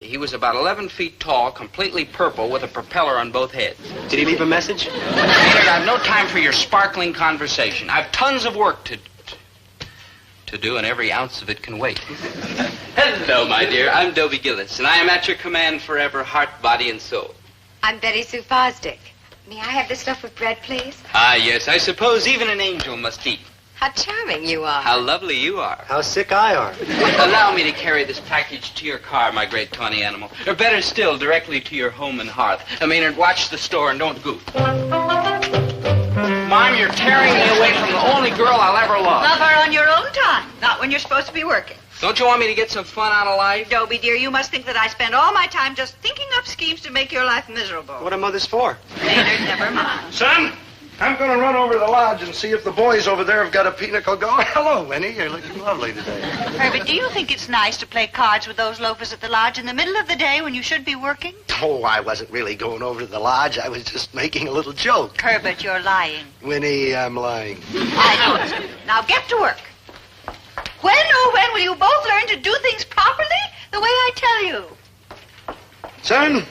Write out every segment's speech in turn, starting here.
He was about 11 feet tall, completely purple, with a propeller on both heads. Did he leave a message? Maynard, I've no time for your sparkling conversation. I've tons of work to do, and every ounce of it can wait. Hello, my dear. I'm Dobie Gillis, and I am at your command forever, heart, body, and soul. I'm Betty Sue Fosdick. May I have this stuff with bread, please? Ah, yes. I suppose even an angel must eat. How charming you are. How lovely you are. How sick I are. Allow me to carry this package to your car, my great tawny animal. Or better still, directly to your home and hearth. Maynard, watch the store and don't goof. Mom, you're tearing me away from the only girl I'll ever love. Love her on your own time, not when you're supposed to be working. Don't you want me to get some fun out of life? Dobie, dear, you must think that I spend all my time just thinking up schemes to make your life miserable. What are mothers for? Maynard, never mind. Son, I'm going to run over to the lodge and see if the boys over there have got a pinnacle going. Hello, Winnie. You're looking lovely today. Herbert, do you think it's nice to play cards with those loafers at the lodge in the middle of the day when you should be working? Oh, I wasn't really going over to the lodge. I was just making a little joke. Herbert, you're lying. Winnie, I'm lying. I know. Now get to work. When, oh, when will you both learn to do things properly the way I tell you? Son,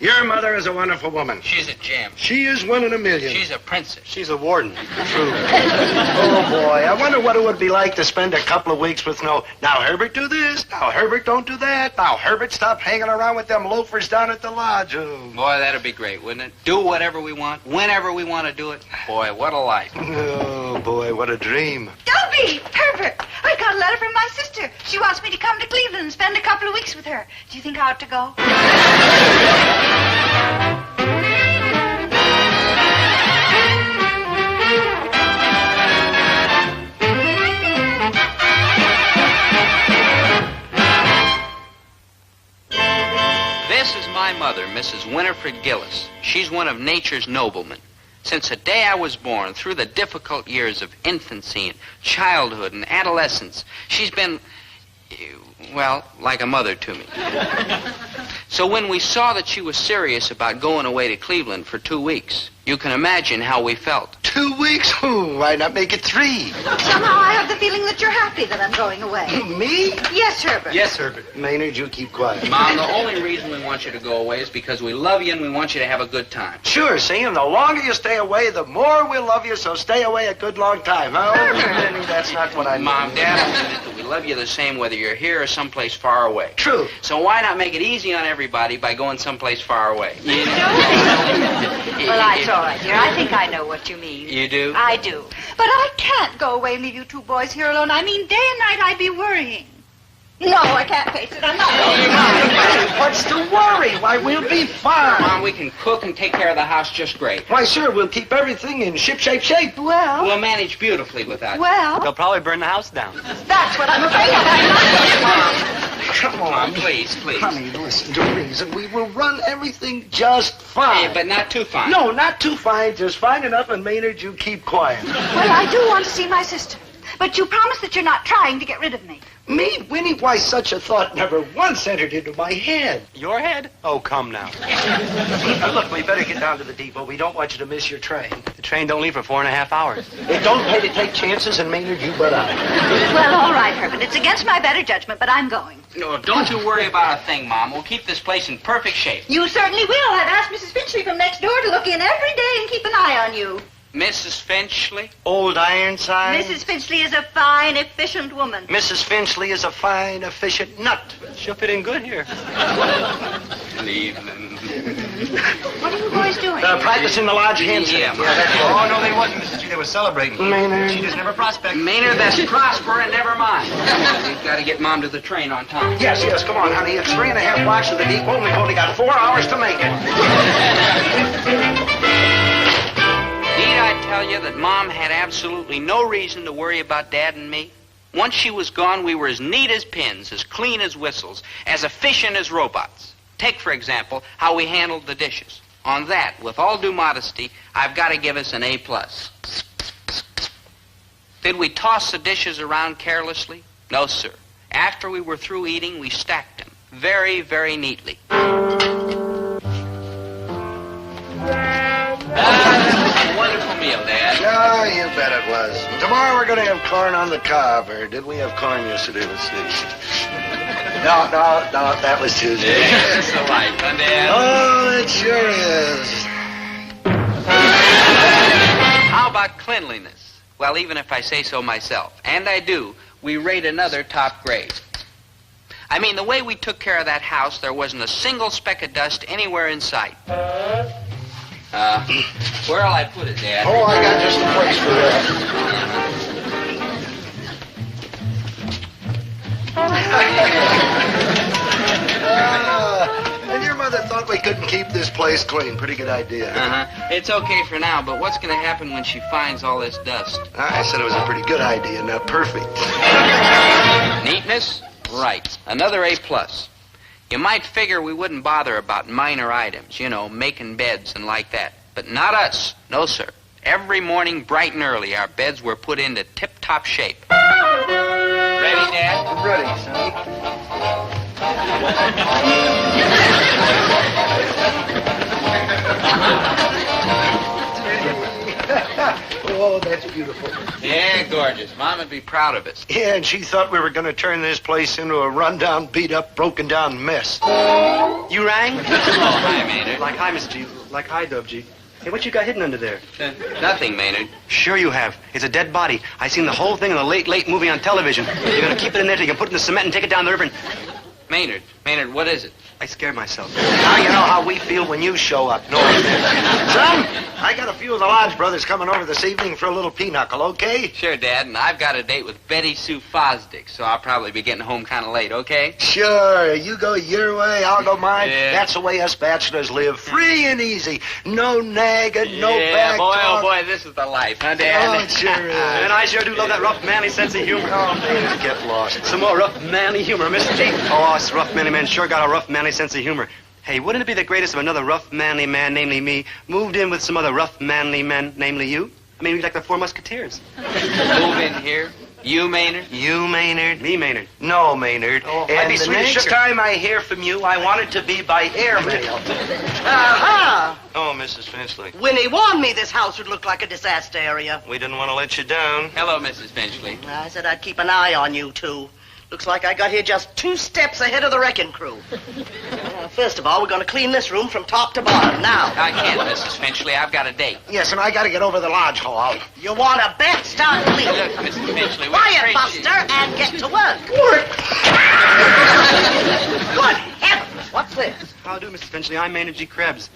your mother is a wonderful woman. She's a gem. She is one in a million. She's a princess. She's a warden. True. Oh, boy. I wonder what it would be like to spend a couple of weeks with now, Herbert, do this. Now, Herbert, don't do that. Now, Herbert, stop hanging around with them loafers down at the lodge. Oh. Boy, that'd be great, wouldn't it? Do whatever we want, whenever we want to do it. Boy, what a life. Oh, boy, what a dream. Dobie! Herbert! I got a letter from my sister. She wants me to come to Cleveland and spend a couple of weeks with her. Do you think I ought to go? This is my mother, Mrs. Winifred Gillis. She's one of nature's noblemen. Since the day I was born, through the difficult years of infancy and childhood and adolescence, she's been, well, like a mother to me. So when we saw that she was serious about going away to Cleveland for 2 weeks, you can imagine how we felt. 2 weeks? Oh, why not make it 3? Somehow I have the feeling that you're happy that I'm going away. Me? Yes, Herbert. Yes, Herbert. Maynard, you keep quiet. Mom, the only reason we want you to go away is because we love you and we want you to have a good time. Sure, see, and the longer you stay away, the more we'll love you, so stay away a good long time, huh? Oh, that's not what I mean. Mom, Dad, I mean that we love you the same whether you're here or someplace far away. True. So why not make it easy on everybody by going someplace far away? You know? Well, that's all right, dear. I think I know what you mean. You do? I do. But I can't go away and leave you two boys here alone. I mean, day and night I'd be worrying. No, I can't face it. I'm not going. What's the worry? Why, we'll be fine. Mom, we can cook and take care of the house just great. Why, sure, we'll keep everything in ship-shape. Well, We'll manage beautifully without you. well, They'll probably burn the house down. that's what I'm afraid of. Come on. Mom, please, please. Honey, listen to reason. We will run everything just fine. Hey, but not too fine. No, not too fine. Just fine enough, and Maynard, you keep quiet. Well, I do want to see my sister. But you promise that you're not trying to get rid of me. Me? Winnie, why, such a thought never once entered into my head. Your head? Oh, come now. Look, we better get down to the depot. We don't want you to miss your train. The train don't leave for 4.5 hours. It don't pay to take chances, and Maynard, you but I. Well, all right, Herbert. It's against my better judgment, but I'm going. No, don't you worry about a thing, Mom. We'll keep this place in perfect shape. You certainly will. I've asked Mrs. Finchley from next door to look in every day and keep an eye on you. Mrs. Finchley? Old Ironside. Mrs. Finchley is a fine, efficient woman. Mrs. Finchley is a fine, efficient nut. She'll fit in good here. Cleveland. What are you boys doing? Practicing the lodge handshake. Yeah, Oh, no, they wasn't, Mrs. G. They were celebrating. Maynard. She just never prospect. Maynard, that's prosper and never mind. We've got to get Mom to the train on time. Yes, come on, honey. It's 3.5 blocks to the depot, and we've only got 4 hours to make it. Need I tell you that Mom had absolutely no reason to worry about Dad and me? Once she was gone, we were as neat as pins, as clean as whistles, as efficient as robots. Take, for example, how we handled the dishes. On that, with all due modesty, I've got to give us an A+. Did we toss the dishes around carelessly? No, sir. After we were through eating, we stacked them very, very neatly. Wonderful meal, Dad. Yeah, you bet it was. Tomorrow we're going to have corn on the cob, or did we have corn yesterday? Let's see. No, that was Tuesday. It's the life, huh, Dad? Oh, it sure is. How about cleanliness? Well, even if I say so myself, and I do, we rate another top grade. I mean, the way we took care of that house, there wasn't a single speck of dust anywhere in sight. Where'll I put it, Dad? Oh, I got just a place for that. And your mother thought we couldn't keep this place clean. Pretty good idea. It's okay for now, but what's going to happen when she finds all this dust? I said it was a pretty good idea, not perfect. Neatness? Right. Another A+. You might figure we wouldn't bother about minor items, you know, making beds and like that. But not us. No, sir. Every morning, bright and early, our beds were put into tip-top shape. Ready, Dad? I'm ready, son. Oh, that's beautiful. Yeah, gorgeous. Mom'd be proud of us. Yeah, and she thought we were going to turn this place into a run-down, beat-up, broken-down mess. You rang? Oh, hi, Maynard. Like hi, Mr. G. Like hi, Dub G. Hey, what you got hidden under there? Nothing, Maynard. Sure you have. It's a dead body. I seen the whole thing in a late movie on television. You're going to keep it in there till you can put it in the cement and take it down the river and... Maynard, what is it? I scared myself. Now you know how we feel when you show up. No, son, I got a few of the Lodge brothers coming over this evening for a little pinochle, okay? Sure, Dad, and I've got a date with Betty Sue Fosdick, so I'll probably be getting home kind of late, okay? Sure. You go your way, I'll go mine. Yeah. That's the way us bachelors live. Free and easy. No nagging, no back boy, talk. oh boy, this is the life, huh, Dad? Oh, it sure is. And I sure do love that rough, manly sense of humor. Oh, man, get lost. Some more rough, manly humor, Mr. G. Oh, us rough, manly men sure got a rough, manly sense of humor. Hey, wouldn't it be the greatest if another rough, manly man, namely me, moved in with some other rough, manly men, namely you? I mean, we'd like the Four Musketeers. Move in here. You, Maynard? You, Maynard? Me, Maynard. No, Maynard. Oh, I'd and be the sweet as next sugar. time I hear from you, I want it to be by airmail. Aha! Oh, Mrs. Finchley. Winnie warned me this house would look like a disaster area. We didn't want to let you down. Hello, Mrs. Finchley. I said I'd keep an eye on you two. Looks like I got here just 2 steps ahead of the wrecking crew. First of all, we're going to clean this room from top to bottom. Now, I can't, Mrs. Finchley. I've got a date. Yes, and I got to get over the Lodge Hall. you want a bet? Start Look, cleaning. Mrs. Finchley, we're Quiet, crazy. Buster, and get to work. Good heavens, what's this? How do, Mrs. Finchley? I'm Maynard G. Krebs.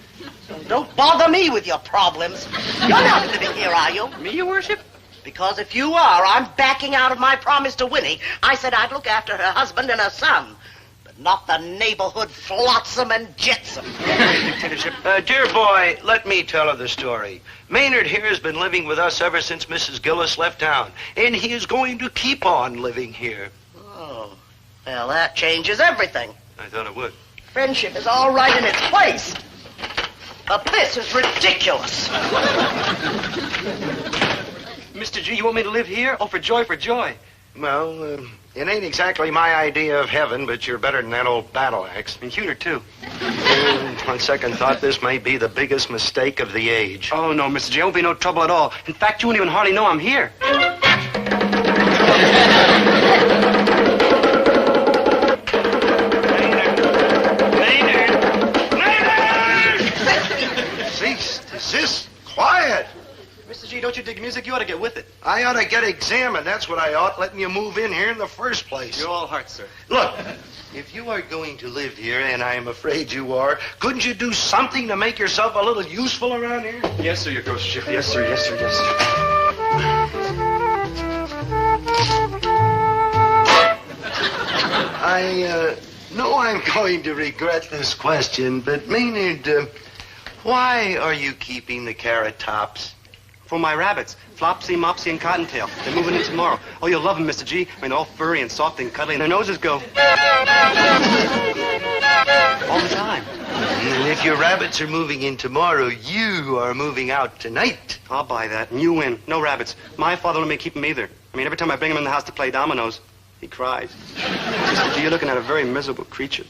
Don't bother me with your problems. You're not living here, are you? Me, your worship? Because if you are, I'm backing out of my promise to Winnie. I said I'd look after her husband and her son, but not the neighborhood flotsam and jetsam. Dictatorship. Dear boy, let me tell her the story. Maynard here has been living with us ever since Mrs. Gillis left town, and he is going to keep on living here. Oh, well, that changes everything. I thought it would. Friendship is all right in its place, but this is ridiculous. Mr. G, you want me to live here? Oh, for joy, for joy. Well, it ain't exactly my idea of heaven, but you're better than that old battle axe. And Huter, too. On second thought, this may be the biggest mistake of the age. Oh, no, Mr. G, it won't be no trouble at all. In fact, you won't even hardly know I'm here. Cease, desist, quiet. Mr. G, don't you dig music? You ought to get with it. I ought to get examined. That's what I ought, letting you move in here in the first place. You're all heart, sir. Look, if you are going to live here, and I am afraid you are, couldn't you do something to make yourself a little useful around here? Yes, sir, your ghostship. Yes, sir, yes, sir, yes, sir. I know I'm going to regret this question, but Maynard, why are you keeping the carrot tops? For my rabbits, Flopsy, Mopsy, and Cottontail. They're moving in tomorrow. Oh, you'll love them, Mr. G. I mean, they're all furry and soft and cuddly, and their noses go. All the time. And if your rabbits are moving in tomorrow, you are moving out tonight. I'll buy that, and you win. No rabbits. My father won't let me keep them either. I mean, every time I bring him in the house to play dominoes, he cries. Mr. G, you're looking at a very miserable creature.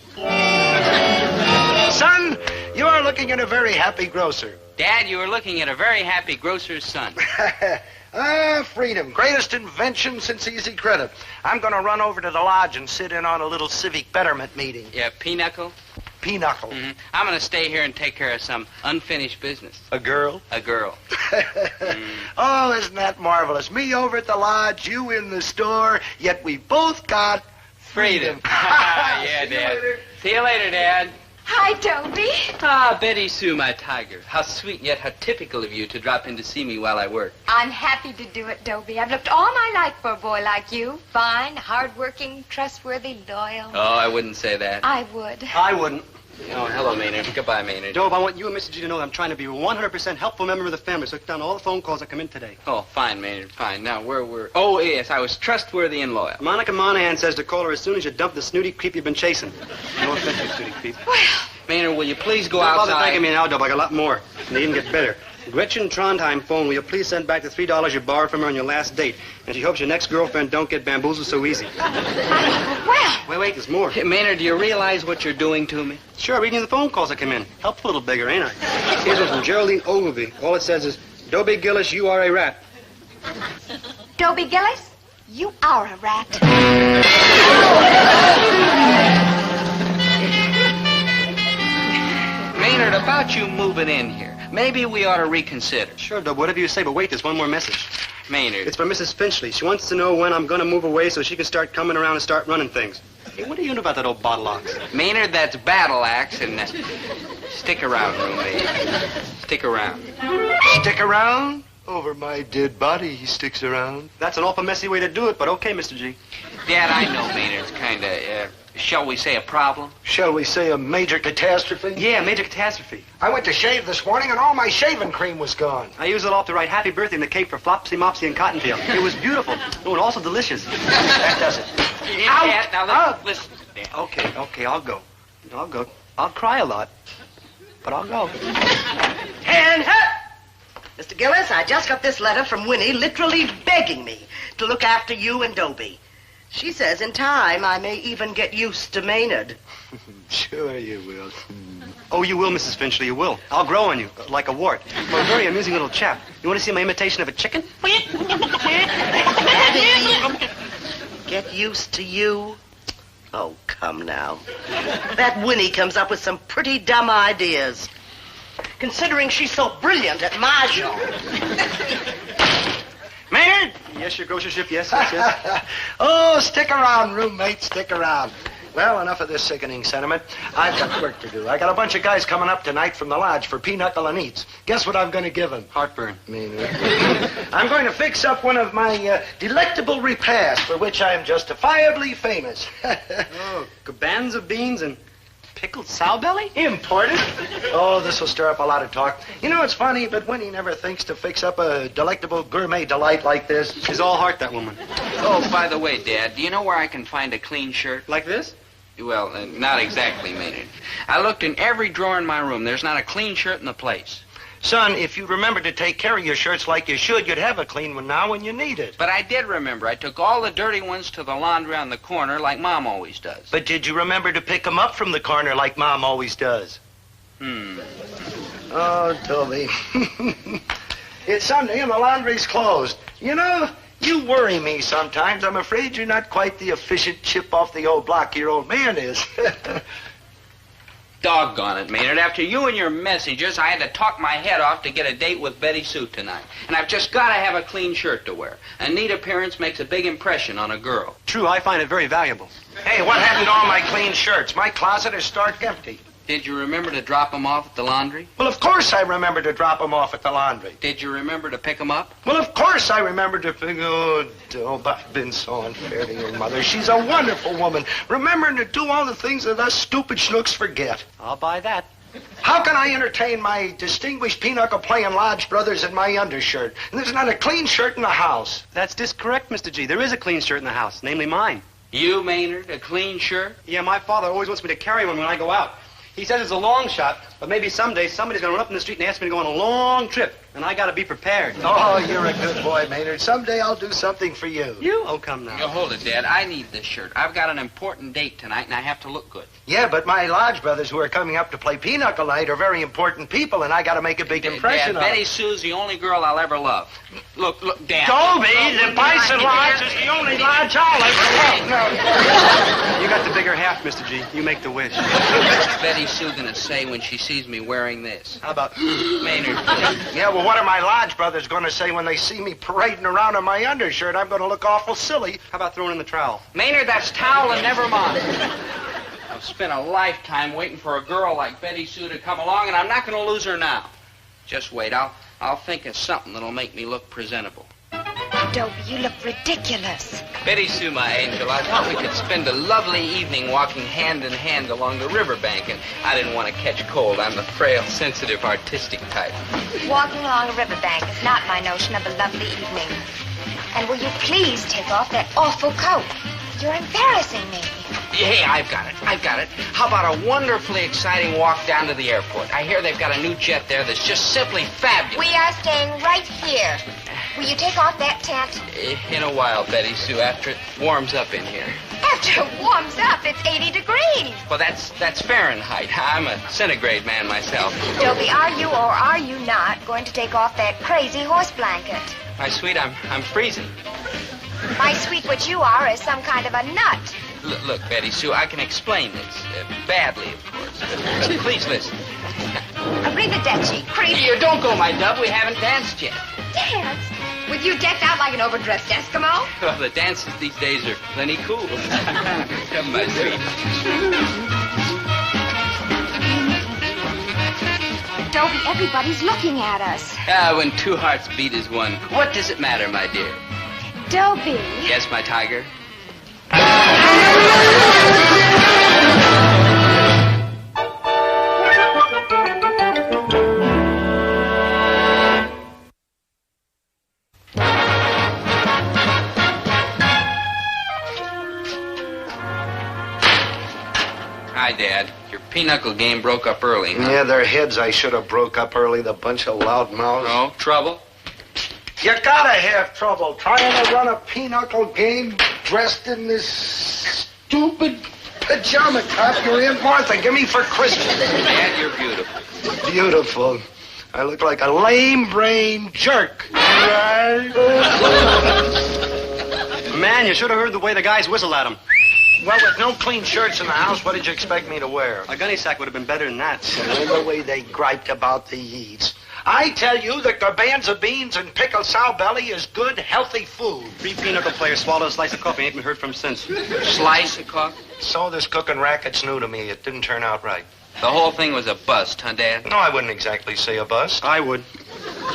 Son, you are looking at a very happy grocer. Dad, you were looking at a very happy grocer's son. Freedom. Greatest invention since easy credit. I'm going to run over to the lodge and sit in on a little civic betterment meeting. Yeah, pinochle? Pinochle. Mm-hmm. I'm going to stay here and take care of some unfinished business. A girl? A girl. Oh, isn't that marvelous? Me over at the lodge, you in the store, yet we both got freedom. Yeah, Dad. See you later, Dad. Hi, Dobie. Ah, Betty Sue, my tiger. How sweet, yet how typical of you to drop in to see me while I work. I'm happy to do it, Dobie. I've looked all my life for a boy like you. Fine, hardworking, trustworthy, loyal. Oh, I wouldn't say that. I would. I wouldn't. Oh, hello, Maynard. Goodbye, Maynard. Dobe, I want you and Mrs. G to know that I'm trying to be a 100% helpful member of the family, so down all the phone calls that come in today. Oh, fine, Maynard, fine. Now, where were... Oh, yes, I was trustworthy and loyal. Monica Monahan says to call her as soon as you dump the snooty creep you've been chasing. No offense, you snooty creep. Well, Maynard, will you please go Don't outside? bother thanking me now, Dobe. I got a lot more. And they even get better. Gretchen Trondheim phone, will you please send back the $3 you borrowed from her on your last date? And she hopes your next girlfriend don't get bamboozled so easy. well. Wait, there's more. Hey, Maynard, do you realize what you're doing to me? Sure, reading the phone calls that come in. Helps a little bigger, ain't I? Here's one from Geraldine Ogilvy. All it says is, Dobie Gillis, you are a rat. Dobie Gillis, you are a rat. Maynard, about you moving in here, maybe we ought to reconsider. Sure, Dobe, whatever you say, but wait, there's one more message. Maynard. It's from Mrs. Finchley. She wants to know when I'm going to move away so she can start coming around and start running things. Hey, what do you know about that old bottle ox? Maynard, that's Battle Axe, and stick around, roommate. Stick around. Stick around? Over my dead body, he sticks around. That's an awful messy way to do it, but okay, Mr. G. Dad, I know Maynard's kind of, shall we say, a problem? Shall we say a major catastrophe? Yeah, major catastrophe. I went to shave this morning and all my shaving cream was gone. I used it all to write happy birthday in the cake for Flopsy, Mopsy, and Cottontail. It was beautiful. Oh, and also delicious. That does it. Dad, now listen. Dad. Okay, I'll go. I'll go. I'll cry a lot, but I'll go. And Mr. Gillis, I just got this letter from Winnie literally begging me to look after you and Dobie. She says in time I may even get used to Maynard. Sure you will. Oh, you will, Mrs. Finchley, you will. I'll grow on you, like a wart. You're a very amusing little chap. You want to see my imitation of a chicken? Daddy, get used to you? Oh, come now. That Winnie comes up with some pretty dumb ideas. Considering she's so brilliant at mahjong. Maynard! Yes, your grocership, yes. Oh, stick around, roommate, stick around. Well, enough of this sickening sentiment. I've got work to do. I got a bunch of guys coming up tonight from the lodge for pinochle and eats. Guess what I'm going to give them? Heartburn. I'm going to fix up one of my delectable repasts for which I am justifiably famous. Oh, cabanas of beans and pickled sow belly? Imported? Oh, this will stir up a lot of talk. You know, it's funny, but Winnie never thinks to fix up a delectable gourmet delight like this. She's all heart, that woman. Oh, by the way, Dad, do you know where I can find a clean shirt? Like this? Well, not exactly, Maynard. I looked in every drawer in my room. There's not a clean shirt in the place. Son, if you remember to take care of your shirts like you should, you'd have a clean one now when you need it. But I did remember. I took all the dirty ones to the laundry on the corner like Mom always does. But did you remember to pick them up from the corner like Mom always does? Oh, Dobie. It's Sunday and the laundry's closed. You know, you worry me sometimes. I'm afraid you're not quite the efficient chip off the old block your old man is. Doggone it, Maynard. After you and your messages, I had to talk my head off to get a date with Betty Sue tonight. And I've just got to have a clean shirt to wear. A neat appearance makes a big impression on a girl. True, I find it very valuable. Hey, what happened to all my clean shirts? My closet is stark empty. Did you remember to drop them off at the laundry? Well, of course I remember to drop them off at the laundry. Did you remember to pick them up? Well, of course I remember to pick... Oh, I've been so unfair to your mother. She's a wonderful woman, remembering to do all the things that us stupid schnooks forget. I'll buy that. How can I entertain my distinguished pinochle-playing lodge brothers in my undershirt? And there's not a clean shirt in the house. That's discorrect, Mr. G. There is a clean shirt in the house, namely mine. You, Maynard, a clean shirt? Yeah, my father always wants me to carry one when I go out. He says it's a long shot, But maybe someday somebody's going to run up in the street and ask me to go on a long trip, and I got to be prepared. Oh, you're a good boy, Maynard. Someday I'll do something for you. You? Oh, come now. You hold it, Dad. I need this shirt. I've got an important date tonight, and I have to look good. Yeah, but my lodge brothers who are coming up to play pinochle night are very important people, and I got to make a big impression Dad, on Betty them. Sue's the only girl I'll ever love. Look, Dad. Dobie, the Bison Lodge is the only lodge I'll ever love. You got the bigger half, Mr. G. You make the wish. What's Betty Sue going to say when she sees me wearing this? How about... Maynard, Yeah, well, what are my lodge brothers going to say when they see me parading around in my undershirt? I'm going to look awful silly. How about throwing in the trowel? Maynard, that's towel and never mind. I've spent a lifetime waiting for a girl like Betty Sue to come along, and I'm not going to lose her now. Just wait. I'll think of something that'll make me look presentable. Dobie, you look ridiculous. Betty Sue, my angel, I thought we could spend a lovely evening walking hand in hand along the riverbank, and I didn't want to catch cold. I'm the frail, sensitive, artistic type. Walking along a riverbank is not my notion of a lovely evening. And will you please take off that awful coat? You're embarrassing me. Hey, I've got it. How about a wonderfully exciting walk down to the airport? I hear they've got a new jet there that's just simply fabulous. We are staying right here. Will you take off that tent? In a while, Betty Sue, after it warms up in here. After it warms up, it's 80 degrees. Well, that's Fahrenheit. I'm a centigrade man myself. Dobie, are you or are you not going to take off that crazy horse blanket? My sweet, I'm freezing. My sweet, what you are is some kind of a nut. Look, Betty Sue, I can explain this. Badly, of course. But please listen. Arrivederci, creep. You don't go, my dove. We haven't danced yet. Dance? With you decked out like an overdressed Eskimo? Well, the dances these days are plenty cool. Come, my sweet. Dobie, everybody's looking at us. When two hearts beat as one, what does it matter, my dear? Dobie. Yes, my tiger? Hi, Dad. Your pinochle game broke up early, huh? Yeah, their heads I should have broke up early, the bunch of loudmouths. No trouble? You gotta have trouble trying to run a pinochle game dressed in this stupid pajama top you're in. Martha, give me for Christmas. Dad, you're beautiful. Beautiful. I look like a lame-brained jerk. Right? Man, you should have heard the way the guys whistle at him. Well, with no clean shirts in the house, what did you expect me to wear? A gunny sack would have been better than that. And the way they griped about the eats. I tell you that garbanzo beans and pickled sow belly is good, healthy food. 3 pinochle players swallowed a slice of coffee. Ain't been heard from since. Slice of coffee? So this cooking racket's new to me. It didn't turn out right. The whole thing was a bust, huh, Dad? No, I wouldn't exactly say a bust. I would.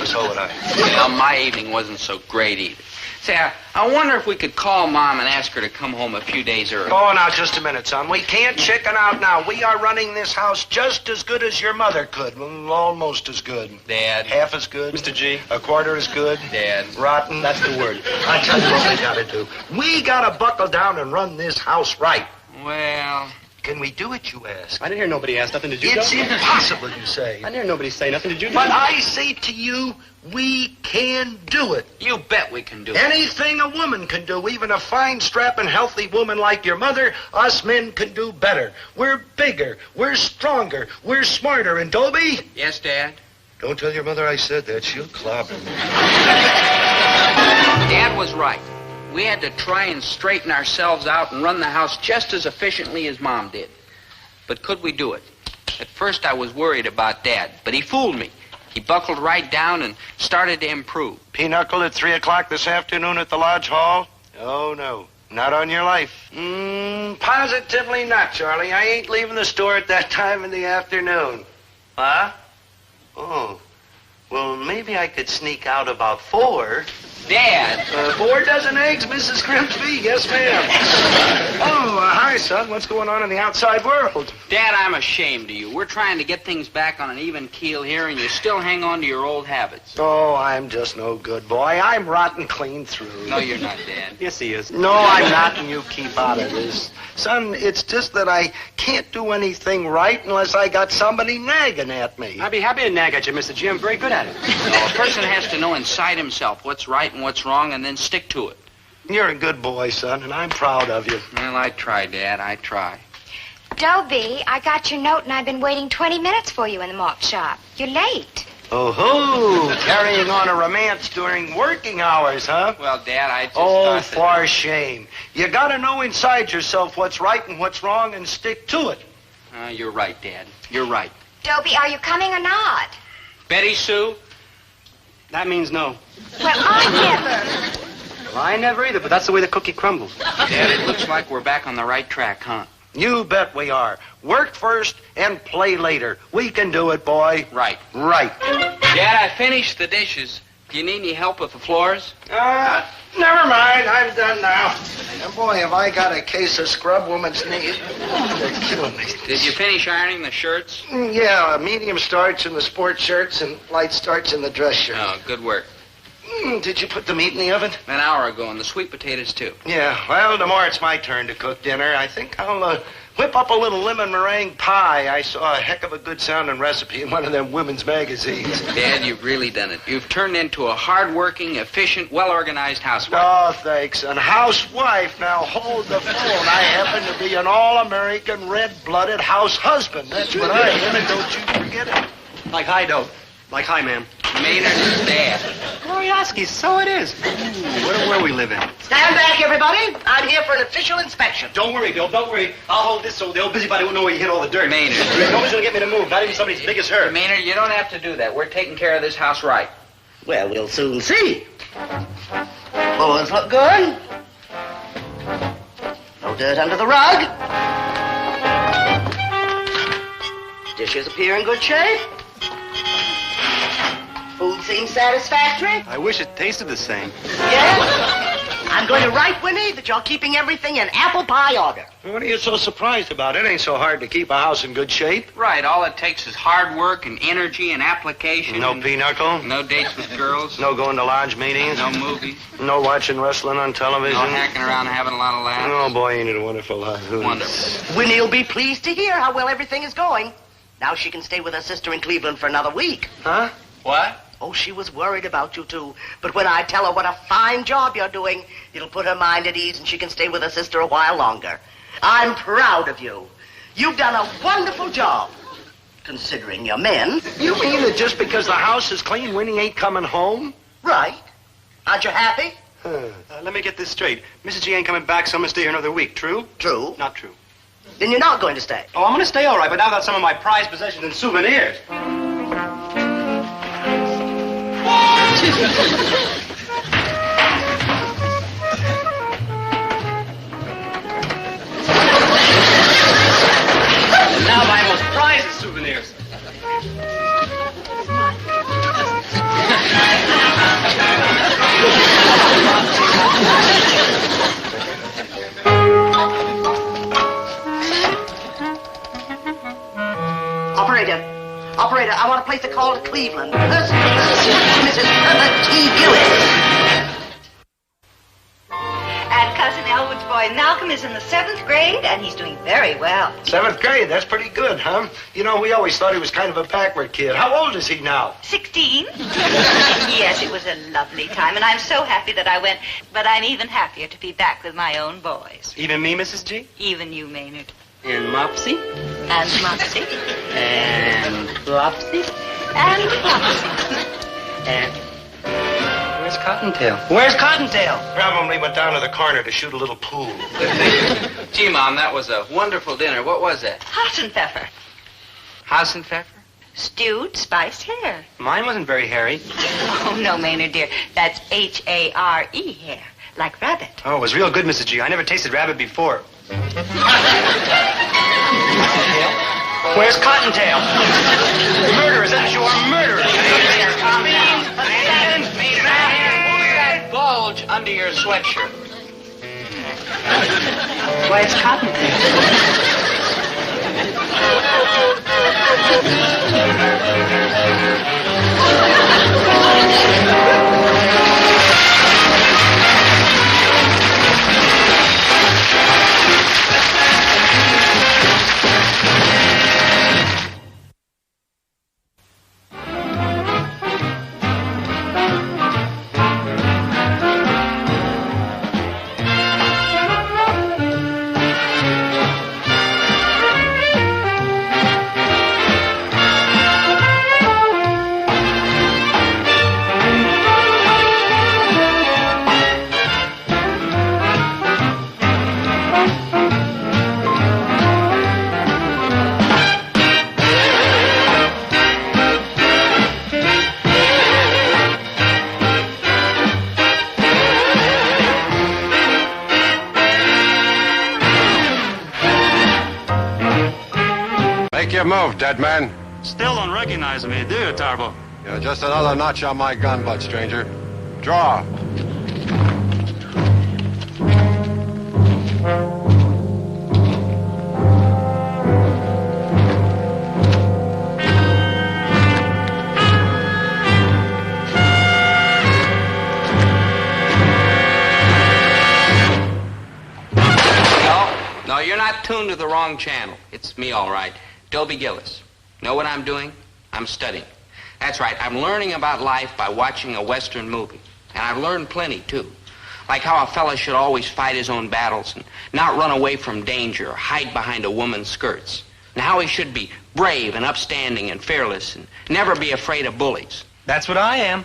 So would I. Well, my evening wasn't so great either. Say, I wonder if we could call Mom and ask her to come home a few days early. Oh, now, just a minute, son. We can't chicken out now. We are running this house just as good as your mother could. Well, almost as good. Dad. Half as good. Mr. G. A quarter as good. Dad. Rotten. That's the word. I tell you what we gotta do. We gotta buckle down and run this house right. Well, Can we do it, you ask? I didn't hear nobody ask nothing. Did you, It's Joe? impossible, you say. I didn't hear nobody say nothing. Did you? But I say to you, we can do it. you bet we can do it. Anything a woman can do, even a fine, strapping, healthy woman like your mother, us men can do better. We're bigger, we're stronger, we're smarter. And Dobie, Yes, Dad? don't tell your mother I said that. She'll clobber me. Dad was right. We had to try and straighten ourselves out and run the house just as efficiently as Mom did. But could we do it? At first I was worried about Dad, but he fooled me. He buckled right down and started to improve. Pinochle at 3 o'clock this afternoon at the Lodge Hall? Oh, no. Not on your life. Positively not, Charlie. I ain't leaving the store at that time in the afternoon. Huh? Oh. Well, maybe I could sneak out about 4. Dad. 4 dozen eggs, Mrs. Grimsby? Yes, ma'am. Oh, hi, son. What's going on in the outside world? Dad, I'm ashamed of you. We're trying to get things back on an even keel here, and you still hang on to your old habits. Oh, I'm just no good, boy. I'm rotten clean through. No, you're not, Dad. Yes, he is. No, I'm not, and you keep out of this. Son, it's just that I can't do anything right unless I got somebody nagging at me. I'd be happy to nag at you, Mr. G. I'm very good at it. No, a person has to know inside himself what's right and what's wrong, and then stick to it. You're a good boy, son, and I'm proud of you. Well, I try, Dad. I try. Dobie, I got your note and I've been waiting 20 minutes for you in the malt shop. You're late. Oh-ho! Carrying on a romance during working hours, huh? Well, Dad, I just Oh, thought that... for shame. You gotta know inside yourself what's right and what's wrong and stick to it. You're right, Dad. You're right. Dobie, are you coming or not? Betty Sue? That means no. Well, I never. Well, I never either, but that's the way the cookie crumbles. Dad, it looks like we're back on the right track, huh? You bet we are. Work first and play later. We can do it, boy. Right. Right. Dad, I finished the dishes. Do you need any help with the floors? Never mind. I'm done now. And boy, have I got a case of scrub woman's knees. They're killing me. Did you finish ironing the shirts? Yeah, medium starch in the sport shirts and light starch in the dress shirt. Oh, good work. Did you put the meat in the oven? An hour ago, and the sweet potatoes, too. Yeah, well, tomorrow it's my turn to cook dinner. I think I'll whip up a little lemon meringue pie. I saw a heck of a good-sounding recipe in one of them women's magazines. Dad, you've really done it. You've turned into a hard-working, efficient, well-organized housewife. Oh, thanks. And housewife, now hold the phone. I happen to be an all-American, red-blooded house husband. That's what I am, and don't you forget it. Like hi, Doe. Like hi, ma'am. Maynard's Dad. Glorioski, so it is. Where we live in? Stand back, everybody. I'm here for an official inspection. Don't worry, Bill. Don't worry. I'll hold this so the old busybody won't know where you hit all the dirt. Maynard. Nobody's gonna get me to move. Not even somebody as big as her. Maynard, you don't have to do that. We're taking care of this house right. Well, we'll soon see. Floors look good. No dirt under the rug. Dishes appear in good shape. Food seems satisfactory. I wish it tasted the same. Yes? I'm going to write, Winnie, that you're keeping everything in apple pie order. What are you so surprised about? It ain't so hard to keep a house in good shape. Right. All it takes is hard work and energy and application. No and pinochle. no dates with girls. No going to lodge meetings. No movies. No watching wrestling on television. No hacking around and having a lot of laughs. Oh, boy, ain't it a wonderful life. Wonderful. Winnie will be pleased to hear how well everything is going. Now she can stay with her sister in Cleveland for another week. Huh? What? Oh, she was worried about you, too. But when I tell her what a fine job you're doing, it'll put her mind at ease and she can stay with her sister a while longer. I'm proud of you. You've done a wonderful job, considering your men. You mean that just because the house is clean, Winnie ain't coming home? Right. Aren't you happy? Let me get this straight. Mrs. G ain't coming back, so I'm gonna stay here another week. True? True. Not true. Then you're not going to stay. Oh, I'm gonna stay all right, but now I've got some of my prized possessions and souvenirs. And now my most prized souvenirs. Operator, I want to place a call to Cleveland. Mrs. Herbert T. Gillis. And Cousin Elwood's boy Malcolm is in the 7th grade, and he's doing very well. 7th grade, that's pretty good, huh? You know, we always thought he was kind of a backward kid. How old is he now? 16? Yes, it was a lovely time, and I'm so happy that I went, but I'm even happier to be back with my own boys. Even me, Mrs. G? Even you, Maynard. And Mopsy? And Mopsy. And Flopsy? And Flopsy. And where's Cottontail? Where's Cottontail? Probably went down to the corner to shoot a little pool. Gee, Mom, that was a wonderful dinner. What was that? Hot and pepper. House and pepper? Stewed spiced hare. Mine wasn't very hairy. Oh, no, Maynard, dear. That's H-A-R-E hare, like rabbit. Oh, it was real good, Mrs. G. I never tasted rabbit before. Where's Cottontail? Murderers, that's your murderers. under your sweatshirt. Why, it's cotton. Make your move, dead man. Still don't recognize me, do you, Tarbo? You're just another notch on my gun butt, stranger. Draw. No, you're not tuned to the wrong channel. It's me, all right. Dobie Gillis. Know what I'm doing? I'm studying. That's right, I'm learning about life by watching a Western movie. And I've learned plenty, too. Like how a fella should always fight his own battles and not run away from danger or hide behind a woman's skirts. And how he should be brave and upstanding and fearless and never be afraid of bullies. That's what I am.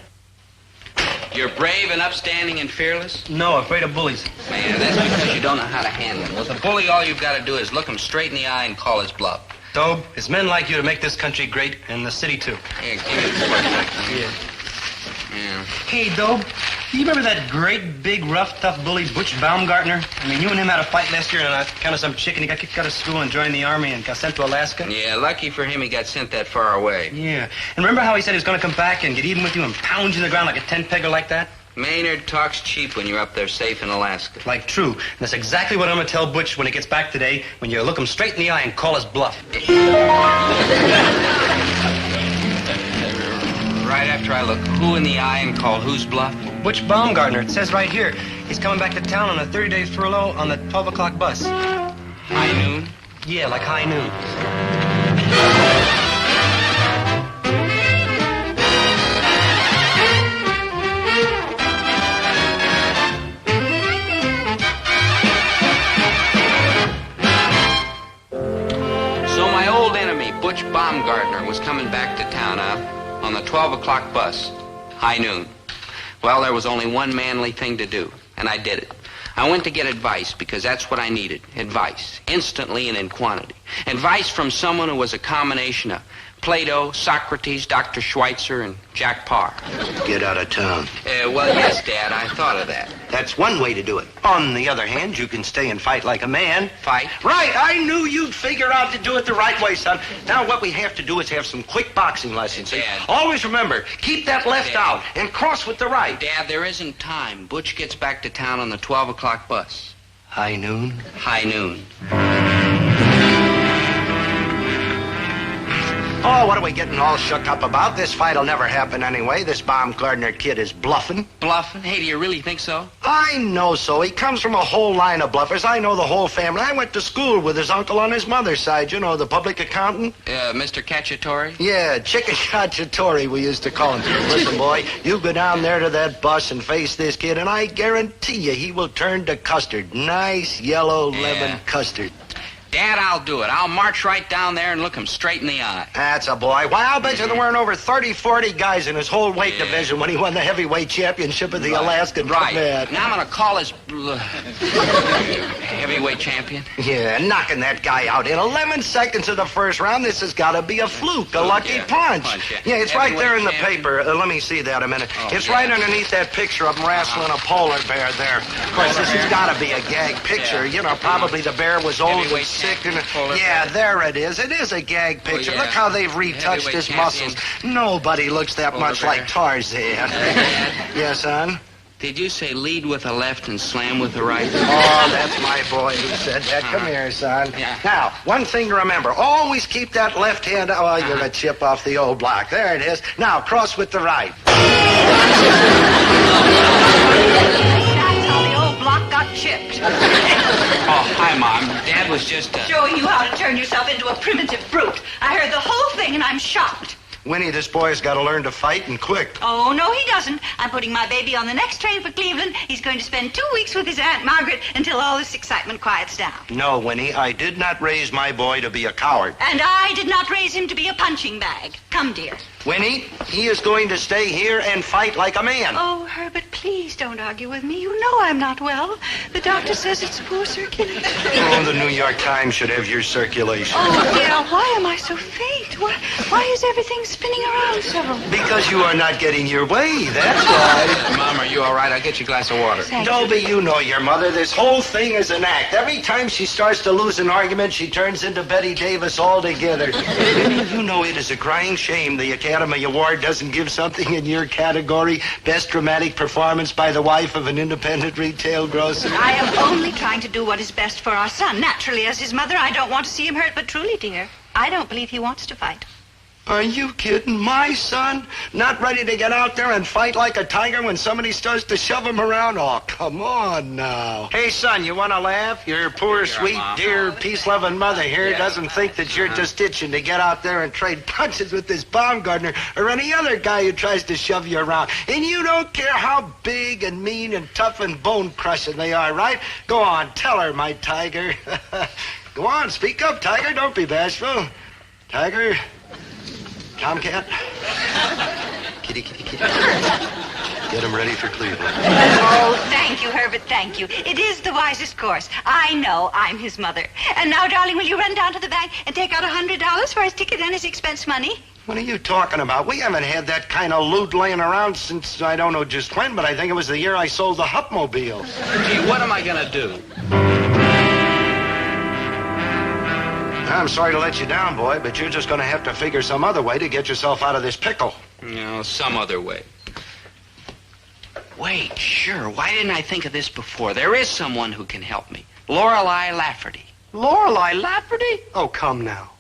You're brave and upstanding and fearless? No, afraid of bullies. Man, that's because you don't know how to handle him. With a bully, all you've got to do is look him straight in the eye and call his bluff. Dobe, it's men like you to make this country great, and the city, too. Here, give me this for a second. Yeah. Hey, Dobe, do you remember that great, big, rough, tough bully, Butch Baumgartner? I mean, you and him had a fight last year on account of some chick, and he got kicked out of school and joined the Army and got sent to Alaska? Yeah, lucky for him he got sent that far away. Yeah. And remember how he said he was going to come back and get even with you and pound you in the ground like a tent-pegger like that? Maynard talks cheap when you're up there safe in Alaska. Like true. And that's exactly what I'm going to tell Butch when he gets back today, when you look him straight in the eye and call his bluff. Right after I look who in the eye and call whose bluff? Butch Baumgartner. It says right here. He's coming back to town on a 30-day furlough on the 12 o'clock bus. High noon? Yeah, like high noon. So my old enemy, Butch Baumgartner, was coming back to town, on the 12 o'clock bus. High noon. Well, there was only one manly thing to do, and I did it. I went to get advice because that's what I needed. Advice. Instantly and in quantity. Advice from someone who was a combination of Plato, Socrates, Dr. Schweitzer, and Jack Parr. Get out of town. Well, yes, Dad, I thought of that. That's one way to do it. On the other hand, you can stay and fight like a man. Fight? Right, I knew you'd figure out to do it the right way, son. Now what we have to do is have some quick boxing lessons. See? Dad. Always remember, keep that left Dad. out and cross with the right. Dad, there isn't time. Butch gets back to town on the 12 o'clock bus. High noon? High noon. Oh, what are we getting all shook up about? This fight'll never happen anyway. This Baumgartner kid is bluffing. Bluffing? Hey, do you really think so? I know so. He comes from a whole line of bluffers. I know the whole family. I went to school with his uncle on his mother's side. You know, the public accountant. Mr. Cacciatore? Yeah, Chicken Cacciatore, we used to call him. Listen, boy, you go down there to that bus and face this kid, and I guarantee you he will turn to custard. Nice yellow lemon custard. Dad, I'll do it. I'll march right down there and look him straight in the eye. That's a boy. Why, I'll bet you there weren't over 30, 40 guys in his whole weight division when he won the heavyweight championship of the Alaskan Command. Now I'm going to call his heavyweight champion. Yeah, knocking that guy out in 11 seconds of the first round. This has got to be a fluke, a lucky punch. Yeah, it's right there in the paper. Let me see that a minute. It's right underneath that picture of him wrestling a polar bear there. Of course, this has got to be a gag picture. You know, probably the bear was old and sick. Yeah, there it is. It is a gag picture. Look how they've retouched his muscles. Nobody looks that much like Tarzan. Yes, son? Did you say lead with the left and slam with the right? Oh, that's my boy who said that. Come here, son. Yeah. Now, one thing to remember. Always keep that left hand... Oh, you're a chip off the old block. There it is. Now, cross with the right. That's how the old block got chipped. Oh, hi, Mom. Dad was just... Showing you how to turn yourself into a primitive brute. I heard the whole thing and I'm shocked. Winnie, this boy's got to learn to fight and quick. Oh, no, he doesn't. I'm putting my baby on the next train for Cleveland. He's going to spend 2 weeks with his Aunt Margaret until all this excitement quiets down. No, Winnie, I did not raise my boy to be a coward. And I did not raise him to be a punching bag. Come, dear. Winnie, he is going to stay here and fight like a man. Oh, Herbert, please don't argue with me. You know I'm not well. The doctor says it's poor circulation. Oh, the New York Times should have your circulation. Oh, dear, why am I so faint? Why is everything spinning around so? Because you are not getting your way, that's why. Mom, are you all right? I'll get you a glass of water. Dobie, you know your mother. This whole thing is an act. Every time she starts to lose an argument, she turns into Betty Davis altogether. You know it is a crying shame the Academy Award doesn't give something in your category, Best Dramatic Performance by the wife of an independent retail grocer. I am only trying to do what is best for our son. Naturally, as his mother, I don't want to see him hurt, but truly, dear, I don't believe he wants to fight. Are you kidding? My son? Not ready to get out there and fight like a tiger when somebody starts to shove him around? Oh, come on now. Hey, son, you want to laugh? Your poor, sweet, dear, peace-loving mother here doesn't think that you're just itching to get out there and trade punches with this Baumgartner or any other guy who tries to shove you around. And you don't care how big and mean and tough and bone-crushing they are, right? Go on, tell her, my tiger. Go on, speak up, Tiger. Don't be bashful. Tiger... Tomcat? Kitty, kitty, kitty. Get him ready for Cleveland. Oh, thank you, Herbert, thank you. It is the wisest course. I know I'm his mother. And now, darling, will you run down to the bank and take out $100 for his ticket and his expense money? What are you talking about? We haven't had that kind of loot laying around since I don't know just when, but I think it was the year I sold the Hupmobile. Gee, what am I going to do? I'm sorry to let you down, boy, but you're just going to have to figure some other way to get yourself out of this pickle. You know, some other way. Wait, sure. Why didn't I think of this before? There is someone who can help me. Lorelei Lafferty. Lorelei Lafferty? Oh, come now.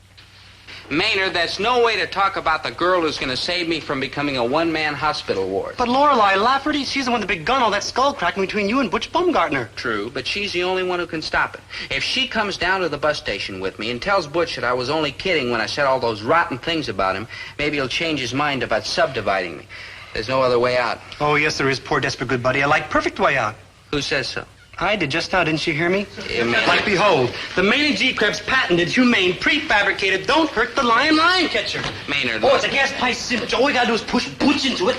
Maynard, that's no way to talk about the girl who's going to save me from becoming a one-man hospital ward. But Lorelei Lafferty, she's the one that begun all that skull cracking between you and Butch Baumgartner. True, but she's the only one who can stop it. If she comes down to the bus station with me and tells Butch that I was only kidding when I said all those rotten things about him, maybe he'll change his mind about subdividing me. There's no other way out. Oh, yes, there is, poor desperate good buddy. A like perfect way out. Who says so? I did just now, didn't you hear me? Yeah, Maynard. Like, behold, the Maynard G. Krebs patented, humane, prefabricated, don't hurt the lion catcher. Maynard. Oh, it's a gas pipe sandwich. All we gotta do is push Butch into it.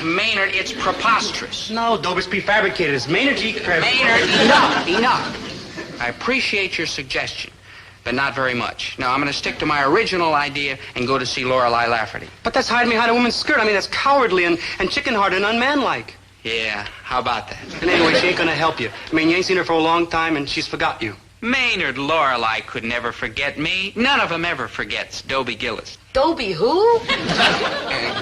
Maynard, it's preposterous. No, Dobie, it's prefabricated. It's Maynard G. Krebs. Maynard, enough. I appreciate your suggestion, but not very much. Now, I'm going to stick to my original idea and go to see Lorelei Lafferty. But that's hiding behind a woman's skirt. I mean, that's cowardly and chicken-hearted and unmanlike. Yeah, how about that? And anyway, she ain't gonna help you. I mean, you ain't seen her for a long time, and she's forgot you. Maynard, Lorelei could never forget me. None of them ever forgets Dobie Gillis. Dobie who?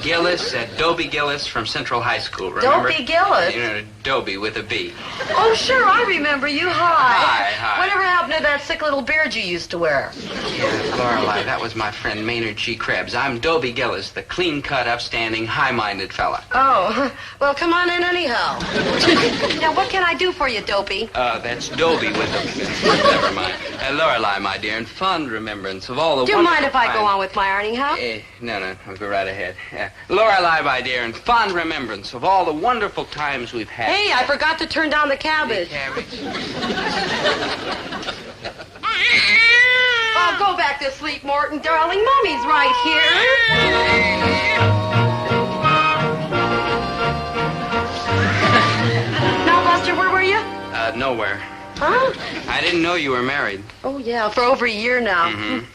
Gillis, Dobie Gillis from Central High School, remember? Dobie Gillis? You know, Dobie with a B. Oh, sure, I remember you. Hi. Hi. Whatever happened to that sick little beard you used to wear? Yeah, Lorelei, that was my friend Maynard G. Krebs. I'm Dobie Gillis, the clean-cut, upstanding, high-minded fella. Oh, well, come on in anyhow. Now, what can I do for you, Dobie? That's Dobie with a... Never mind. Lorelei, my dear, in fond remembrance of all the Do you mind if I go on with my ironing house? No, I'll go right ahead. Lorelei, my dear, in fond remembrance of all the wonderful times we've had. Hey, I forgot to turn down the cabbage. Oh, go back to sleep, Morton, darling. Mommy's right here. Now, Buster, where were you? Nowhere. Huh? I didn't know you were married. Oh, yeah, for over a year now.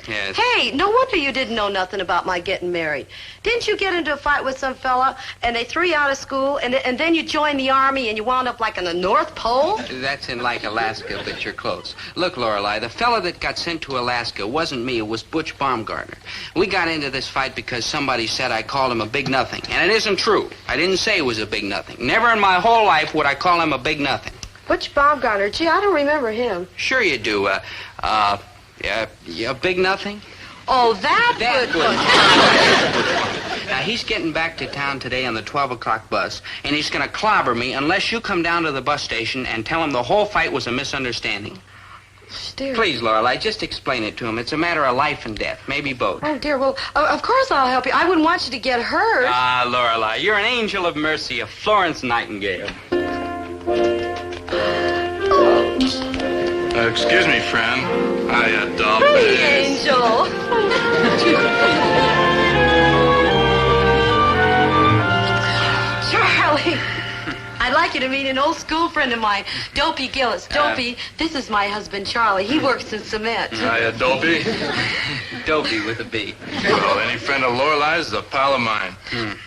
Yes. Hey, no wonder you didn't know nothing about my getting married. Didn't you get into a fight with some fella, and they threw you out of school, and then you joined the Army, and you wound up like in the North Pole? That's in like Alaska, but you're close. Look, Lorelei, the fella that got sent to Alaska wasn't me. It was Butch Baumgartner. We got into this fight because somebody said I called him a big nothing. And it isn't true. I didn't say it was a big nothing. Never in my whole life would I call him a big nothing. Butch Baumgartner? Gee, I don't remember him. Sure you do. Big nothing? Oh, that Butch. Now, he's getting back to town today on the 12 o'clock bus, and he's going to clobber me unless you come down to the bus station and tell him the whole fight was a misunderstanding. Dear. Please, Lorelei, just explain it to him. It's a matter of life and death, maybe both. Oh, dear, well, of course I'll help you. I wouldn't want you to get hurt. Ah, Lorelei, you're an angel of mercy, a Florence Nightingale. Excuse me, friend. I adopt Hey, Angel. Charlie, I'd like you to meet an old school friend of mine, Dobie Gillis. Dobie, this is my husband, Charlie. He works in cement. Hi, Dobie. Dobie with a B. Well, any friend of Lorelei's is a pal of mine.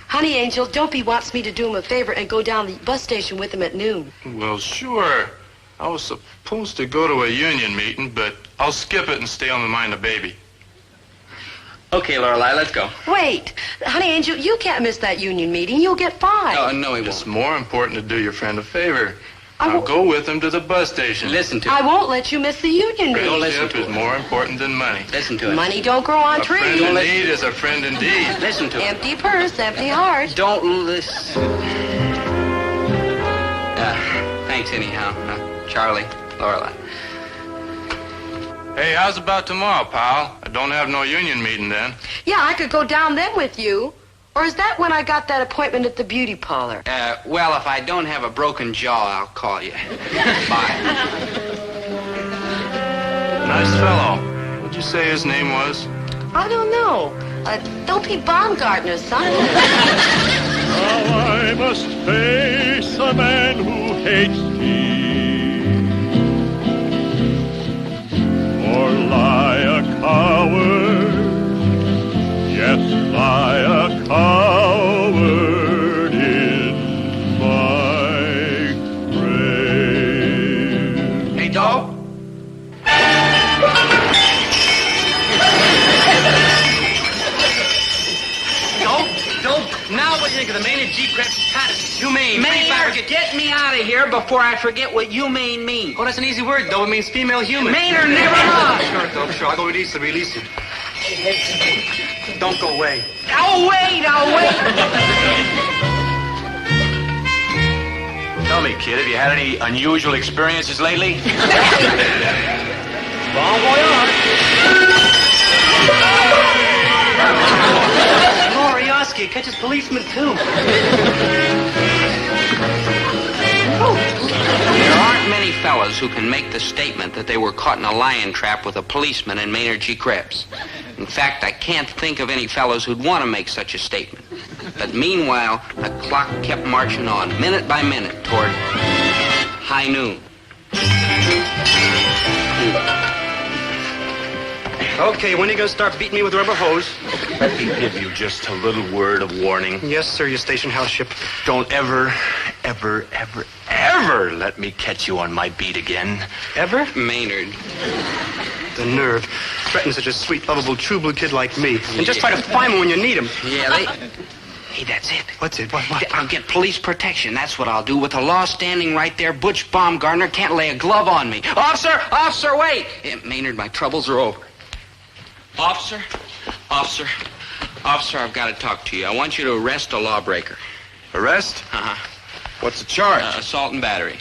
Honey, Angel, Dobie wants me to do him a favor and go down the bus station with him at noon. Well, sure. I was supposed to go to a union meeting, but I'll skip it and stay on the mind of baby. Okay, Lorelei, let's go. Wait, honey, Angel, you can't miss that union meeting. You'll get fined. Oh, no, he won't. It's more important to do your friend a favor. I I'll won't- go with him to the bus station. Listen to I him. won't let you miss the union meeting. listen Friendship to is him. more important than money. Listen to him. Money don't grow on A friend trees. in need is a friend indeed. Listen to him. Empty purse, empty heart. Don't listen. Thanks anyhow, Charlie, Lorelei. Hey, how's about tomorrow, pal? I don't have no union meeting then. Yeah, I could go down then with you. Or is that when I got that appointment at the beauty parlor? Well, if I don't have a broken jaw, I'll call you. Bye. Nice fellow. What'd you say his name was? I don't know. Dobie Baumgartner, son. Now I must face a man who hates me, or lie a coward, yes, lie a coward in my grave. Hey, Doe. Now what do you think of the Maynard G. Krebs Patterson? You mean Maynard, get me out of here before I forget what you mean. Oh, that's an easy word, though. It means female human. Maynard, never mind. Sure, Dope, sure. I'll go release it. Don't go away. I'll wait. Tell me, kid, have you had any unusual experiences lately? Bon voyage. Glorioski catches policemen, too. There aren't many fellas who can make the statement that they were caught in a lion trap with a policeman in Maynard G. Krebs. In fact, I can't think of any fellows who'd want to make such a statement. But meanwhile, the clock kept marching on, minute by minute, toward high noon. Okay, when are you going to start beating me with a rubber hose? Let me give you just a little word of warning. Yes, sir, your station house ship. Don't ever let me catch you on my beat again. Ever? Maynard. The nerve. Threaten such a sweet, lovable, true blue kid like me. And just try to find him when you need him. Yeah, Hey, that's it. What's it? What? I'll get police protection. That's what I'll do. With the law standing right there, Butch Baumgartner can't lay a glove on me. Officer, wait! Maynard, my troubles are over. Officer, I've got to talk to you. I want you to arrest a lawbreaker. Arrest? Uh-huh. What's the charge? Assault and battery.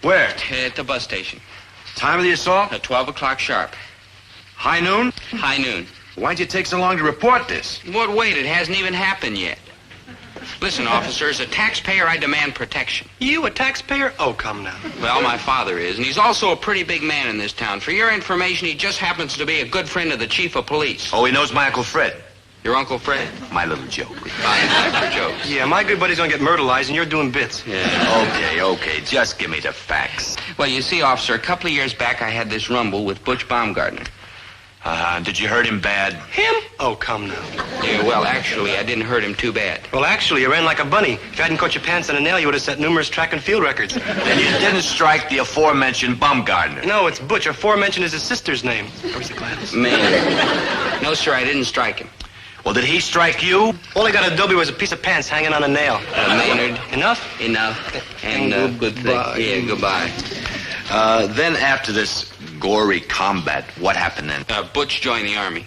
Where? At the bus station. Time of the assault? At 12 o'clock sharp. High noon? High noon. Why'd you take so long to report this? What, wait, it hasn't even happened yet. Listen, officer, as a taxpayer, I demand protection. You, a taxpayer? Oh, come now. Well, my father is, and he's also a pretty big man in this town. For your information, he just happens to be a good friend of the chief of police. Oh, he knows my Uncle Fred. Your Uncle Fred? My little joke. Fine for jokes. Yeah, my good buddy's gonna get murderized, and you're doing bits. Yeah. Okay. Just give me the facts. Well, you see, officer, a couple of years back I had this rumble with Butch Baumgartner. Did you hurt him bad? Him? Oh, come now. Yeah, well, actually, I didn't hurt him too bad. Well, actually, you ran like a bunny. If you hadn't caught your pants in a nail, you would have set numerous track and field records. Then you didn't strike the aforementioned Baumgartner. No, it's Butch. Aforementioned is his sister's name. Where's the Gladys? Maynard. No, sir, I didn't strike him. Well, did he strike you? All he got at Dobie was a piece of pants hanging on a nail. Maynard. Enough? Enough. And good thing. Yeah, goodbye. Then after this gory combat, what happened then? Butch joined the Army.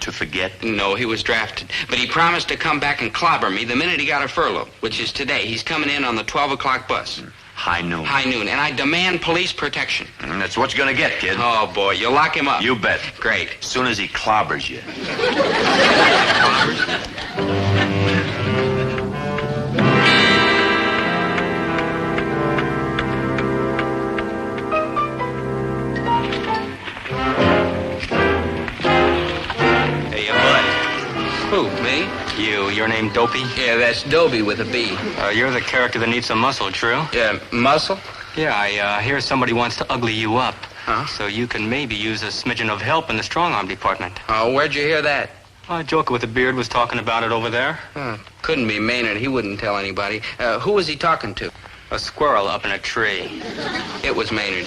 To forget? No, he was drafted. But he promised to come back and clobber me the minute he got a furlough, which is today. He's coming in on the 12 o'clock bus. High noon. High noon. And I demand police protection. That's what you're gonna get, kid. Oh, boy, you'll lock him up. You bet. Great. As soon as he clobbers you. Who, me? Your name Dopey? Yeah, that's Dobie with a B. You're the character that needs some muscle, true? Yeah, muscle? Yeah, I hear somebody wants to ugly you up. Huh? So you can maybe use a smidgen of help in the strong arm department. Oh, where'd you hear that? A joker with a beard was talking about it over there. Couldn't be Maynard. He wouldn't tell anybody. Who was he talking to? A squirrel up in a tree. It was Maynard.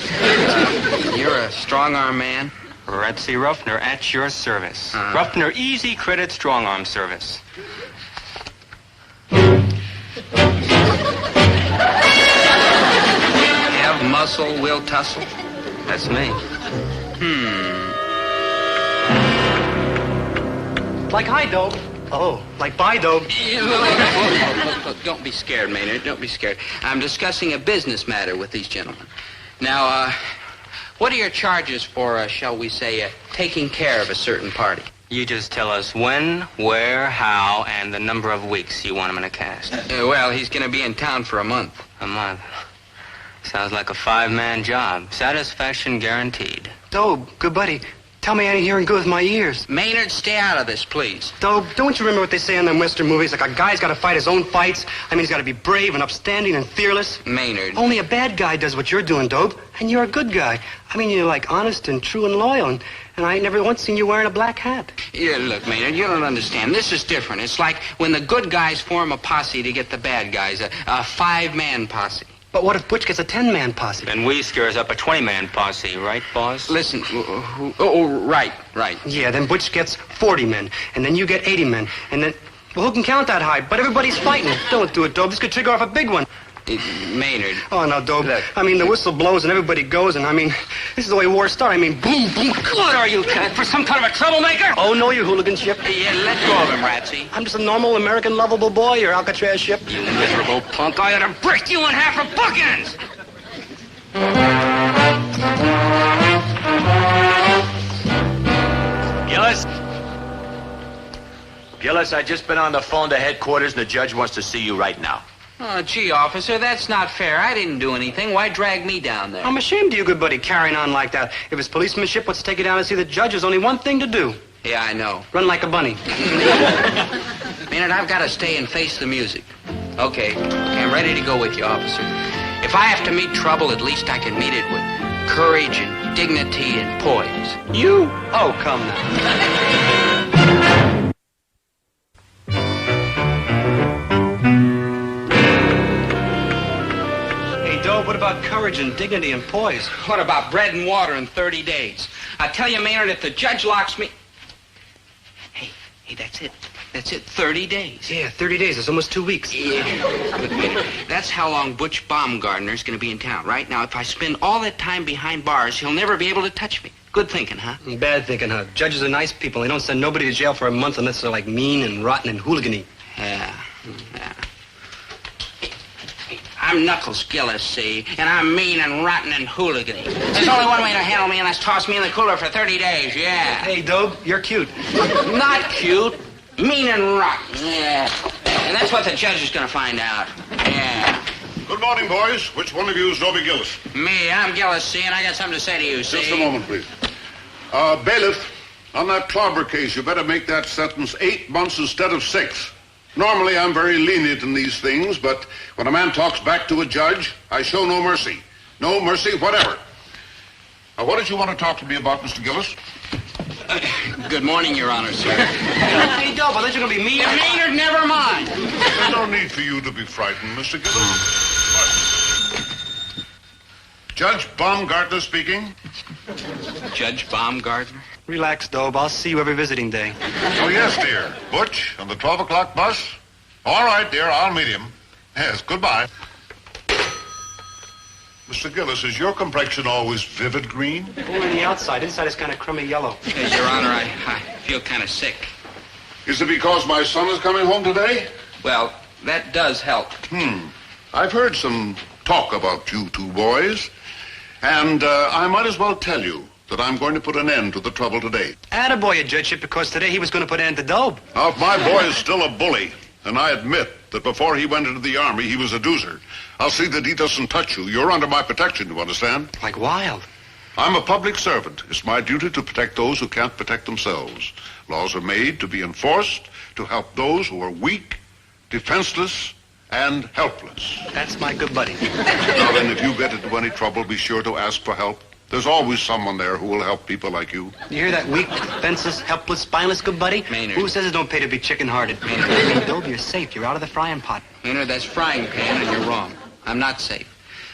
You're a strong-arm man? Ratsy Ruffner at your service. Ruffner Easy Credit Strong Arm Service. Have muscle, will tussle? That's me. Like hi, Dope. Oh, like bye, Dope. Look, don't be scared, Maynard. Don't be scared. I'm discussing a business matter with these gentlemen. Now, what are your charges for, shall we say, taking care of a certain party? You just tell us when, where, how, and the number of weeks you want him in a cast. Well, he's going to be in town for a month. A month. Sounds like a 5-man job. Satisfaction guaranteed. Dobe, good buddy. Tell me I ain't hearing good with my ears. Maynard, stay out of this, please. Dobe, don't you remember what they say in them Western movies? Like a guy's got to fight his own fights. I mean, he's got to be brave and upstanding and fearless. Maynard. Only a bad guy does what you're doing, Dobe. And you're a good guy. I mean, you're like honest and true and loyal. And I ain't never once seen you wearing a black hat. Yeah, look, Maynard, you don't understand. This is different. It's like when the good guys form a posse to get the bad guys, a 5-man posse. But what if Butch gets a 10-man posse? Then we scares up a 20-man posse, right, boss? Listen, right. Yeah, then Butch gets 40 men, and then you get 80 men, and then... Well, who can count that high? But everybody's fighting. Don't do it, Dobe. This could trigger off a big one. Maynard. Oh, no, Dobe. Look. I mean, the whistle blows and everybody goes, and I mean, this is the way war starts. I mean, boom, boom. What are you, for some kind of a troublemaker? Oh, no, you hooliganship. Yeah, let go of him, Ratsy. I'm just a normal American lovable boy, your Alcatraz ship. You miserable punk. I ought to break you in half for bookends! Gillis, I just been on the phone to headquarters and the judge wants to see you right now. Oh, gee, officer, that's not fair. I didn't do anything. Why drag me down there? I'm ashamed of you, good buddy, carrying on like that. If it's policemanship, let's take you down and see the judge. There's only one thing to do. Yeah, I know. Run like a bunny. Maynard, I've got to stay and face the music. Okay, I'm ready to go with you, officer. If I have to meet trouble, at least I can meet it with courage and dignity and poise. You? Oh, come now. What about courage and dignity and poise? What about bread and water in 30 days? I tell you, Maynard, if the judge locks me... Hey, that's it. That's it, 30 days. Yeah, 30 days. It's almost 2 weeks. Yeah. Look, Maynard, that's how long Butch Baumgartner's going to be in town. Right now, if I spend all that time behind bars, he'll never be able to touch me. Good thinking, huh? Bad thinking, huh? Judges are nice people. They don't send nobody to jail for a month unless they're like mean and rotten and hooligan-y. Yeah. I'm Knuckles Gillis, see? And I'm mean and rotten and hooligan-y. There's only one way to handle me, and that's toss me in the cooler for 30 days, yeah. Hey, Dobe, you're cute. Not cute. Mean and rotten, yeah. And that's what the judge is going to find out, yeah. Good morning, boys. Which one of you is Dobie Gillis? Me, I'm Gillis, see, and I got something to say to you, see? Just a moment, please. Bailiff, On that clobber case, you better make that sentence 8 months instead of 6. Normally, I'm very lenient in these things, but when a man talks back to a judge, I show no mercy. No mercy whatever. Now, what did you want to talk to me about, Mr. Gillis? Good morning, Your Honor, sir. Hey, Dob, I thought you were going to be mean. Maynard, never mind. There's no need for you to be frightened, Mr. Gillis. Judge Baumgartner speaking. Judge Baumgartner? Relax, Dob. I'll see you every visiting day. Oh, yes, dear. Butch, on the 12 o'clock bus? All right, dear, I'll meet him. Yes, goodbye. Mr. Gillis, is your complexion always vivid green? Only on the outside. Inside is kind of crummy yellow. Yes, Your Honor, I feel kind of sick. Is it because my son is coming home today? Well, that does help. I've heard some talk about you two boys, and I might as well tell you that I'm going to put an end to the trouble today. Attaboy, your judgeship, because today he was going to put an end to Dob. Now, if my boy is still a bully, and I admit that before he went into the Army, he was a doozer, I'll see that he doesn't touch you. You're under my protection, you understand? Like Wild. I'm a public servant. It's my duty to protect those who can't protect themselves. Laws are made to be enforced to help those who are weak, defenseless, and helpless. That's my good buddy. Now then, if you get into any trouble, be sure to ask for help. There's always someone there who will help people like you. You hear that? Weak, defenseless, helpless, spineless good buddy? Maynard. Who says it don't pay to be chicken-hearted? Maynard. Hey, Dob, you're safe. You're out of the frying pot. Maynard, that's frying pan, and you're wrong. I'm not safe.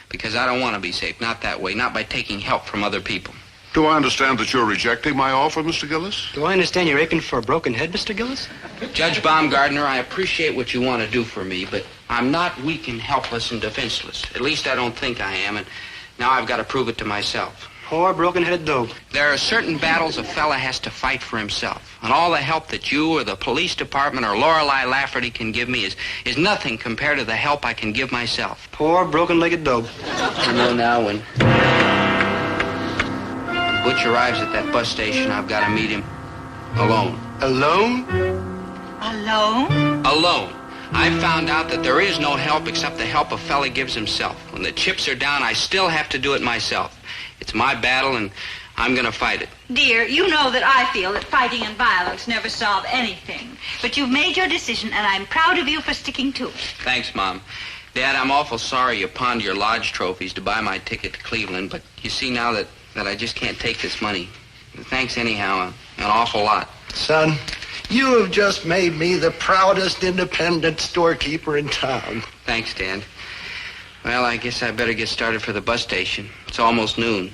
Because I don't want to be safe. Not that way. Not by taking help from other people. Do I understand that you're rejecting my offer, Mr. Gillis? Do I understand you're aching for a broken head, Mr. Gillis? Judge Baumgartner, I appreciate what you want to do for me, but I'm not weak and helpless and defenseless. At least I don't think I am, and now I've got to prove it to myself. Poor broken-headed Dob. There are certain battles a fella has to fight for himself, and all the help that you or the police department or Lorelei Lafferty can give me is nothing compared to the help I can give myself. Poor broken-legged Dob. You know now, when Butch arrives at that bus station, I've got to meet him alone. Alone? Alone? Alone. I found out that there is no help except the help a fella gives himself. When the chips are down, I still have to do it myself. It's my battle, and I'm going to fight it. Dear, you know that I feel that fighting and violence never solve anything. But you've made your decision, and I'm proud of you for sticking to it. Thanks, Mom. Dad, I'm awful sorry you pawned your lodge trophies to buy my ticket to Cleveland, but you see now that I just can't take this money. Thanks anyhow, an awful lot. Son, you have just made me the proudest independent storekeeper in town. Thanks, Dad. Well, I guess I better get started for the bus station. It's almost noon.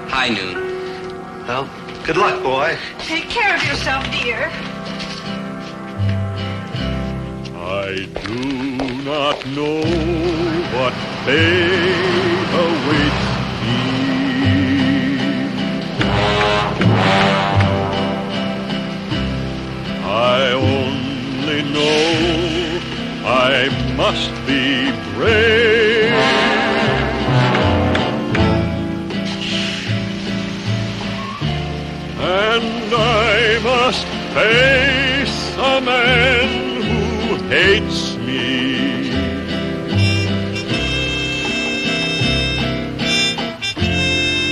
High noon. Well, good luck, boy. Take care of yourself, dear. I do not know what fate awaits me. I only know I must be brave. And I must face a man who hates me.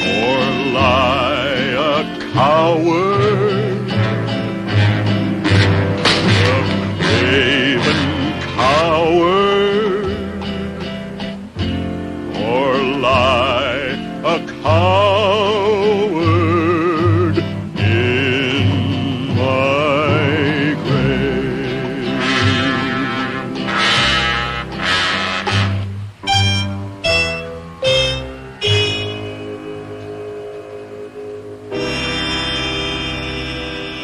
Or lie a coward, a craven coward, or lie a coward in my grave.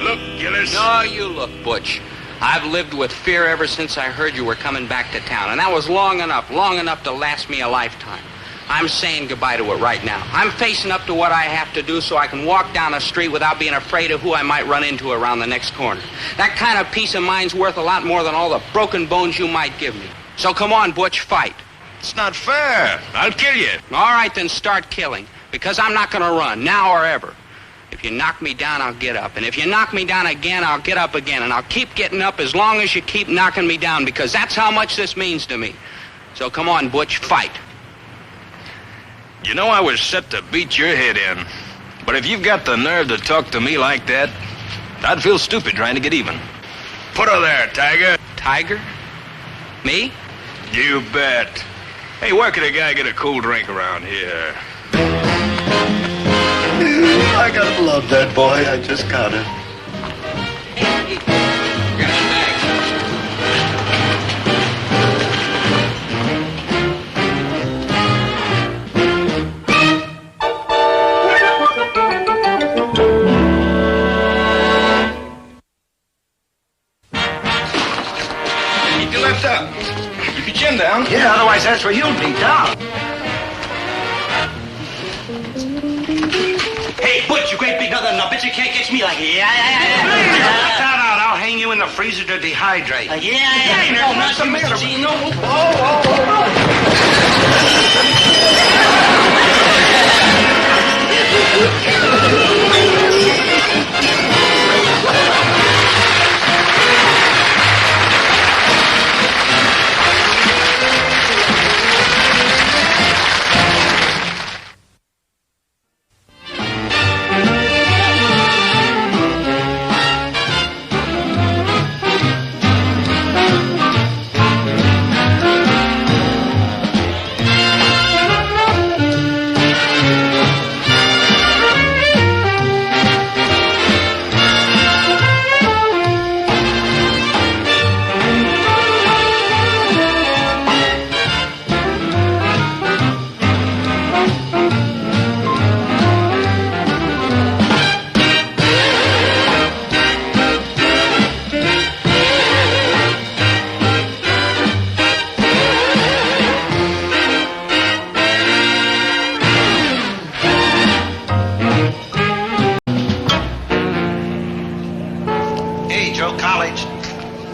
Look, Gillis. No, you look, Butch. I've lived with fear ever since I heard you were coming back to town, and that was long enough to last me a lifetime. I'm saying goodbye to it right now. I'm facing up to what I have to do so I can walk down a street without being afraid of who I might run into around the next corner. That kind of peace of mind's worth a lot more than all the broken bones you might give me. So come on, Butch, fight. It's not fair. I'll kill you. All right, then start killing, because I'm not going to run, now or ever. If you knock me down, I'll get up. And if you knock me down again, I'll get up again. And I'll keep getting up as long as you keep knocking me down, because that's how much this means to me. So come on, Butch, fight. You know I was set to beat your head in. But if you've got the nerve to talk to me like that, I'd feel stupid trying to get even. Put her there, Tiger. Tiger? Me? You bet. Hey, where could a guy get a cool drink around here? I gotta love that boy. I just gotta. Keep your left up. Keep your chin down. Yeah, otherwise that's where you'll be down. Hey, Butch, you great big nothing. I bet you can't catch me like Cut that out. I'll hang you in the freezer to dehydrate. Hey, no, what's the matter?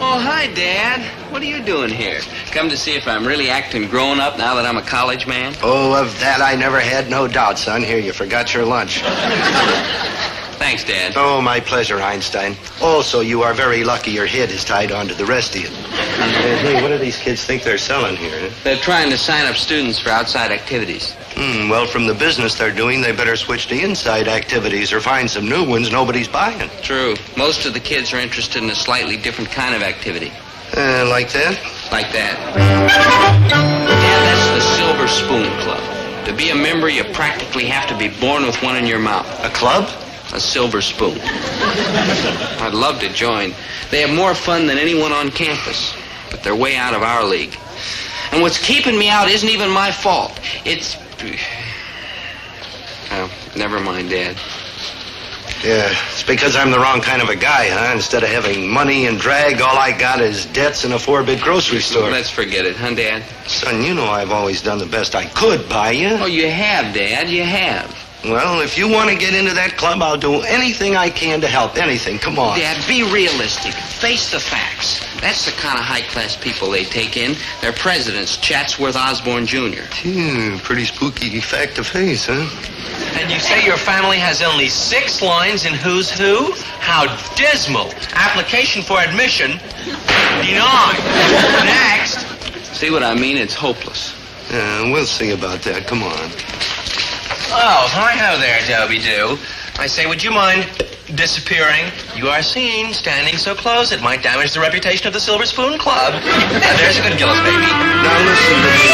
Oh, hi, Dad. What are you doing here? Come to see if I'm really acting grown up now that I'm a college man? Oh, of that I never had no doubt, son. Here, you forgot your lunch. Thanks, Dad. Oh, my pleasure, Einstein. Also, you are very lucky your head is tied on to the rest of you. Hey, what do these kids think they're selling here? They're trying to sign up students for outside activities. Well, from the business they're doing, they better switch to inside activities or find some new ones nobody's buying. True. Most of the kids are interested in a slightly different kind of activity. Like that? Like that. Dad, that's the Silver Spoon Club. To be a member, you practically have to be born with one in your mouth. A club? A silver spoon. I'd love to join. They have more fun than anyone on campus, but they're way out of our league. And what's keeping me out isn't even my fault. It's... Oh, never mind, Dad. Yeah, it's because I'm the wrong kind of a guy, huh? Instead of having money and drag, all I got is debts and a 4-bit grocery store. Let's forget it, huh, Dad? Son, you know I've always done the best I could by you. Oh, you have, Dad, you have. Well, if you want to get into that club, I'll do anything I can to help. Anything. Come on. Dad, be realistic. Face the facts. That's the kind of high-class people they take in. Their president's Chatsworth Osborne Jr. Pretty spooky fact to face, huh? And you say your family has only 6 lines in Who's Who? How dismal. Application for admission denied. Next. See what I mean? It's hopeless. Yeah, we'll see about that. Come on. Oh, hi-ho there, Dobie-Doo. I say, would you mind disappearing? You are seen standing so close it might damage the reputation of the Silver Spoon Club. There's a good Gillis, baby. Now listen to me.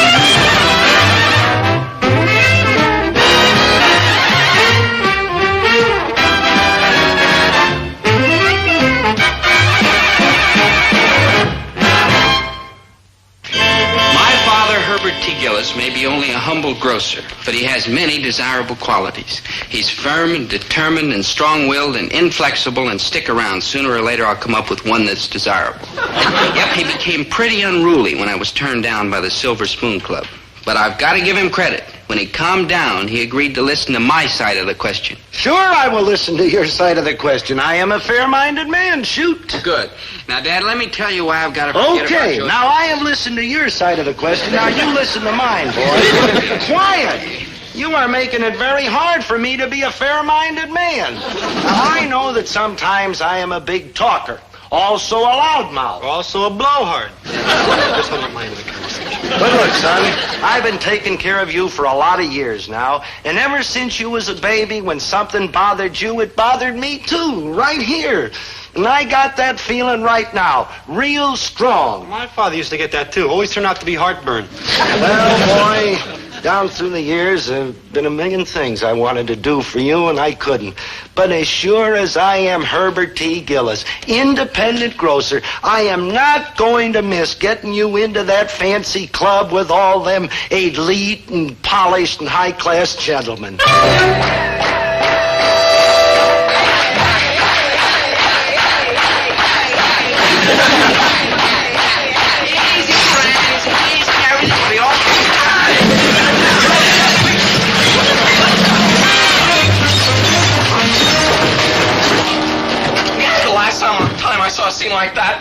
Herbert T. Gillis may be only a humble grocer, but he has many desirable qualities. He's firm and determined and strong-willed and inflexible and stick around. Sooner or later, I'll come up with one that's desirable. Yep, he became pretty unruly when I was turned down by the Silver Spoon Club. But I've got to give him credit. When he calmed down, he agreed to listen to my side of the question. Sure, I will listen to your side of the question. I am a fair-minded man. Shoot. Good. Now, Dad, let me tell you why I've got to forget about Okay, your... now I have listened to your side of the question. Now you listen to mine, boy. Quiet. You are making it very hard for me to be a fair-minded man. Now, I know that sometimes I am a big talker. Also a loudmouth. Also a blowhard. Just don't mind the conversation. But look, son, I've been taking care of you for a lot of years now, and ever since you was a baby, when something bothered you, it bothered me too, right here. And I got that feeling right now, real strong. My father used to get that too. Always turned out to be heartburn. Well, boy, down through the years, there have been a million things I wanted to do for you, and I couldn't. But as sure as I am Herbert T. Gillis, independent grocer, I am not going to miss getting you into that fancy club with all them elite and polished and high-class gentlemen. I saw a scene like that.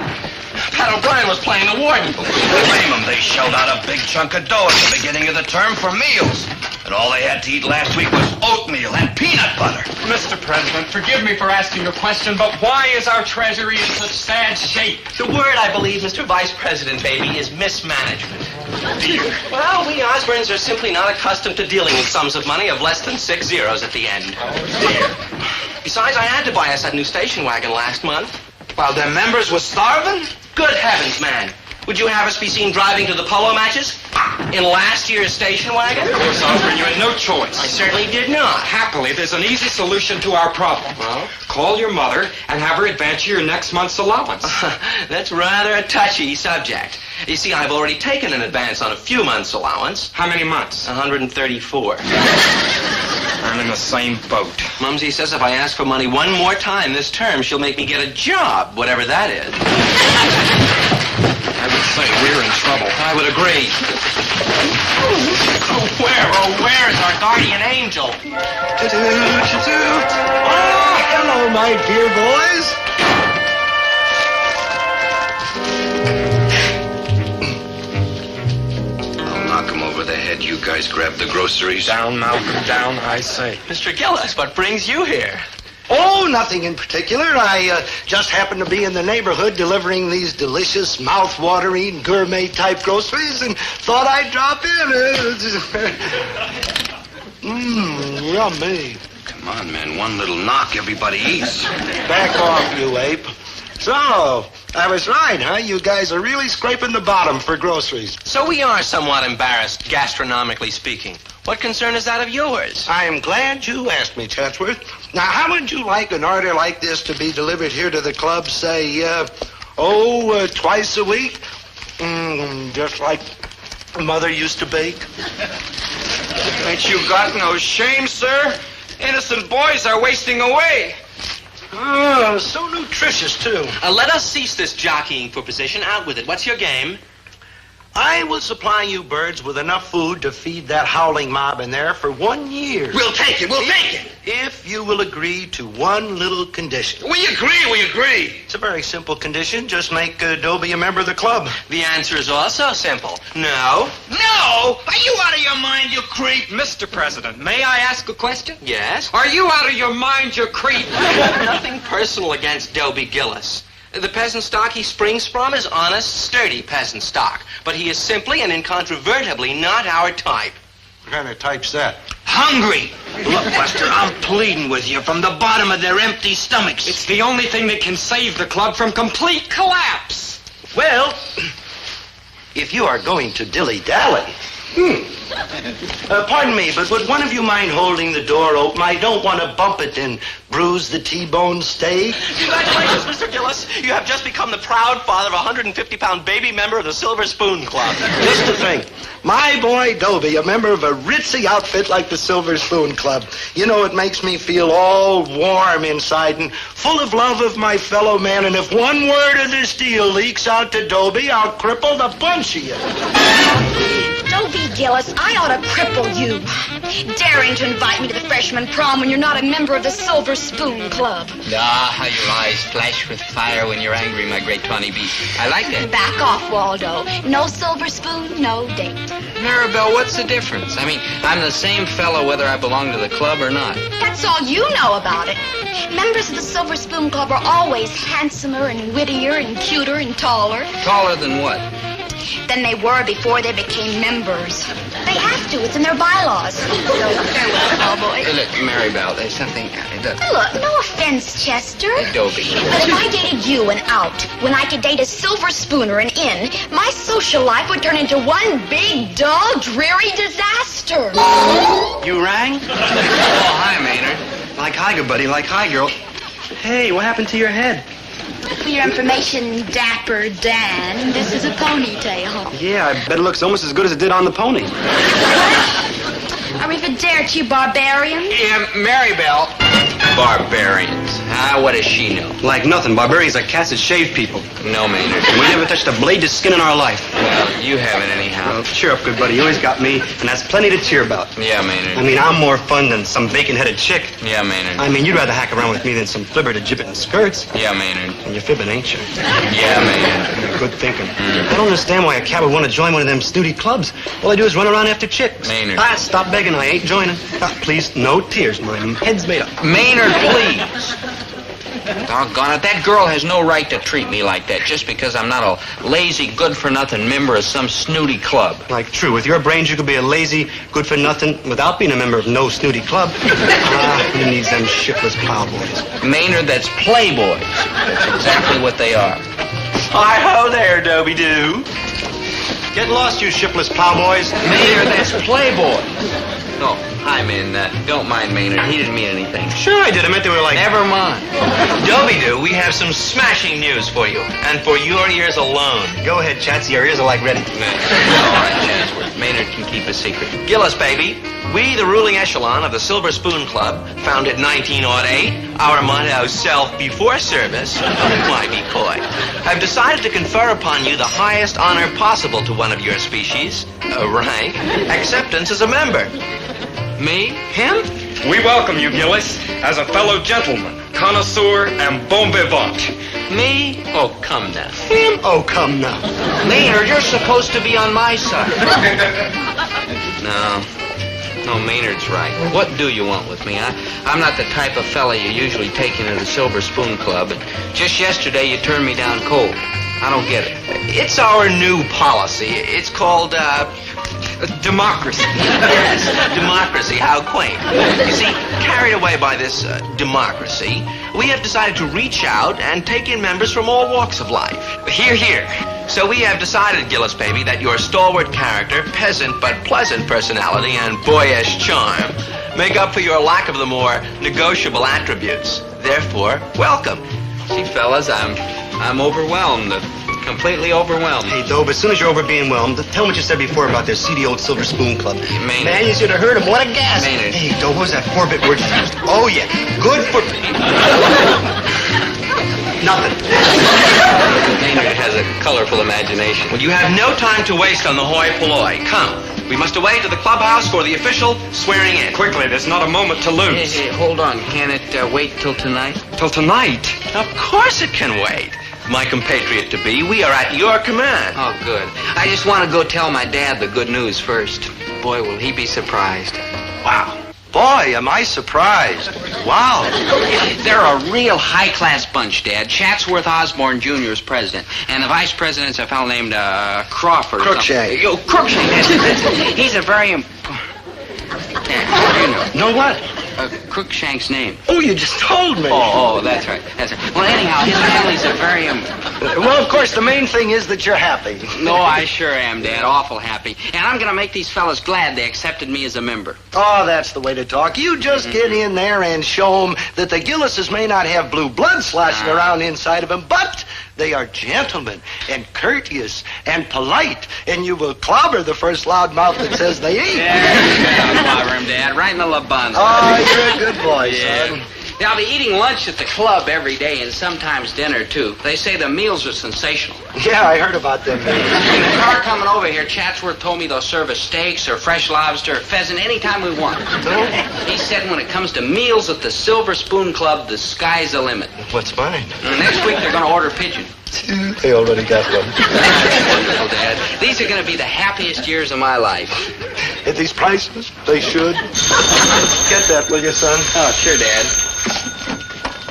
Pat O'Brien was playing the warden. Blame them. They shelled out a big chunk of dough at the beginning of the term for meals. And all they had to eat last week was oatmeal and peanut butter. Mr. President, forgive me for asking a question, but why is our treasury in such sad shape? The word, I believe, Mr. Vice President, baby, is mismanagement. Well, we Osborns are simply not accustomed to dealing with sums of money of less than 6 zeros at the end. Oh, dear. Besides, I had to buy us that new station wagon last month. While their members were starving? Good heavens, man. Would you have us be seen driving to the polo matches in last year's station wagon? Of course, Osborne, you had no choice. I certainly did not. Happily, there's an easy solution to our problem. Well? Call your mother and have her advance you your next month's allowance. That's rather a touchy subject. You see, I've already taken an advance on a few months' allowance. How many months? 134. I'm in the same boat. Mumsy says if I ask for money one more time this term, she'll make me get a job, whatever that is. I would say we're in trouble. I would agree. Where is our guardian angel? Oh, hello, my dear boys. Knock him over the head. You guys grab the groceries. Down, Malcolm, down, I say. Mr. Gillis, what brings you here? Oh, nothing in particular. I just happened to be in the neighborhood delivering these delicious, mouth-watering, gourmet-type groceries and thought I'd drop in. Yummy. Come on, man. One little knock, everybody eats. Back off, you ape. So, I was right, huh? You guys are really scraping the bottom for groceries. So we are somewhat embarrassed, gastronomically speaking. What concern is that of yours? I am glad you asked me, Chatsworth. Now, how would you like an order like this to be delivered here to the club, say, twice a week? Just like Mother used to bake? Ain't you got no shame, sir? Innocent boys are wasting away. Oh, so nutritious, too. Let us cease this jockeying for position. Out with it. What's your game? I will supply you birds with enough food to feed that howling mob in there for 1 year. We'll take it. We'll take it. If you will agree to one little condition. We agree. It's a very simple condition. Just make Dobie a member of the club. The answer is also simple. No. No? Are you out of your mind, you creep? Mr. President, may I ask a question? Yes? Are you out of your mind, you creep? Nothing personal against Dobie Gillis. The peasant stock he springs from is honest, sturdy peasant stock. But he is simply and incontrovertibly not our type. What kind of type's that? Hungry. Look, Buster, I'm pleading with you from the bottom of their empty stomachs. It's the only thing that can save the club from complete collapse. Well, if you are going to dilly-dally... pardon me, but would one of you mind holding the door open? I don't want to bump it and bruise the T-bone steak. Congratulations, Mr. Gillis. You have just become the proud father of a 150-pound baby member of the Silver Spoon Club. Just to think, my boy Dobie, a member of a ritzy outfit like the Silver Spoon Club. You know, it makes me feel all warm inside and full of love of my fellow man. And if one word of this deal leaks out to Dobie, I'll cripple the bunch of you. Dobie Gillis, I ought to cripple you. Daring to invite me to the freshman prom when you're not a member of the Silver Spoon Club. Ah, how your eyes flash with fire when you're angry, my great tawny beast. I like that. Back off, Waldo. No Silver Spoon, no date. Maribel, what's the difference? I mean, I'm the same fellow whether I belong to the club or not. That's all you know about it. Members of the Silver Spoon Club are always handsomer and wittier and cuter and taller. Taller than what? than they were before they became members. They have to. It's in their bylaws. So, farewell, cowboy. Look, Maribel, there's something... Look, no offense, Chester. Dobie. But if I dated you and out, when I could date a silver spooner and in, my social life would turn into one big, dull, dreary disaster. You rang? Oh, hi, Maynard. Like hi, good buddy. Like hi, girl. Hey, what happened to your head? For your information, Dapper Dan, this is a ponytail. Yeah, I bet it looks almost as good as it did on the pony. Are we for dare you barbarians? Yeah, Maribel. Barbarians. What does she know? Like nothing. Barbarians are cats that shave people. No, Maynard. We never touched a blade of skin in our life. Well, you haven't anyhow. Well, cheer up, good buddy. You always got me, and that's plenty to cheer about. Yeah, Maynard. I mean, I'm more fun than some bacon-headed chick. Yeah, Maynard. I mean, you'd rather hack around with me than some flibber to gibbet in skirts. Yeah, Maynard. And you're fibbing, ain't you? Yeah, Maynard. Good thinking. I don't understand why a cat would want to join one of them snooty clubs. All I do is run around after chicks. Maynard. Stop begging. I ain't joining. Please, no tears. My head's made up. Maynard, please. Doggone it, that girl has no right to treat me like that just because I'm not a lazy, good-for-nothing member of some snooty club. Like, true, with your brains, you could be a lazy, good-for-nothing without being a member of no snooty club. Who needs them shiftless plowboys? Maynard, that's playboys. That's exactly what they are. Hi-ho there, Dobie Doo. Get lost, you shiftless plowboys. Maynard, that's playboys. Oh, hi, man. Don't mind Maynard. He didn't mean anything. Sure I did. I meant they were like... Never mind. Dobie Doo, we have some smashing news for you, and for your ears alone. Go ahead, Chatsy. Your ears are like ready. All right, Chatsworth. Maynard can keep a secret. Gillis, baby, we, the ruling echelon of the Silver Spoon Club, founded 1908, our motto, self before service, why be coy, have decided to confer upon you the highest honor possible to one of your species, rank, acceptance as a member. Me? Him? We welcome you, Gillis, as a fellow gentleman, connoisseur, and bon vivant. Me? Oh, come now. Him? Oh, come now. Maynard, you're supposed to be on my side. No, Maynard's right. What do you want with me? I'm not the type of fella you usually take into the Silver Spoon Club, and just yesterday you turned me down cold. I don't get it. It's our new policy. It's called, democracy. Yes, democracy. How quaint. You see, carried away by this democracy, we have decided to reach out and take in members from all walks of life. Hear, hear. So we have decided, Gillis, baby, that your stalwart character, peasant but pleasant personality, and boyish charm make up for your lack of the more negotiable attributes. Therefore, welcome. See, fellas, I'm overwhelmed. Completely overwhelmed. Hey, Dobe, as soon as you're over being whelmed, tell me what you said before about their seedy old Silver Spoon Club. Maynard. Man, you should have heard him. What a gas. Maynard. Hey, Dobe, what was that 4-bit word you used? Oh, yeah. Good for... Nothing. Maynard has a colorful imagination. Well, you have no time to waste on the hoi polloi. Come. We must away to the clubhouse for the official swearing in. Quickly, there's not a moment to lose. Hey, hold on. Can it wait till tonight? Till tonight? Of course it can wait. My compatriot-to-be, we are at your command. Oh, good. I just want to go tell my dad the good news first. Boy, will he be surprised. Wow. Boy, am I surprised. Wow. They're a real high-class bunch, Dad. Chatsworth Osborne Jr. is president, and the vice president's a fellow named Crawford. Crookshank. Oh, Crookshank, that's it. He's a very Know what? Crookshank's name. Oh, you just told me. Oh, that's right. That's right. Well, anyhow, his family's a very... Well, of course, the main thing is that you're happy. No, I sure am, Dad. Awful happy. And I'm going to make these fellas glad they accepted me as a member. Oh, that's the way to talk. You just get in there and show them that the Gillises may not have blue blood sloshing around inside of them, but they are gentlemen and courteous and polite, and you will clobber the first loudmouth that says they ain't. Yeah, clobber him, Dad. Right in the labanza. Oh, you're a good boy, son. Yeah, I'll be eating lunch at the club every day and sometimes dinner, too. They say the meals are sensational. Yeah, I heard about them. In the car coming over here, Chatsworth told me they'll serve us steaks or fresh lobster or pheasant anytime we want. He said when it comes to meals at the Silver Spoon Club, the sky's the limit. What's mine? And next week they're going to order pigeon. They already got one. Wonderful, Dad. These are going to be the happiest years of my life. At these prices, they should. Get that, will you, son? Oh, sure, Dad.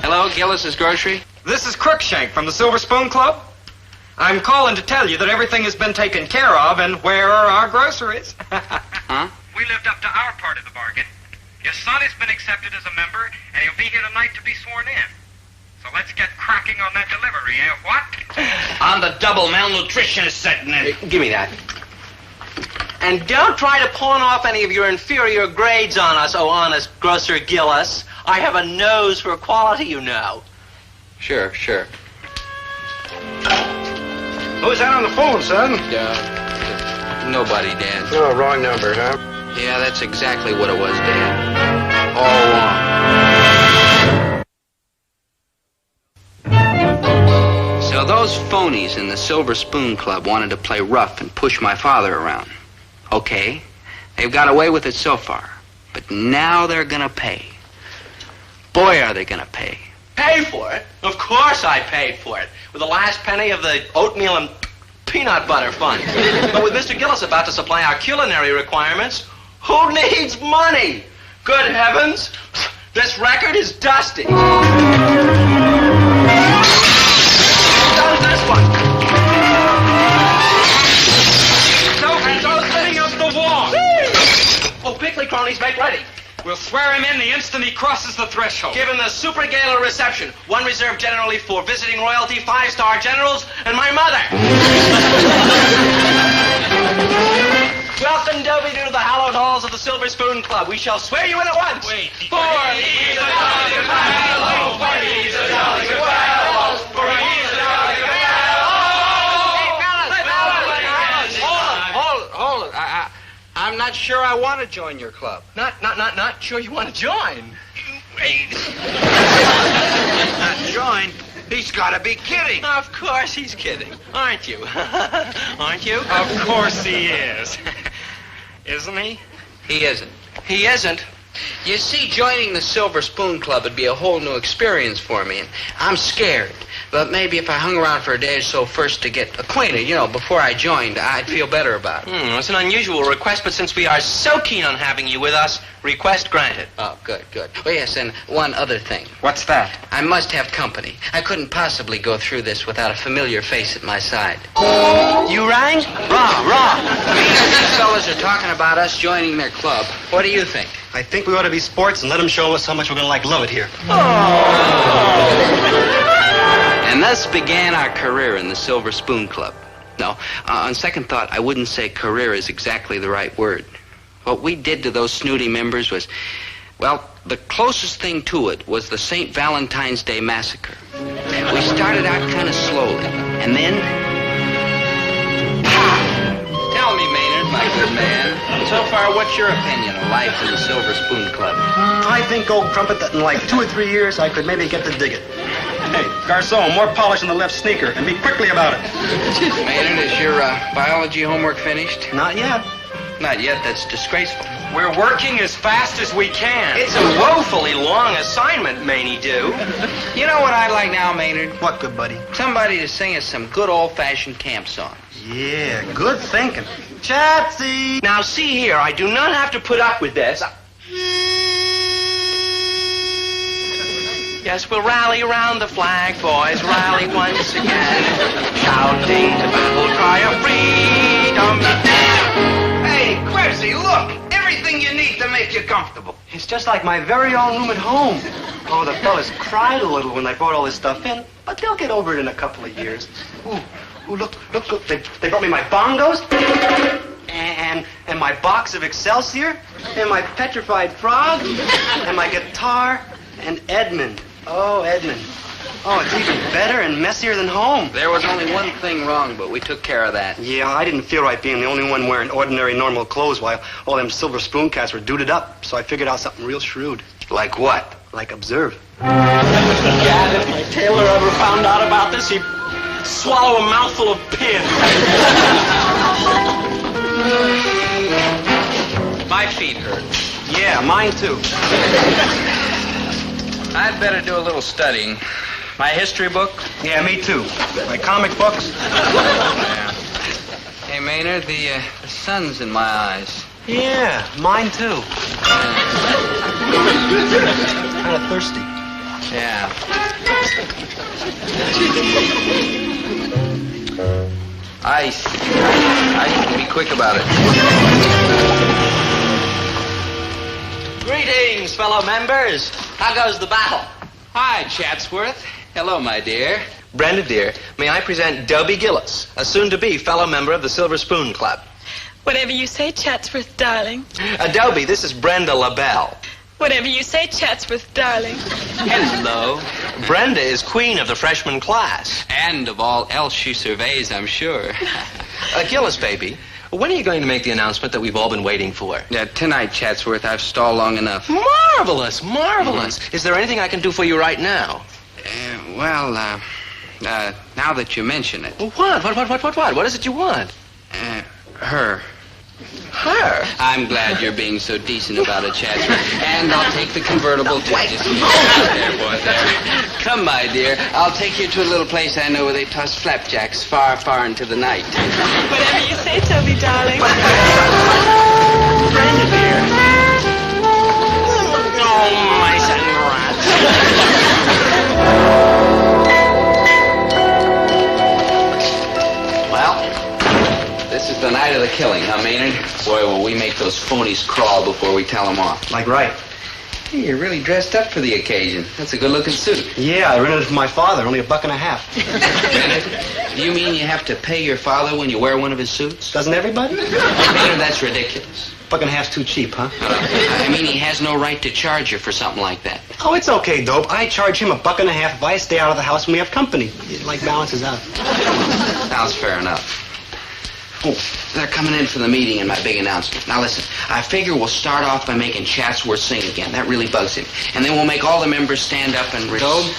Hello, Gillis's Grocery? This is Crookshank from the Silver Spoon Club. I'm calling to tell you that everything has been taken care of, and where are our groceries? Huh? We lived up to our part of the bargain. Your son has been accepted as a member, and he'll be here tonight to be sworn in. So let's get cracking on that delivery, eh? What? On the double, malnutrition is setting in. Give me that. And don't try to pawn off any of your inferior grades on us, oh honest grocer Gillis. I have a nose for quality, you know. Sure. Who's that on the phone, son? Nobody, Dad. Oh, wrong number, huh? Yeah, that's exactly what it was, Dad. All along. So those phonies in the Silver Spoon Club wanted to play rough and push my father around. Okay, they've got away with it so far. But now they're gonna pay. Boy, are they gonna pay. Pay for it? Of course I paid for it. With the last penny of the oatmeal and peanut butter fund. But with Mr. Gillis about to supply our culinary requirements, who needs money? Good heavens, this record is dusty. Does this one? Don't thing up the wall. Oh, quickly, cronies, make ready. We'll swear him in the instant he crosses the threshold. Give him the super gala reception. One reserved generally for visiting royalty, 5-star generals, and my mother. Welcome, Dobie, to the hallowed halls of the Silver Spoon Club. We shall swear you in at once. Wait. For he's a jolly good fellow. For he's a jolly good fellow. For he's a jolly good fellow. Hold it. I'm not sure I want to join your club. Not sure you want to join. Not join? He's got to be kidding. Of course he's kidding. Aren't you? Aren't you? Of course he is. Isn't he? He isn't. He isn't. You see, joining the Silver Spoon Club would be a whole new experience for me, and I'm scared. But maybe if I hung around for a day or so first to get acquainted, before I joined, I'd feel better about it. It's an unusual request, but since we are so keen on having you with us, request granted. Oh, good. Oh, yes, and one other thing. What's that? I must have company. I couldn't possibly go through this without a familiar face at my side. You rang? Rah. These fellas are talking about us joining their club. What do you think? I think we ought to be sports and let them show us how much we're going to love it here. And thus began our career in the Silver Spoon Club. No, on second thought, I wouldn't say career is exactly the right word. What we did to those snooty members was, well, the closest thing to it was the St. Valentine's Day Massacre. We started out kind of slowly, and then... Tell me, Maynard, my good man, so far, what's your opinion of life in the Silver Spoon Club? I think, old Crumpet, that in like 2 or 3 years, I could maybe get to dig it. Hey, Garçon, more polish on the left sneaker, and be quickly about it. Maynard, is your biology homework finished? Not yet. Not yet. That's disgraceful. We're working as fast as we can. It's a woefully long assignment, Maney do. You know what I'd like now, Maynard? What, good buddy? Somebody to sing us some good old-fashioned camp songs. Yeah, good thinking. Chatsy! Now, see here, I do not have to put up with this. Yes, we'll rally round the flag, boys, rally once again, shouting the battle cry of freedom. Hey, Quebsy, look! Everything you need to make you comfortable. It's just like my very own room at home. Oh, the fellas cried a little when I brought all this stuff in, but they'll get over it in a couple of years. Ooh, look. They brought me my bongos, and my box of Excelsior, and my petrified frog, and my guitar, and Edmund. Oh, Edmund. Oh, it's even better and messier than home. There was only one thing wrong, but we took care of that. Yeah, I didn't feel right being the only one wearing ordinary, normal clothes while all them Silver Spoon cats were duded up. So I figured out something real shrewd. Like what? Like observe. Gad, if my tailor ever found out about this, he'd swallow a mouthful of pin. My feet hurt. Yeah, mine too. I'd better do a little studying. My history book? Yeah, me too. My comic books? Yeah. Hey, Maynard, the sun's in my eyes. Yeah, mine too. Kind of thirsty. Yeah. I can be quick about it. Greetings, fellow members. How goes the battle? Hi, Chatsworth. Hello, my dear. Brenda, dear, may I present Dobie Gillis, a soon-to-be fellow member of the Silver Spoon Club. Whatever you say, Chatsworth, darling. Dobie, this is Brenda LaBelle. Whatever you say, Chatsworth, darling. Hello. Brenda is queen of the freshman class. And of all else she surveys, I'm sure. Gillis, baby, when are you going to make the announcement that we've all been waiting for? Tonight, Chatsworth. I've stalled long enough. Marvelous, marvelous. Is there anything I can do for you right now? Now that you mention it. What? What is it you want? Her. Her? I'm glad you're being so decent about it, Chatsworth. And I'll take the convertible, too. There, boy, there. Come, my dear. I'll take you to a little place I know where they toss flapjacks far, far into the night. Whatever you say, Toby, darling. Brenda, dear. Oh, mice and This is the night of the killing, huh, Maynard? Boy, will we make those phonies crawl before we tell them off. Like right. Hey, you're really dressed up for the occasion. That's a good-looking suit. Yeah, I rented it from my father, only $1.50. Maynard, do you mean you have to pay your father when you wear one of his suits? Doesn't everybody? Maynard, that's ridiculous. $1.50's too cheap, huh? I mean, he has no right to charge you for something like that. Oh, it's okay, Dope. I charge him $1.50 if I stay out of the house when we have company. It, like, balances out. Sounds fair enough. Oh, they're coming in for the meeting and my big announcement. Now listen, I figure we'll start off by making Chatsworth sing again. That really bugs him. And then we'll make all the members stand up and... Dobe,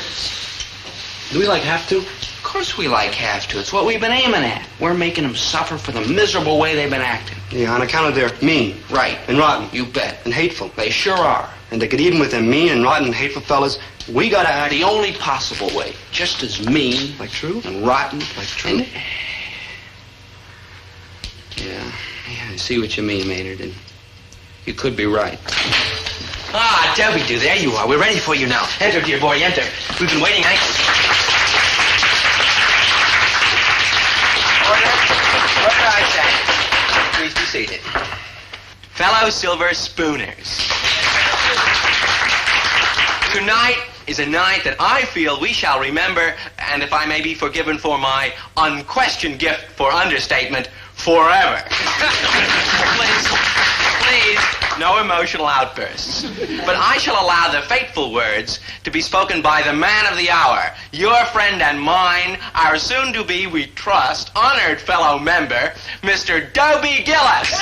do we have to? Of course we have to. It's what we've been aiming at. We're making them suffer for the miserable way they've been acting. Yeah, on account of their mean. Right. And rotten. You bet. And hateful. They sure are. And to get even with them mean and rotten and hateful fellas, we gotta act... The only possible way. Just as mean... Like true? And rotten... Like true? And... Yeah, I see what you mean, Maynard, and you could be right. Ah, Dobie, there you are. We're ready for you now. Enter, dear boy, enter. We've been waiting anxiously. What did I say? Please be seated. Fellow Silver Spooners. Tonight is a night that I feel we shall remember, and if I may be forgiven for my unquestioned gift for understatement, forever. Please, no emotional outbursts. But I shall allow the fateful words to be spoken by the man of the hour, your friend and mine, our soon-to-be, we trust, honored fellow member, Mr. Dobie Gillis.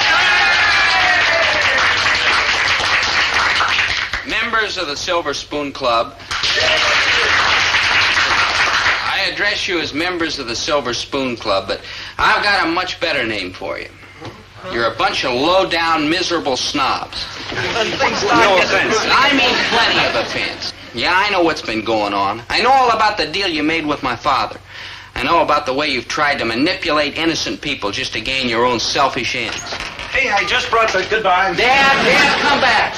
Members of the Silver Spoon Club, I address you as members of the Silver Spoon Club, but I've got a much better name for you. You're a bunch of low-down, miserable snobs. No offense. I mean plenty of offense. Yeah, I know what's been going on. I know all about the deal you made with my father. I know about the way you've tried to manipulate innocent people just to gain your own selfish ends. Hey, I just brought the... Goodbye. Dad, come back.